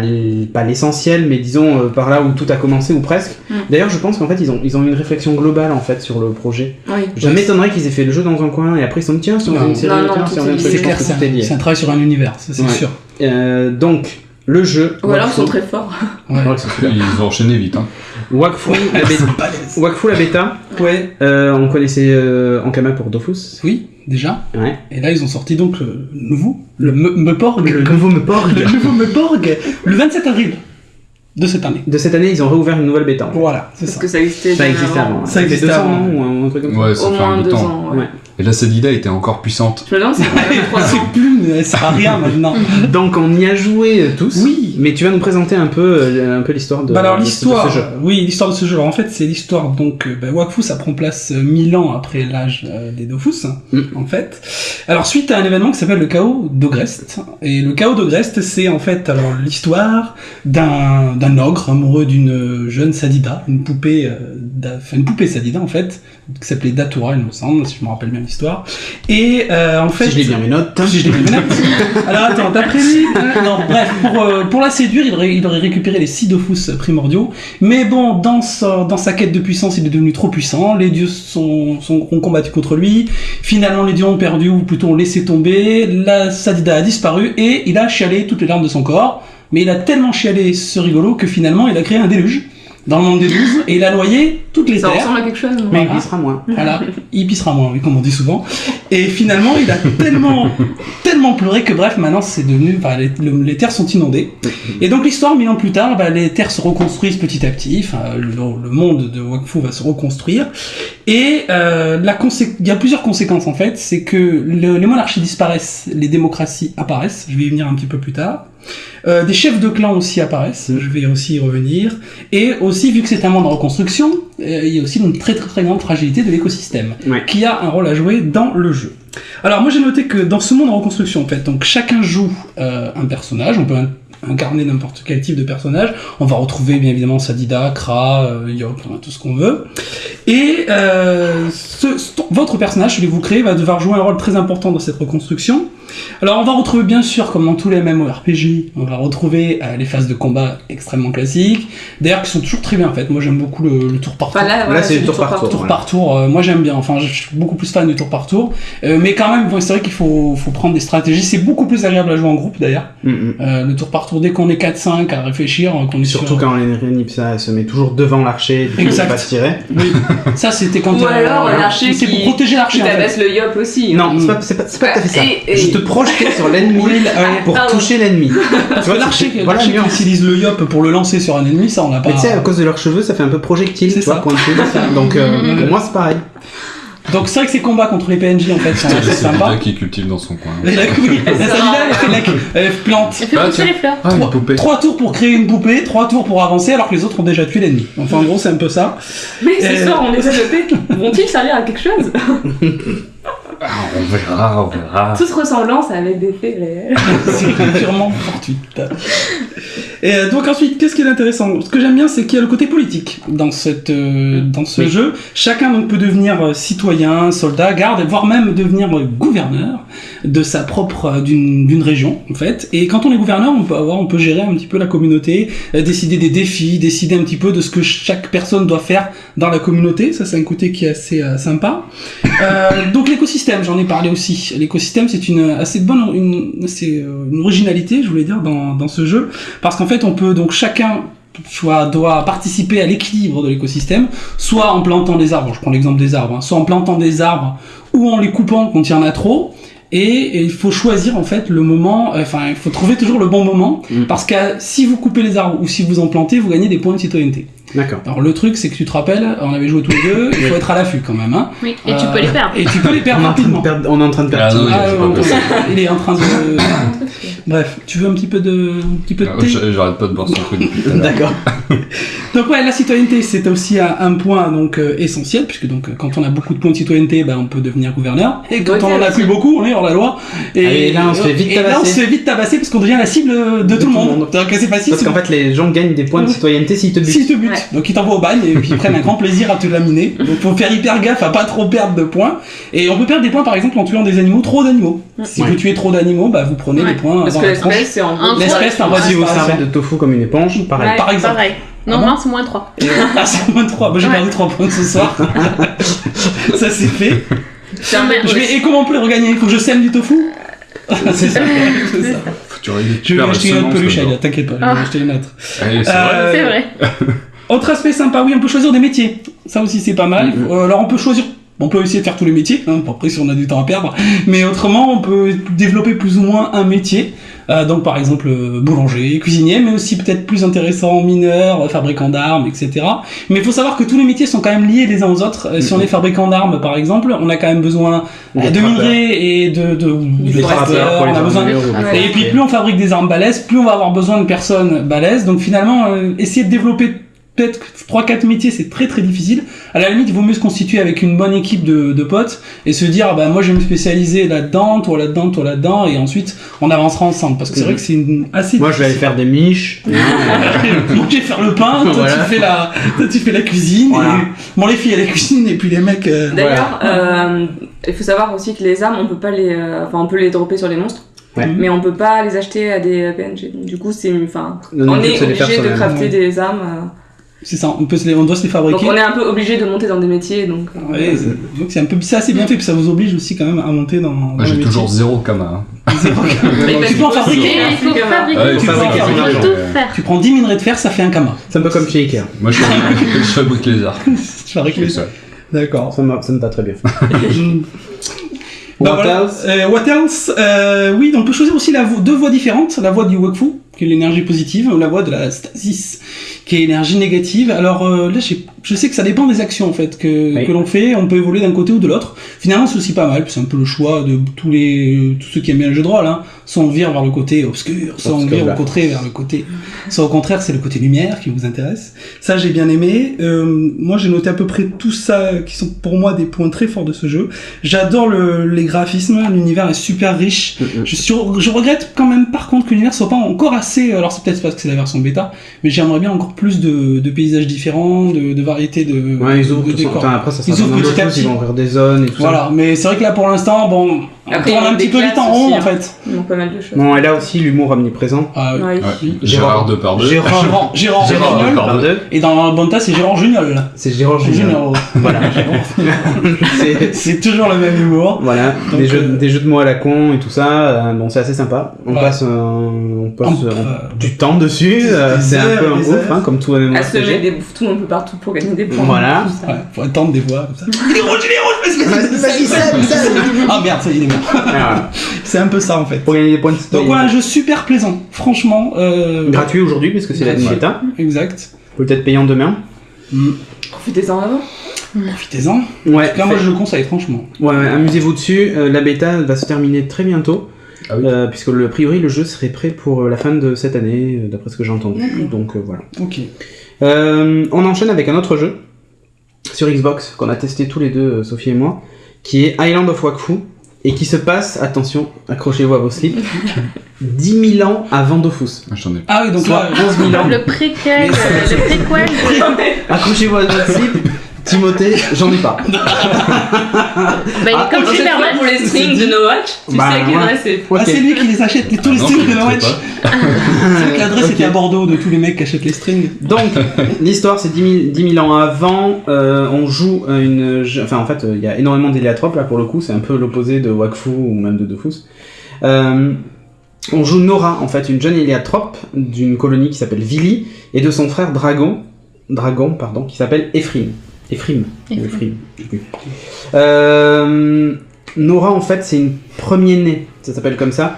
pas l'essentiel, mais disons par là où tout a commencé ou presque. D'ailleurs, je pense qu'en fait ils ont eu une réflexion globale en fait sur le projet. Oui. Je m'étonnerais qu'ils aient fait le jeu dans un coin et après ils se sont dit tiens si on fait une série, Non, tiens, tout si on est fait un lié. truc, C'est je clair, pense que tout est lié. c'est un travail sur un univers, ça c'est Ouais. sûr. Donc le jeu. Ou alors ils Wakfu- sont très forts. Ouais. Ouais, c'est super. Ils ont enchaîné vite, hein. Wakfu, la bêta. Wakfu la bêta. Ouais. On connaissait Ankama pour Dofus. Oui, déjà. Ouais. Et là, ils ont sorti donc le nouveau, le Meporg. Le nouveau Meporg. Le nouveau Meporg, le 27 avril de cette année. De cette année, ils ont réouvert une nouvelle bêta. en fait. Voilà, c'est Parce ça. que ça existait Ça bien existait avant. Ça existait 200 avant. ans ou un truc comme ça. Ouais, ça Au fait un moins bout de 2 temps. ans. Ouais. Ouais. Et la Sadida était encore puissante. Je me demande si c'est 3 C'est ans. plus, elle sert à rien maintenant. Donc on y a joué tous. Oui. Mais tu vas nous présenter un peu l'histoire de, Bah alors de l'histoire, ce jeu. oui, l'histoire de ce jeu. Alors, en fait, c'est l'histoire donc Wakfu, ça prend place 1000 ans après l'âge des Dofus, en fait. Alors suite à un événement qui s'appelle le chaos d'Ogrest, et le chaos d'Ogrest, c'est en fait alors l'histoire d'un ogre amoureux d'une jeune Sadida, une poupée Sadida en fait, qui s'appelait Datura, il me semble, si je me rappelle bien l'histoire. Et en fait, Si je lis bien mes notes. si je l'ai bien noté. Alors attends, d'après lui, non, bref, pour la séduire, il aurait récupéré les 6 Dofus primordiaux, mais bon, dans sa quête de puissance, il est devenu trop puissant, les dieux ont combattu contre lui, finalement les dieux ont perdu, ou plutôt ont laissé tomber, la Sadida a disparu, et il a chialé toutes les larmes de son corps, mais il a tellement chialé ce rigolo que finalement il a créé un déluge dans le monde des 12, et il a noyé toutes les Ça terres. ressemble à quelque chose, non? Mais Voilà. il sera moins. Voilà, il pissera moins, oui, comme on dit souvent. Et finalement, il a tellement pleuré que bref, maintenant c'est devenu, enfin, les terres sont inondées. Et donc l'histoire, 1000 ans plus tard, les terres se reconstruisent petit à petit. Enfin, le monde de Wakfu va se reconstruire. Et il y a plusieurs conséquences en fait. C'est que les monarchies disparaissent, les démocraties apparaissent. Je vais y venir un petit peu plus tard. Des chefs de clan aussi apparaissent, je vais aussi y revenir. Et aussi, vu que c'est un monde en reconstruction, il y a aussi une très très très grande fragilité de l'écosystème, Ouais. qui a un rôle à jouer dans le jeu. Alors moi j'ai noté que dans ce monde en reconstruction, en fait, donc chacun joue un personnage, on peut incarner n'importe quel type de personnage. On va retrouver bien évidemment Sadida, Kra, Yop, tout ce qu'on veut. Et votre personnage, celui que vous créez, va devoir jouer un rôle très important dans cette reconstruction. Alors on va retrouver bien sûr, comme dans tous les MMORPG, on va retrouver les phases de combat extrêmement classiques, d'ailleurs qui sont toujours très bien faites. Moi j'aime beaucoup le tour par tour. Là c'est le tour par tour. Tour par tour, moi j'aime bien, enfin je suis beaucoup plus fan du tour par tour, mais quand même c'est vrai qu'il faut prendre des stratégies, c'est beaucoup plus agréable à jouer en groupe d'ailleurs. Le tour par tour, dès qu'on est 4-5 à réfléchir, qu'on est surtout quand l'ennemi se met toujours devant l'archer, il ne peut pas se tirer. Oui. Ça c'était quand ou alors l'archer c'est pour protéger l'archer. Qui tabasse le yop aussi. Non, c'est pas tout à fait ça. Je te projetais sur l'ennemi pour toucher l'ennemi. Tu vois l'archer qui utilise le yop pour le lancer sur un ennemi, ça on l'a pas. Mais tu sais, à cause de leurs cheveux, ça fait un peu projectile, tu vois, pointu. Donc pour moi c'est pareil. Donc c'est vrai que ces combats contre les PNJ en fait sont c'est sympas. Lisa qui cultive dans son coin. Oui, elle plante. Elle fait pousser les fleurs. 3 tours pour créer une poupée, 3 tours pour avancer alors que les autres ont déjà tué l'ennemi. Enfin en gros c'est un peu ça. Mais ce soir on les a jetés, vont-ils servir à quelque chose? On verra. Toute ressemblance avec des faits réels. C'est purement fortuite. Et donc ensuite, qu'est-ce qui est intéressant? Ce que j'aime bien, c'est qu'il y a le côté politique dans ce jeu. Chacun donc peut devenir citoyen, soldat, garde, voire même devenir gouverneur de sa propre d'une région en fait. Et quand on est gouverneur, on peut gérer un petit peu la communauté, décider des défis, décider un petit peu de ce que chaque personne doit faire dans la communauté. Ça c'est un côté qui est assez sympa. Donc l'écosystème, j'en ai parlé aussi. L'écosystème, c'est une assez bonne, une originalité, je voulais dire, dans ce jeu, parce qu'en fait, on peut donc chacun doit participer à l'équilibre de l'écosystème, soit en plantant des arbres. Je prends l'exemple des arbres, soit en plantant des arbres ou en les coupant quand il y en a trop. Et il faut choisir en fait le moment, il faut trouver toujours le bon moment, parce que si vous coupez les arbres ou si vous en plantez, vous gagnez des points de citoyenneté. D'accord. Alors le truc c'est que tu te rappelles, on avait joué tous les deux, il faut être à l'affût quand même. Hein. Oui, et tu peux les perdre. Et tu peux les perdre rapidement. On est en train de perdre. Il est en train de... Bref, tu veux un petit peu de thé? J'arrête pas de boire ce truc depuis tout à l'heure. D'accord. Donc ouais, la citoyenneté c'est aussi un point donc essentiel, puisque donc quand on a beaucoup de points de citoyenneté, on peut devenir gouverneur, et quand on en a plus beaucoup, on est hors la loi. Et là on se fait vite tabasser. Parce qu'on devient la cible de tout le monde. Donc c'est facile. Parce qu'en fait les gens gagnent des points de citoyenneté s'ils te butent. Ouais. Donc ils t'envoient au bagne et puis ils prennent un grand plaisir à te laminer. Donc faut faire hyper gaffe à pas trop perdre de points. Et on peut perdre des points par exemple en tuant des animaux, trop d'animaux. Si vous tuez trop d'animaux, vous prenez des points. Parce que l'espèce c'est en gros. L'espèce c'est un si vous servez de tofu comme une éponge, pareil. Par exemple. Pareil. Non, c'est moins 3. C'est moins 3. J'ai perdu 3 points ce soir. Ça c'est fait. Et comment on peut les regagner? Il faut que je sème du tofu. C'est ça. Je vais acheter une autre peluche, t'inquiète pas, je vais acheter une autre. C'est vrai. Autre aspect sympa, oui, on peut choisir des métiers. Ça aussi c'est pas mal. Alors on peut essayer de faire tous les métiers, après si on a du temps à perdre, mais autrement on peut développer plus ou moins un métier. Donc par exemple boulanger, cuisinier, mais aussi peut-être plus intéressant mineur, fabricant d'armes, etc. Mais il faut savoir que tous les métiers sont quand même liés les uns aux autres. Si on est fabricant d'armes par exemple, on a quand même besoin de minerais et de trappeurs, on a besoin et puis plus on fabrique des armes balèzes, plus on va avoir besoin de personnes balèzes. Donc finalement essayer de développer peut-être 3-4 métiers, c'est très très difficile. À la limite, il vaut mieux se constituer avec une bonne équipe de potes et se dire, moi je vais me spécialiser là-dedans, toi là-dedans, toi là-dedans, et ensuite on avancera ensemble. Parce que c'est vrai que c'est assez Moi je vais aller faire des miches. Moi je vais faire le pain, toi tu fais la cuisine. Voilà. Et... les filles elles cuisinent et puis les mecs... D'ailleurs, il faut savoir aussi que les armes, on peut pas on peut les dropper sur les monstres. Ouais. Mais on peut pas les acheter à des PNJ. Donc, du coup, on est obligé de crafter des armes. C'est ça, on doit se les fabriquer. Donc on est un peu obligé de monter dans des métiers, donc c'est assez bien fait, puis ça vous oblige aussi quand même à monter dans les métiers. J'ai toujours 0 kama. Tu peux en fabriquer. Il faut fabriquer, tout faire. Tu prends 10 minerais de fer, ça fait un kama. C'est un peu comme chez Ikea. Moi je fabrique les arts. Je fabrique les arts. D'accord. Ça me va très bien. What else? Oui, on peut choisir aussi deux voies différentes. La voie du Wakfu, qui est l'énergie positive, ou la voie de la stasis, qui est l'énergie négative. Alors là, je sais que ça dépend des actions en fait que l'on fait. On peut évoluer d'un côté ou de l'autre. Finalement, c'est aussi pas mal. C'est un peu le choix de tous ceux qui aiment bien le jeu de rôle. soit on vire vers le côté obscur, soit on vire au contraire vers le côté, soit au contraire c'est le côté lumière qui vous intéresse. Ça j'ai bien aimé. Moi j'ai noté à peu près tout ça qui sont pour moi des points très forts de ce jeu. J'adore les graphismes, l'univers est super riche. Je regrette quand même par contre que l'univers soit pas encore assez. Alors c'est peut-être parce que c'est la version bêta, mais j'aimerais bien encore plus de paysages différents, de variétés de. Ouais, ils ouvrent. Après ça sera dans d'autres choses, ils vont ouvrir des zones et tout ça. Voilà, mais c'est vrai que là pour l'instant, bon. Après, on tourne un petit peu vite en rond en fait. Ils ont pas mal de choses. Bon, et là aussi l'humour omniprésent. Ah, ouais. Gérard Depardieu. Gérard Depardieu. Et dans Bonta, c'est Gérard Juniol. C'est Gérard Juniol. Voilà. c'est toujours le même humour. Voilà. Donc, des jeux de mots à la con et tout ça. Bon, c'est assez sympa. On passe du temps dessus. C'est un peu un gouffre, hein, comme tout à se mettre des bouffetons un peu partout pour gagner des points. Voilà. Faut attendre des fois comme ça. Il est rouge, ah merde, ça y est, il est mort. C'est un peu ça en fait. Pour gagner des points de story. Donc voilà, un jeu super plaisant, franchement. Gratuit aujourd'hui parce que c'est la bêta. Exact. Peut-être payant demain. Profitez-en avant. Profitez-en. Ouais. En tout cas, moi je le conseille franchement. Ouais, amusez-vous dessus. La bêta va se terminer très bientôt. Ah oui. Puisque a priori le jeu serait prêt pour la fin de cette année, d'après ce que j'ai entendu. Donc voilà. Ok. On enchaîne avec un autre jeu sur Xbox qu'on a testé tous les deux, Sophie et moi, qui est Island of Wakfu et qui se passe, attention, accrochez-vous à vos slips, 10 000 ans avant Dofus. J'en ai. Ah oui, donc là, 11 000 ans. Le préquel. Accrochez-vous à vos slips. Timothée, j'en ai pas. Comme Superman pour les strings de No Watch, tu sais à qui adresser. Ah, c'est lui qui les achète, tous les strings de No Watch. C'est que l'adresse était à Bordeaux de tous les mecs qui achètent les strings. Donc, l'histoire c'est 10 000 ans avant. On joue Enfin, en fait, il y a énormément d'héliatropes là pour le coup. C'est un peu l'opposé de Wakfu ou même de Dofus. On joue Nora, en fait, une jeune héliatrope d'une colonie qui s'appelle Vili et de son frère Dragon, qui s'appelle Ephraim. Nora, en fait, c'est une premier-née, ça s'appelle comme ça.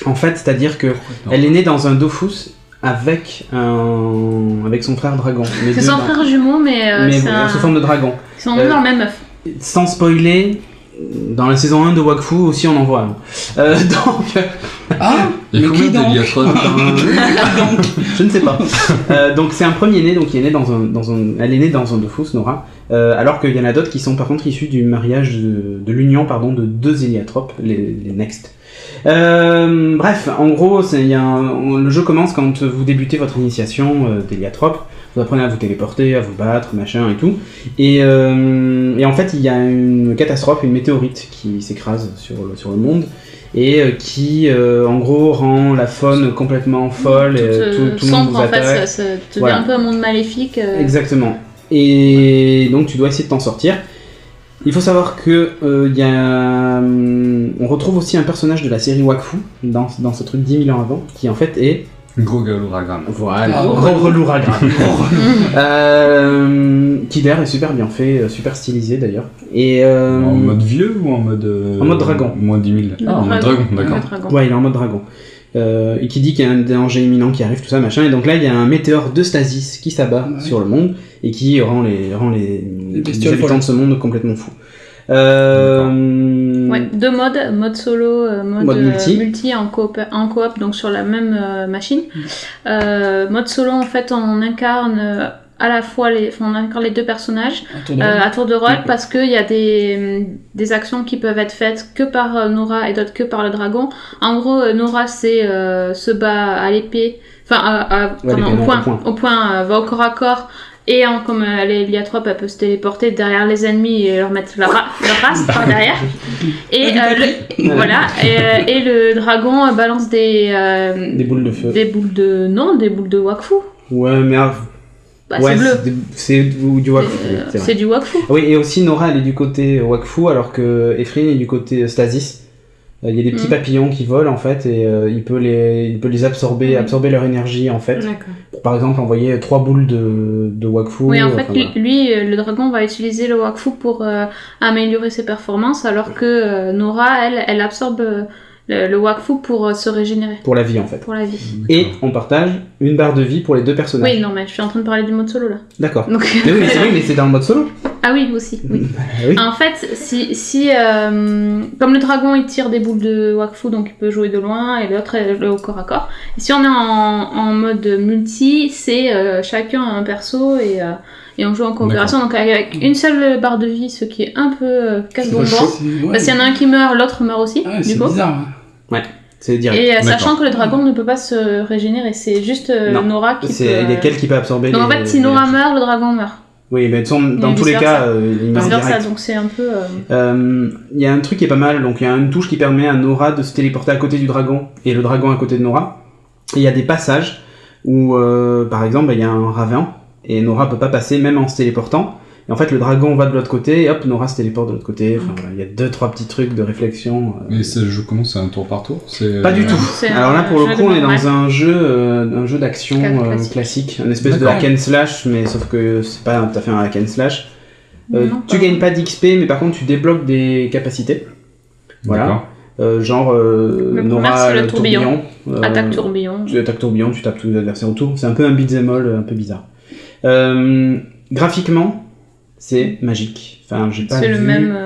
En fait, c'est-à-dire que elle est née dans un Dofus avec son frère Dragon. C'est son frère jumeau, mais sous forme de dragon. Ils sont dans le même œuf. Sans spoiler, dans la saison 1 de Wakfu aussi on en voit un. Donc... Ah, il faut mettre des je ne sais pas. Donc c'est un premier-né, donc elle est née dans un Dofus, Nora, alors qu'il y en a d'autres qui sont par contre issus du mariage de l'union de deux héliatropes, les Next. Bref, en gros, le jeu commence quand vous débutez votre initiation d'héliatrope. Vous apprenez à vous téléporter, à vous battre, machin et tout. Et en fait, il y a une catastrophe, une météorite qui s'écrase sur le monde et qui, en gros, rend la faune complètement folle. Tout le monde vous attaque. En fait, ça devient un peu un monde maléfique. Exactement. Et donc, tu dois essayer de t'en sortir. Il faut savoir que on retrouve aussi un personnage de la série Wakfu dans ce truc 10 000 ans avant, qui en fait est Gros Galouragram. Voilà, Gros Relouragram. Qui d'ailleurs est super bien fait, super stylisé d'ailleurs. Et en mode vieux ou en mode dragon. Moins 10 000. En mode dragon, d'accord. Ouais, il est en mode dragon. Et qui dit qu'il y a un danger imminent qui arrive, tout ça, machin. Et donc là, il y a un météore de stasis qui s'abat sur le monde et qui rend les habitants de ce monde complètement fous. Deux mode solo, mode multi en coop, donc sur la même machine. Mode solo, en fait, on incarne à la fois les deux personnages à tour de rôle parce qu'il y a des actions qui peuvent être faites que par Nora et d'autres que par le dragon. En gros, Nora se bat à l'épée, au point, va au corps à corps. Et comme elle est héliatrope, elle peut se téléporter derrière les ennemis et leur mettre leur race par derrière. Et et le dragon balance des boules de feu. Des boules de Wakfu. Ouais, mais c'est bleu. C'est du Wakfu. C'est du Wakfu. Oui, et aussi Nora elle est du côté Wakfu alors que Ephraim est du côté Stasis. Il y a des petits papillons qui volent en fait et il peut les absorber leur énergie en fait. Pour, par exemple envoyer 3 boules de Wakfu. Oui, en fait lui le dragon va utiliser le Wakfu pour améliorer ses performances alors que Nora elle absorbe le Wakfu pour se régénérer. Pour la vie en fait. Pour la vie. Et on partage une barre de vie pour les deux personnages. Oui, non mais je suis en train de parler du mode solo là. D'accord. Donc... mais c'est dans le mode solo. Ah oui, aussi, oui. Oui. En fait, si comme le dragon il tire des boules de Wakfu, donc il peut jouer de loin, et l'autre est au corps à corps. Et si on est en mode multi, c'est chacun a un perso et on joue en coopération, donc avec une seule barre de vie, ce qui est un peu casse-bonbon. Parce qu'il y en a un qui meurt, l'autre meurt aussi, du coup. C'est bizarre. Ouais, c'est direct. Et sachant que le dragon ne peut pas se régénérer, c'est juste Nora qui peut... Il y a qu'elle qui peut absorber. Donc en fait, si Nora meurt, le dragon meurt. Oui, mais dans tous les cas, il meurt direct. Ça, donc c'est un peu... Il y a un truc qui est pas mal, donc il y a une touche qui permet à Nora de se téléporter à côté du dragon, et le dragon à côté de Nora. Et il y a des passages où, par exemple, il y a un ravin, et Nora peut pas passer même en se téléportant. Et en fait, le dragon va de l'autre côté, et hop, Nora se téléporte de l'autre côté. Enfin, voilà, il y a 2-3 petits trucs de réflexion. Et ça joue comment? C'est un tour par tour? Pas du tout. Alors là, pour le coup, on est dans un jeu d'action classique, un espèce de hack and slash, mais sauf que c'est pas tout à fait un hack and slash. Tu gagnes pas d'XP, mais par contre, tu débloques des capacités. Voilà. Genre Nora le tourbillon. Attaque tourbillon. Tu attaques tourbillon, tu tapes tous les adversaires autour. C'est un peu un beat'em all un peu bizarre. Graphiquement, c'est magique. Enfin, j'ai pas c'est vu... le même.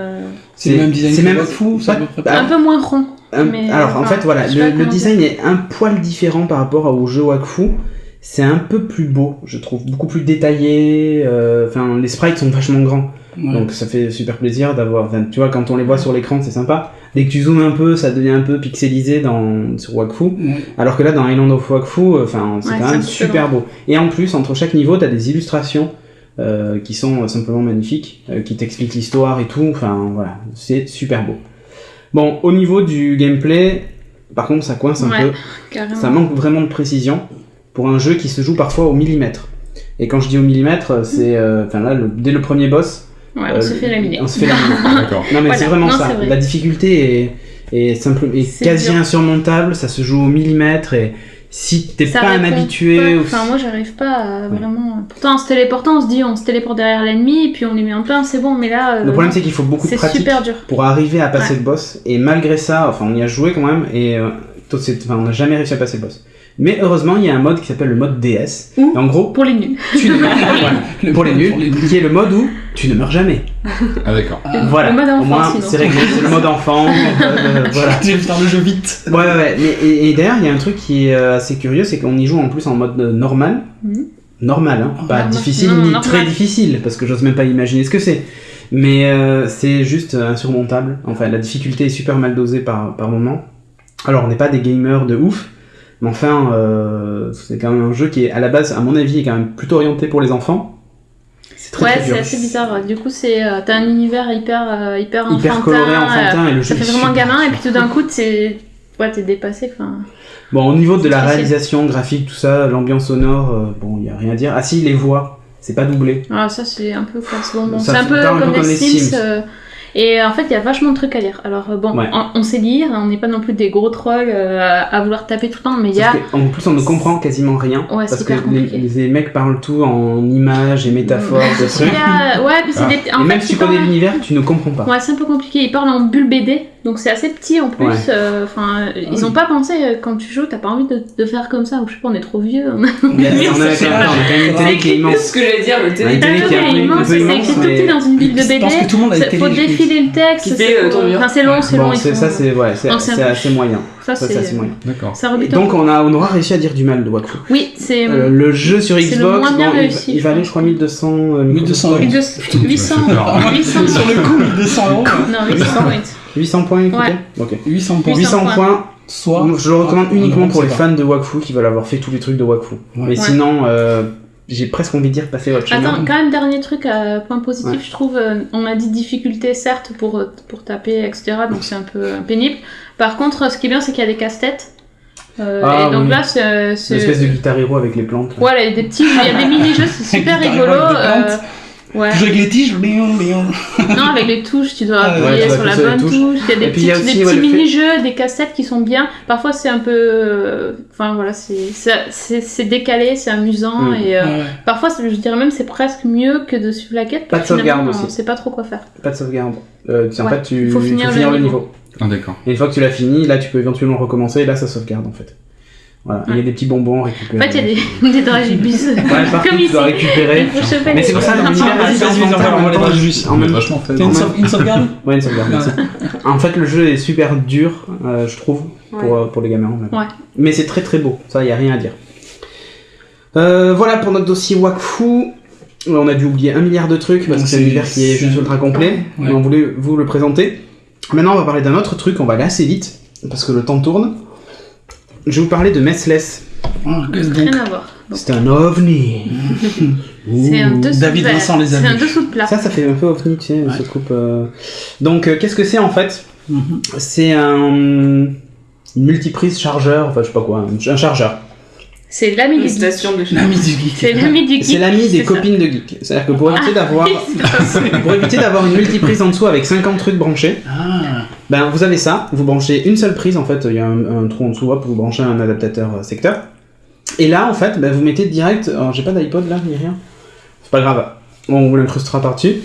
C'est le même design que Wakfu, ça peut un peu moins rond. Alors en fait, voilà, le design est un poil différent par rapport au jeu Wakfu. C'est un peu plus beau, je trouve, beaucoup plus détaillé. Enfin, les sprites sont vachement grands. Ouais. Donc ça fait super plaisir d'avoir... tu vois, quand on les voit sur l'écran, c'est sympa. Dès que tu zoomes un peu, ça devient un peu pixelisé sur Wakfu. Ouais. Alors que là, dans Island of Wakfu, c'est quand même super beau. Et en plus, entre chaque niveau, t'as des illustrations qui sont simplement magnifiques, qui t'expliquent l'histoire et tout. Enfin, voilà, c'est super beau. Bon, au niveau du gameplay, par contre, ça coince un peu. Carrément. Ça manque vraiment de précision pour un jeu qui se joue parfois au millimètre. Et quand je dis au millimètre, c'est... là, dès le premier boss... Ouais, on se fait laminer. On se fait laminer. D'accord. Non, mais voilà. C'est vraiment ça. La difficulté est quasi insurmontable, ça se joue au millimètre, et si t'es pas un habitué... Enfin, moi, j'arrive pas à vraiment... Pourtant, en se téléportant, on se dit, on se téléporte derrière l'ennemi, et puis on les met en plein, c'est bon, mais là... Le problème, c'est qu'il faut beaucoup de pratique pour arriver à passer le boss, et malgré ça, enfin, on y a joué quand même, et on n'a jamais réussi à passer le boss. Mais heureusement, il y a un mode qui s'appelle le mode DS. Et en gros, pour les nuls. Pour les nuls, qui est le mode où tu ne meurs jamais. Ah d'accord. Voilà. Le mode enfant, au moins, sinon. c'est réglé. C'est le mode enfant. Voilà. Tu veux faire le jeu vite. Ouais. Mais, et d'ailleurs, il y a un truc qui est assez curieux, c'est qu'on y joue en plus en mode normal. Normal, hein. Pas difficile ni très difficile, parce que j'ose même pas imaginer ce que c'est. Mais c'est juste insurmontable. Enfin, la difficulté est super mal dosée par moment. Alors, on n'est pas des gamers de ouf. Mais enfin, c'est quand même un jeu qui est, à la base, à mon avis, est quand même plutôt orienté pour les enfants. C'est très dur. C'est assez bizarre. Du coup, t'as un univers hyper enfantin. Hyper coloré, enfantin, et le jeu ça fait vraiment gamin, et puis tout d'un coup, t'es dépassé. Bon, au niveau de la réalisation graphique, tout ça, l'ambiance sonore, il y a rien à dire. Ah si, les voix, c'est pas doublé. Ah, ça, c'est un peu classe-bonbon. C'est un peu comme les Sims. Et en fait, il y a vachement de trucs à lire. Alors on sait lire, on n'est pas non plus des gros trolls à vouloir taper tout le temps, mais il y a... En plus, on ne comprend quasiment rien, parce que les mecs parlent tout en images et métaphores, de trucs. Puis c'est des... Et même si tu connais l'univers, tu ne comprends pas. Ouais, c'est un peu compliqué. Ils parlent en bulle BD, donc c'est assez petit en plus. Ils ont pas pensé, quand tu joues, t'as pas envie de faire comme ça, ou je sais pas, on est trop vieux. On a quand même une télé qui est immense. C'est ce que j'allais dire, le télé qui est immense. C'est écrit tout petit dans une bulle de BD. Je pense que tout le monde a une télé. Faut défiler le texte. C'est long. Ça c'est assez moyen. Ça c'est assez moyen. D'accord. Donc on aura réussi à dire du mal de Wakfu. Oui, c'est... le jeu sur Xbox, le moins bien réussi, il valait je crois 1200 800 sur le coup 1200 €. Non, 800 points écoutez. Ouais. OK. 800 points. Soit je le recommande uniquement pour les fans de Wakfu qui veulent avoir fait tous les trucs de Wakfu. Mais sinon j'ai presque envie de dire passer autre chose. Attends, quand même, dernier truc, point positif, je trouve, on a dit difficulté, certes, pour taper, etc., donc c'est un peu pénible. Par contre, ce qui est bien, c'est qu'il y a des casse-têtes. Et donc là, c'est... Une espèce de Guitar Hero avec les plantes. Voilà, il y a des mini-jeux, c'est super rigolo. Tu joues avec les tiges. Non, avec les touches, tu dois appuyer sur la bonne touche. Il y a des petits mini-jeux, des cassettes qui sont bien. Parfois, c'est un peu... c'est décalé, c'est amusant. Et parfois, je dirais même, c'est presque mieux que de suivre la quête. Pas de sauvegarde aussi. On sait pas trop quoi faire. Pas de sauvegarde. En fait, il faut finir le niveau. Ah d'accord. Et une fois que tu l'as fini, là, tu peux éventuellement recommencer. Et là, ça sauvegarde, en fait. Voilà, il y a des petits bonbons récupérés. En fait, il y a des dragibus. Partout, Comme tu ici. dois récupérer. Il faut choper Mais les- c'est pour ça que l'univers Vas-y, est vas-y, mental en on va les même temps. juste. En même- vachement fait. T'as une sauvegarde? Ouais, une sauvegarde, merci. En fait, le jeu est super dur, je trouve, pour les gamins. Même. Ouais. Mais c'est très très beau, ça, y a rien à dire. Voilà pour notre dossier Wakfu. On a dû oublier 1 milliard de trucs parce que c'est un univers qui est juste ultra complet. Ouais. Et on voulait vous le présenter. Maintenant, on va parler d'un autre truc, on va aller assez vite parce que le temps tourne. Je vais vous parler de Messless. Donc, Rien à voir. Donc, C'est un ovni. c'est un dessous David de verre. Vincent les a C'est un vus. dessous de plat. Ça fait un peu ovni, tu sais, Ouais. se coupe. Donc, qu'est-ce que c'est en fait? Mhm. C'est une multiprise chargeur, enfin je sais pas quoi, un chargeur. C'est l'ami Une du geek. station de L'ami du geek. C'est l'ami du geek. C'est l'ami des c'est ça. copines de geek. C'est-à-dire que pour éviter d'avoir Oui, c'est ça. pour éviter d'avoir une multiprise en dessous avec 50 trucs branchés, Ah, ben vous avez ça, vous branchez une seule prise en fait, il y a un trou en dessous, hop, vous branchez un adaptateur secteur. Et là en fait, ben, vous mettez direct, alors, j'ai pas d'iPod là, ni rien. C'est pas grave. On vous l'incrustera par-dessus.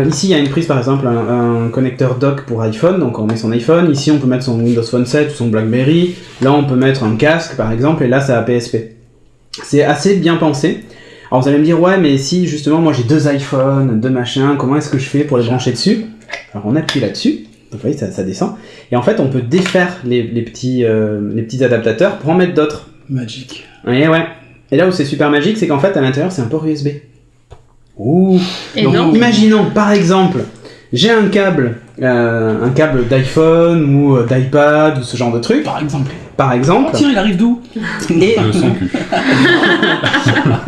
Ici, il y a une prise, par exemple, un connecteur dock pour iPhone, donc on met son iPhone. Ici, on peut mettre son Windows Phone 7 ou son BlackBerry. Là, on peut mettre un casque, par exemple, et là, ça a PSP. C'est assez bien pensé. Alors, vous allez me dire, ouais, mais si, justement, moi, j'ai 2 iPhones, 2 machins, comment est-ce que je fais pour les brancher dessus? Alors, on appuie là-dessus. Donc, vous voyez, ça descend. Et en fait, on peut défaire les petits adaptateurs pour en mettre d'autres. magique. Et ouais. Et là où c'est super magique, c'est qu'en fait, à l'intérieur, c'est un port USB. Ouh. Et Donc, non. imaginons, par exemple, j'ai un câble d'iPhone ou d'iPad ou ce genre de truc, Par exemple. par exemple, Oh, tiens, il arrive d'où? et, Son cul.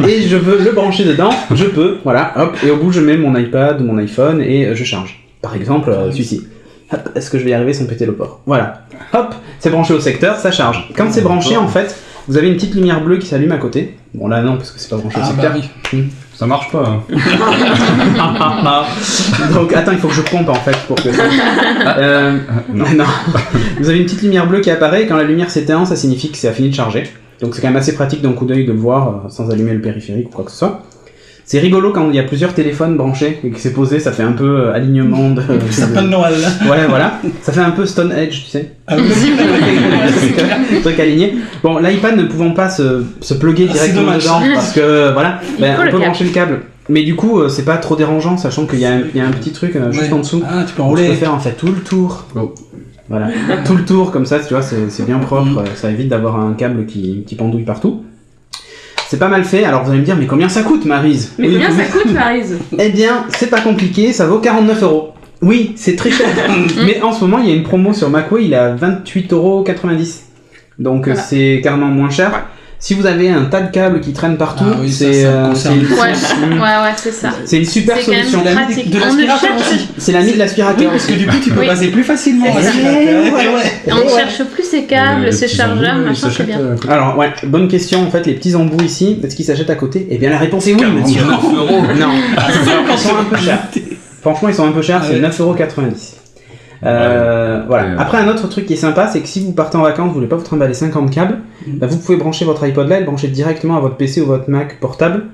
et je veux le brancher dedans, je peux, voilà, hop, et au bout je mets mon iPad ou mon iPhone et je charge. Par exemple, celui-ci. Hop, est-ce que je vais y arriver sans péter le port? Voilà. Hop, c'est branché au secteur, ça charge. Quand c'est branché, en fait, vous avez une petite lumière bleue qui s'allume à côté. Bon là non, parce que c'est pas branché au Ah, secteur. bah oui. Ça marche pas. Hein. Donc attends, il faut que je pompe en fait pour que ça... Non. non. Vous avez une petite lumière bleue qui apparaît et quand la lumière s'éteint, ça signifie que c'est fini de charger. Donc c'est quand même assez pratique d'un coup d'œil de le voir sans allumer le périphérique ou quoi que ce soit. C'est rigolo quand il y a plusieurs téléphones branchés et que c'est posé, ça fait un peu alignement de... Sapin de Noël. Ouais, voilà. Ça fait un peu Stone Age, tu sais. Ah oui. Truc aligné. Bon, l'iPad ne pouvant pas se plugger Ah, c'est directement dommage. dedans parce que voilà, Il ben, faut on le peut câble. brancher le câble. Mais du coup, c'est pas trop dérangeant, sachant qu'il y a un petit truc juste Ouais. en dessous. Ah, tu peux Où je peux enrouler. faire en fait tout le tour. Oh. Voilà, tout le tour comme ça, tu vois, c'est bien propre. Ça évite d'avoir un câble qui pendouille partout. C'est pas mal fait. Alors vous allez me dire, mais combien ça coûte, Maryse? Mais combien ça coûte, Maryse? Eh bien, c'est pas compliqué, ça vaut 49€. Oui, c'est très cher. Mais en ce moment, il y a une promo sur Macway, il est à 28,90€. Donc Voilà. c'est carrément moins cher. Si vous avez un tas de câbles qui traînent partout, Ah oui, ça, c'est ça me concerne. Ouais, c'est ça. c'est une super C'est quand même solution. La pratique. de On ne l'aspirateur cherche, aussi. C'est l'ami de l'aspirateur. Parce que du coup, tu peux Oui. passer plus facilement. C'est ça. Ouais. on ne cherche plus ses câbles, ses chargeurs, machin, c'est bien. Alors ouais, bonne question en fait, les petits embouts ici, est-ce qu'ils s'achètent à côté? Eh bien la réponse est oui, monsieur. 49 €. Non, ils sont un peu chers. Franchement, ils sont un peu chers, c'est Ouais. 9,90€. Voilà. Et, Après, un autre truc qui est sympa, c'est que si vous partez en vacances, vous voulez pas vous trimballer 50 câbles, bah, vous pouvez brancher votre iPod là et le brancher directement à votre PC ou votre Mac portable.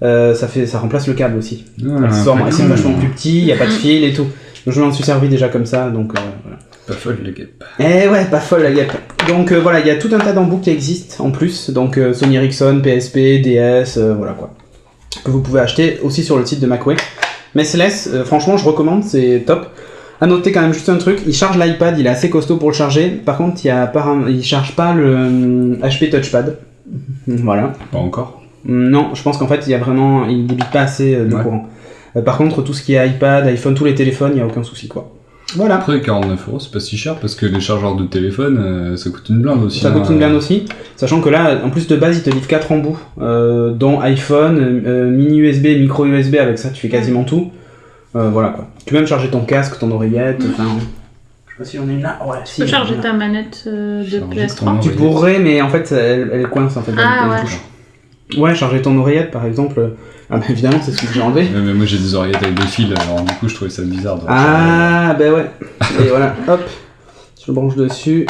Ça remplace le câble aussi. Accessoirement, et c'est vachement plus petit, il n'y a pas de fil et tout. Donc, je m'en suis servi déjà comme ça, donc voilà. Pas folle les guêpes. Eh ouais, pas folle la guêpe. Donc voilà, il y a tout un tas d'embouts qui existent en plus. Donc Sony Ericsson, PSP, DS, voilà quoi. Que vous pouvez acheter aussi sur le site de Macway. Messless, franchement, je recommande, c'est top. À noter quand même juste un truc, il charge l'iPad, il est assez costaud pour le charger. Par contre, il charge pas le HP Touchpad. Voilà. Pas encore. Non, je pense qu'en fait, il débite pas assez de Ouais. courant. Par contre, tout ce qui est iPad, iPhone, tous les téléphones, il n'y a aucun souci quoi. Voilà. Après 49 €, c'est pas si cher parce que les chargeurs de téléphone ça coûte une blinde aussi. Ça coûte hein. une blinde aussi, sachant que là, en plus de base, ils te livrent 4 embouts, dont iPhone, mini USB, micro USB, avec ça tu fais quasiment tout. Voilà quoi. Tu peux même charger ton casque, ton oreillette, enfin... Je sais pas si j'en ai une là, ouais, si. Tu peux charger j'en ai ta manette de Charger PS3. ton une. Tu pourrais, mais en fait, elle coince en fait. Ah, elle ouais. touche. Ouais, charger ton oreillette par exemple. Ah bah évidemment, c'est ce que j'ai enlevé. Ouais, mais moi j'ai des oreillettes avec des fils, alors du coup je trouvais ça bizarre. De Ah, bah ouais. Et voilà, hop, je le branche dessus,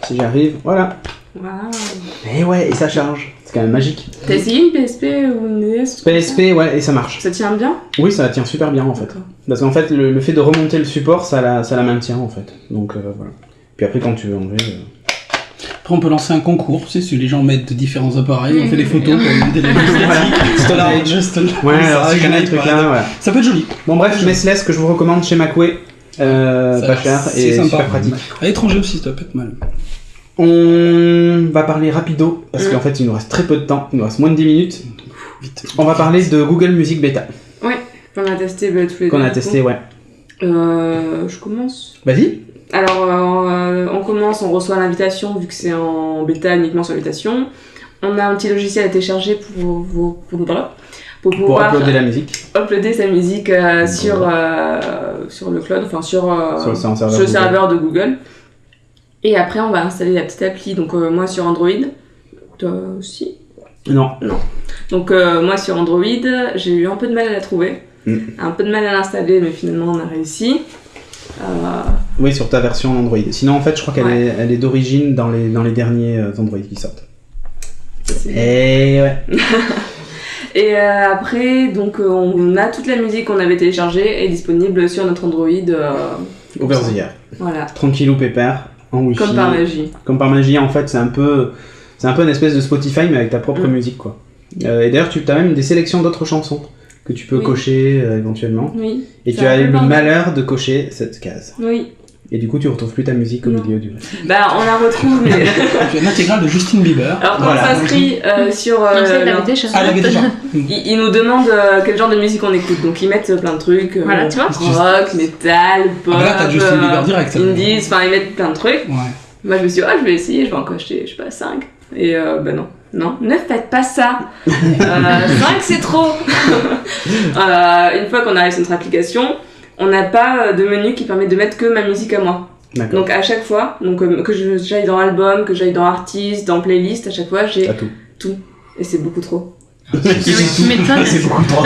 si j'arrive, voilà. Waouh. Et ouais, et ça charge. C'est quand même magique. T'as essayé une PSP ou une DS? PSP, ouais, et ça marche. Ça tient bien? Oui, ça tient super bien en fait. Parce qu'en fait, le fait de remonter le support, ça la maintient en fait. Donc voilà. Puis après, quand tu veux enlever. Après, on peut lancer un concours, tu sais, si les gens mettent différents appareils, on fait des photos pour aider les Ça peut être joli. Bon, bref, Messless que je vous recommande chez Macway. Pas cher et super pratique. À l'étranger aussi, ça peut être mal. On va parler rapido, parce qu'en fait, il nous reste très peu de temps. Il nous reste moins de 10 minutes. Vite. On va parler de Google Music Beta. Ouais, qu'on a testé tous les deux. Qu'on a testé, ouais. Je commence. Vas-y. Alors, on commence, on reçoit l'invitation, vu que c'est en bêta uniquement sur l'invitation. On a un petit logiciel à télécharger pour pouvoir uploader la musique. Uploader sa musique sur le cloud, enfin sur le serveur de Google. Et après, on va installer la petite appli. Donc, moi sur Android. Toi aussi ? Non. Donc, moi sur Android, j'ai eu un peu de mal à la trouver. Un peu de mal à l'installer, mais finalement, on a réussi. Oui, sur ta version Android. Sinon, en fait, je crois qu'elle elle est d'origine dans les derniers Android qui sortent. Et ouais. Et après, donc, on a toute la musique qu'on avait téléchargée est disponible sur notre Android. Over the air. Voilà. Tranquillou pépère, en Wi-Fi. Comme par magie. Comme par magie, en fait, c'est un peu une espèce de Spotify, mais avec ta propre musique, quoi. Et d'ailleurs, tu as même des sélections d'autres chansons que tu peux cocher éventuellement. Oui. Et tu as eu le malheur de cocher cette case. Oui. Et du coup, tu retrouves plus ta musique au milieu du... Bah, on la retrouve, mais... Tu as l'intégrale de Justin Bieber. Alors, quand on s'inscrit sur... elle l'avait déjà. Ah, elle l'avait déjà. Ils nous demandent quel genre de musique on écoute. Donc, ils mettent plein de trucs. Voilà, tu vois. Rock, metal, pop, là, t'as Justin Bieber direct. indies, enfin, ils mettent plein de trucs. Ouais. Moi, je me suis dit, je vais essayer, je vais en cocher, je sais pas, 5. Et non, ne faites pas ça. 5, c'est trop. Une fois qu'on arrive sur notre application, on n'a pas de menu qui permet de mettre que ma musique à moi. D'accord. Donc à chaque fois, que j'aille dans album, que j'aille dans artiste, dans playlist, à chaque fois j'ai tout. Et c'est beaucoup trop. C'est beaucoup trop.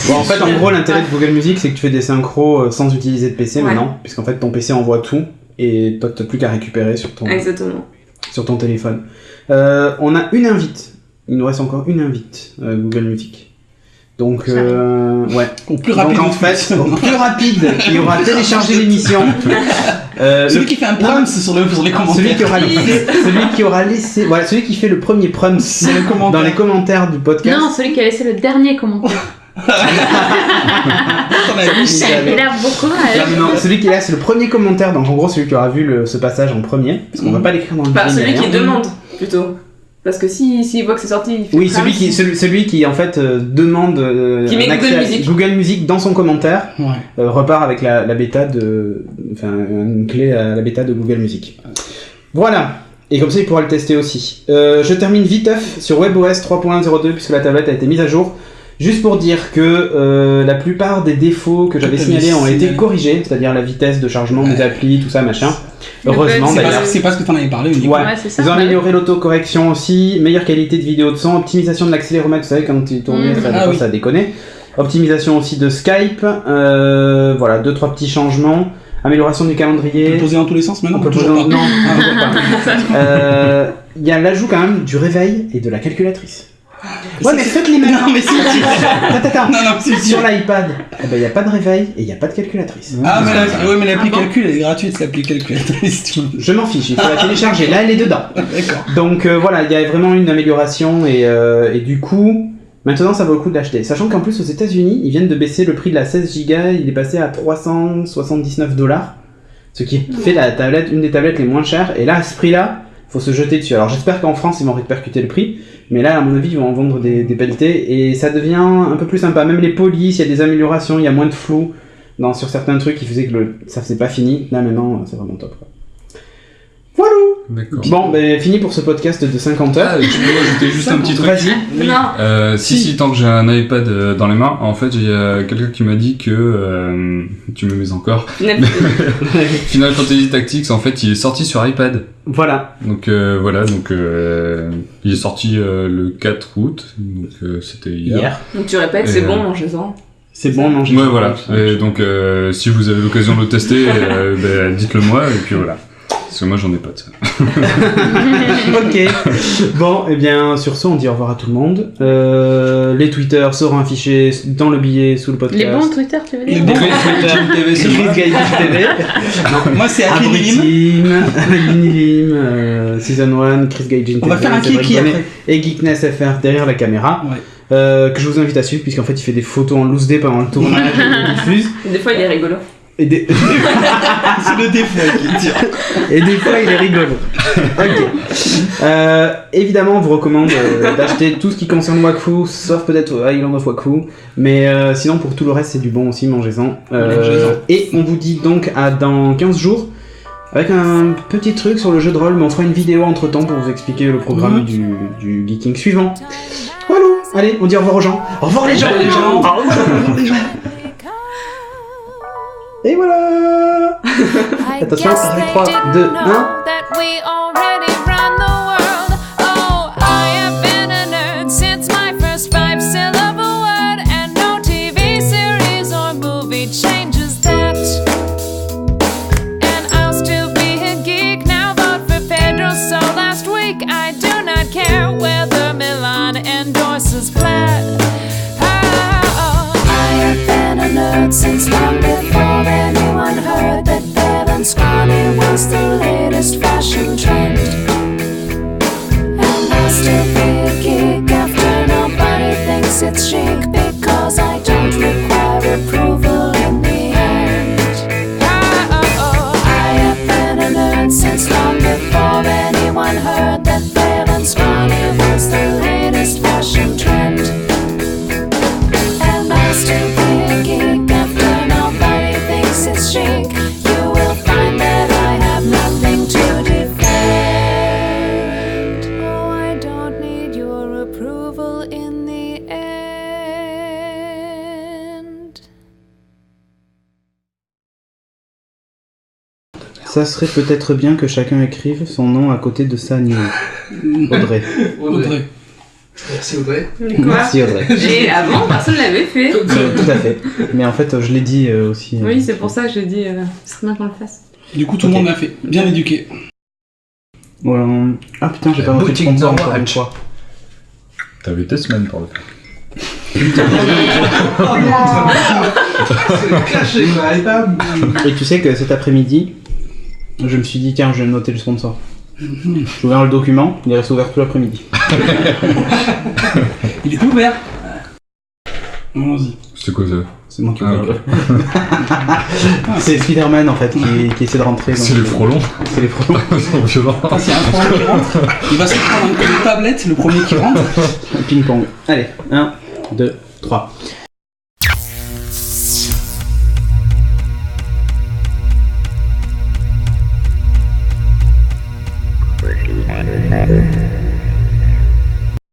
Bon, en fait, en gros, l'intérêt de Google Music, c'est que tu fais des synchros sans utiliser de PC maintenant, puisqu'en fait ton PC envoie tout et toi t'as plus qu'à récupérer sur ton téléphone. On a une invite. Il nous reste encore une invite Google Music. Donc, ouais. Au plus rapide. Donc, en fait, au plus rapide, qui aura téléchargé l'émission. Celui qui fait un prums sur les commentaires. Celui qui fait le premier prums dans les commentaires du podcast. Non, celui qui a laissé le dernier commentaire. Il a beaucoup. Non, celui qui laisse le premier commentaire, donc en gros, celui qui aura vu ce passage en premier, parce qu'on va pas l'écrire dans le Enfin, celui qui demande, plutôt. Parce que s'il voit que c'est sorti, il fait oui, celui qui en fait demande qui met Google Music dans son commentaire, repart avec la bêta une clé à la bêta de Google Music. Voilà. Et comme ça, il pourra le tester aussi. Je termine viteuf sur WebOS 3.02 puisque la tablette a été mise à jour. Juste pour dire que la plupart des défauts que j'avais signalés ont été corrigés, c'est-à-dire la vitesse de chargement des applis, tout ça, machin. Heureusement d'ailleurs. C'est pas ce que t'en avais parlé. C'est ça. Ils ont amélioré l'autocorrection aussi, meilleure qualité de vidéo de son, optimisation de l'accéléromètre, vous savez quand tu tournais, ça déconnait. Optimisation aussi de Skype, voilà, 2-3 petits changements. Amélioration du calendrier. On peut poser dans tous les sens maintenant. On peut poser non, il y a l'ajout quand même du réveil et de la calculatrice. Ouais, mais faites les mêmes. Non, mais si. Attends. Non, sur l'iPad, il n'y a pas de réveil et il n'y a pas de calculatrice. Ah, mais l'appli calcul, elle est gratuite, l'appli calculatrice. Je m'en fiche, il faut la télécharger. Là, elle est dedans. D'accord. Donc voilà, il y a vraiment une amélioration et du coup, maintenant ça vaut le coup de l'acheter. Sachant qu'en plus, aux États-Unis, ils viennent de baisser le prix de la 16 Go, il est passé à $379. Ce qui fait une des tablettes les moins chères. Et là, à ce prix-là, faut se jeter dessus. Alors j'espère qu'en France, ils vont répercuter le prix. Mais là, à mon avis, ils vont en vendre des pelletés et ça devient un peu plus sympa. Même les polices, il y a des améliorations, il y a moins de flou sur certains trucs qui faisaient que ça faisait pas fini. Là, maintenant, c'est vraiment top. Voilà. D'accord. Bon, fini pour ce podcast de 50 heures. Je peux ajouter juste un petit truc. Vas-y. Non. Si, tant que j'ai un iPad dans les mains, en fait, il y a quelqu'un qui m'a dit que tu me mets encore. Final Fantasy Tactics, en fait, il est sorti sur iPad. Voilà. Donc il est sorti le 4 août, donc c'était hier. Donc tu répètes, c'est bon, mangez-en. C'est bon, mangez-en. Ouais, voilà. Et donc si vous avez l'occasion de le tester, dites-le moi et puis voilà. Parce que moi j'en ai pas de ça. Ok. Bon, et bien sur ce, on dit au revoir à tout le monde. Les Twitter seront affichés dans le billet sous le podcast. Les bons Twitter, tu veux dire? Les bons Twitter TV, c'est Chris moi. Gaïdis TV. Non, moi c'est Akililim. Linilim, Season 1, Chris Gaijin TV. On va faire un kiki après. Et Geekness FR derrière la caméra. Ouais. Que je vous invite à suivre, puisqu'en fait il fait des photos en loose day pendant le tournage et il diffuse. Des fois, il est rigolo. Et des... C'est le défaut qui tire. Et des fois il est rigolo. Ok. Évidemment, on vous recommande d'acheter tout ce qui concerne Wakfu, sauf peut-être Island of Wakfu. Mais sinon, pour tout le reste, c'est du bon aussi, mangez-en. Et on vous dit donc à dans 15 jours. Avec un petit truc sur le jeu de rôle, mais on fera une vidéo entre temps pour vous expliquer le programme du geeking suivant. Voilà. Allez, on dit au revoir aux gens. Au revoir les gens. Au revoir les gens. Et voilà. Attention, 3, 2, 1. Since long before anyone heard that fair and scrawny was the latest fashion trend. And I'll still be a geek after nobody thinks it's chic, because I don't require approval in the end. I have been a nerd since long before anyone heard that fair and scrawny was the latest fashion trend. And I'll still be a geek it's chic, you will find that I have nothing to defend. Oh, I don't need your approval in the end. Ça serait peut-être bien que chacun écrive son nom à côté de sa news. Audrey. Audrey. Merci Audrey. Merci Audrey. Et avant, personne ne l'avait fait. Tout à fait. Mais en fait, je l'ai dit aussi. Oui, c'est pour ça que j'ai dit, ce serait bien qu'on le fasse. Du coup, tout le monde l'a fait. Bien éduqué. Ouais, ah putain, j'ai pas noté de sponsor encore une fois. T'avais 2 semaines pour le faire. Et tu sais que cet après-midi, je me suis dit, tiens, je vais noter le sponsor. J'ai ouvert le document, il est resté ouvert tout l'après-midi. Il est ouvert. Allons-y. C'est quoi ça? C'est moi qui ouvre. C'est Spider-Man en fait qui essaie de rentrer. C'est les frelons. C'est les frelons. Ils sont violents. Attends, s'il y a un frelon qui rentre, il va se prendre une tablette, le premier qui rentre. Un ping-pong. Allez, 1, 2, 3. Pretty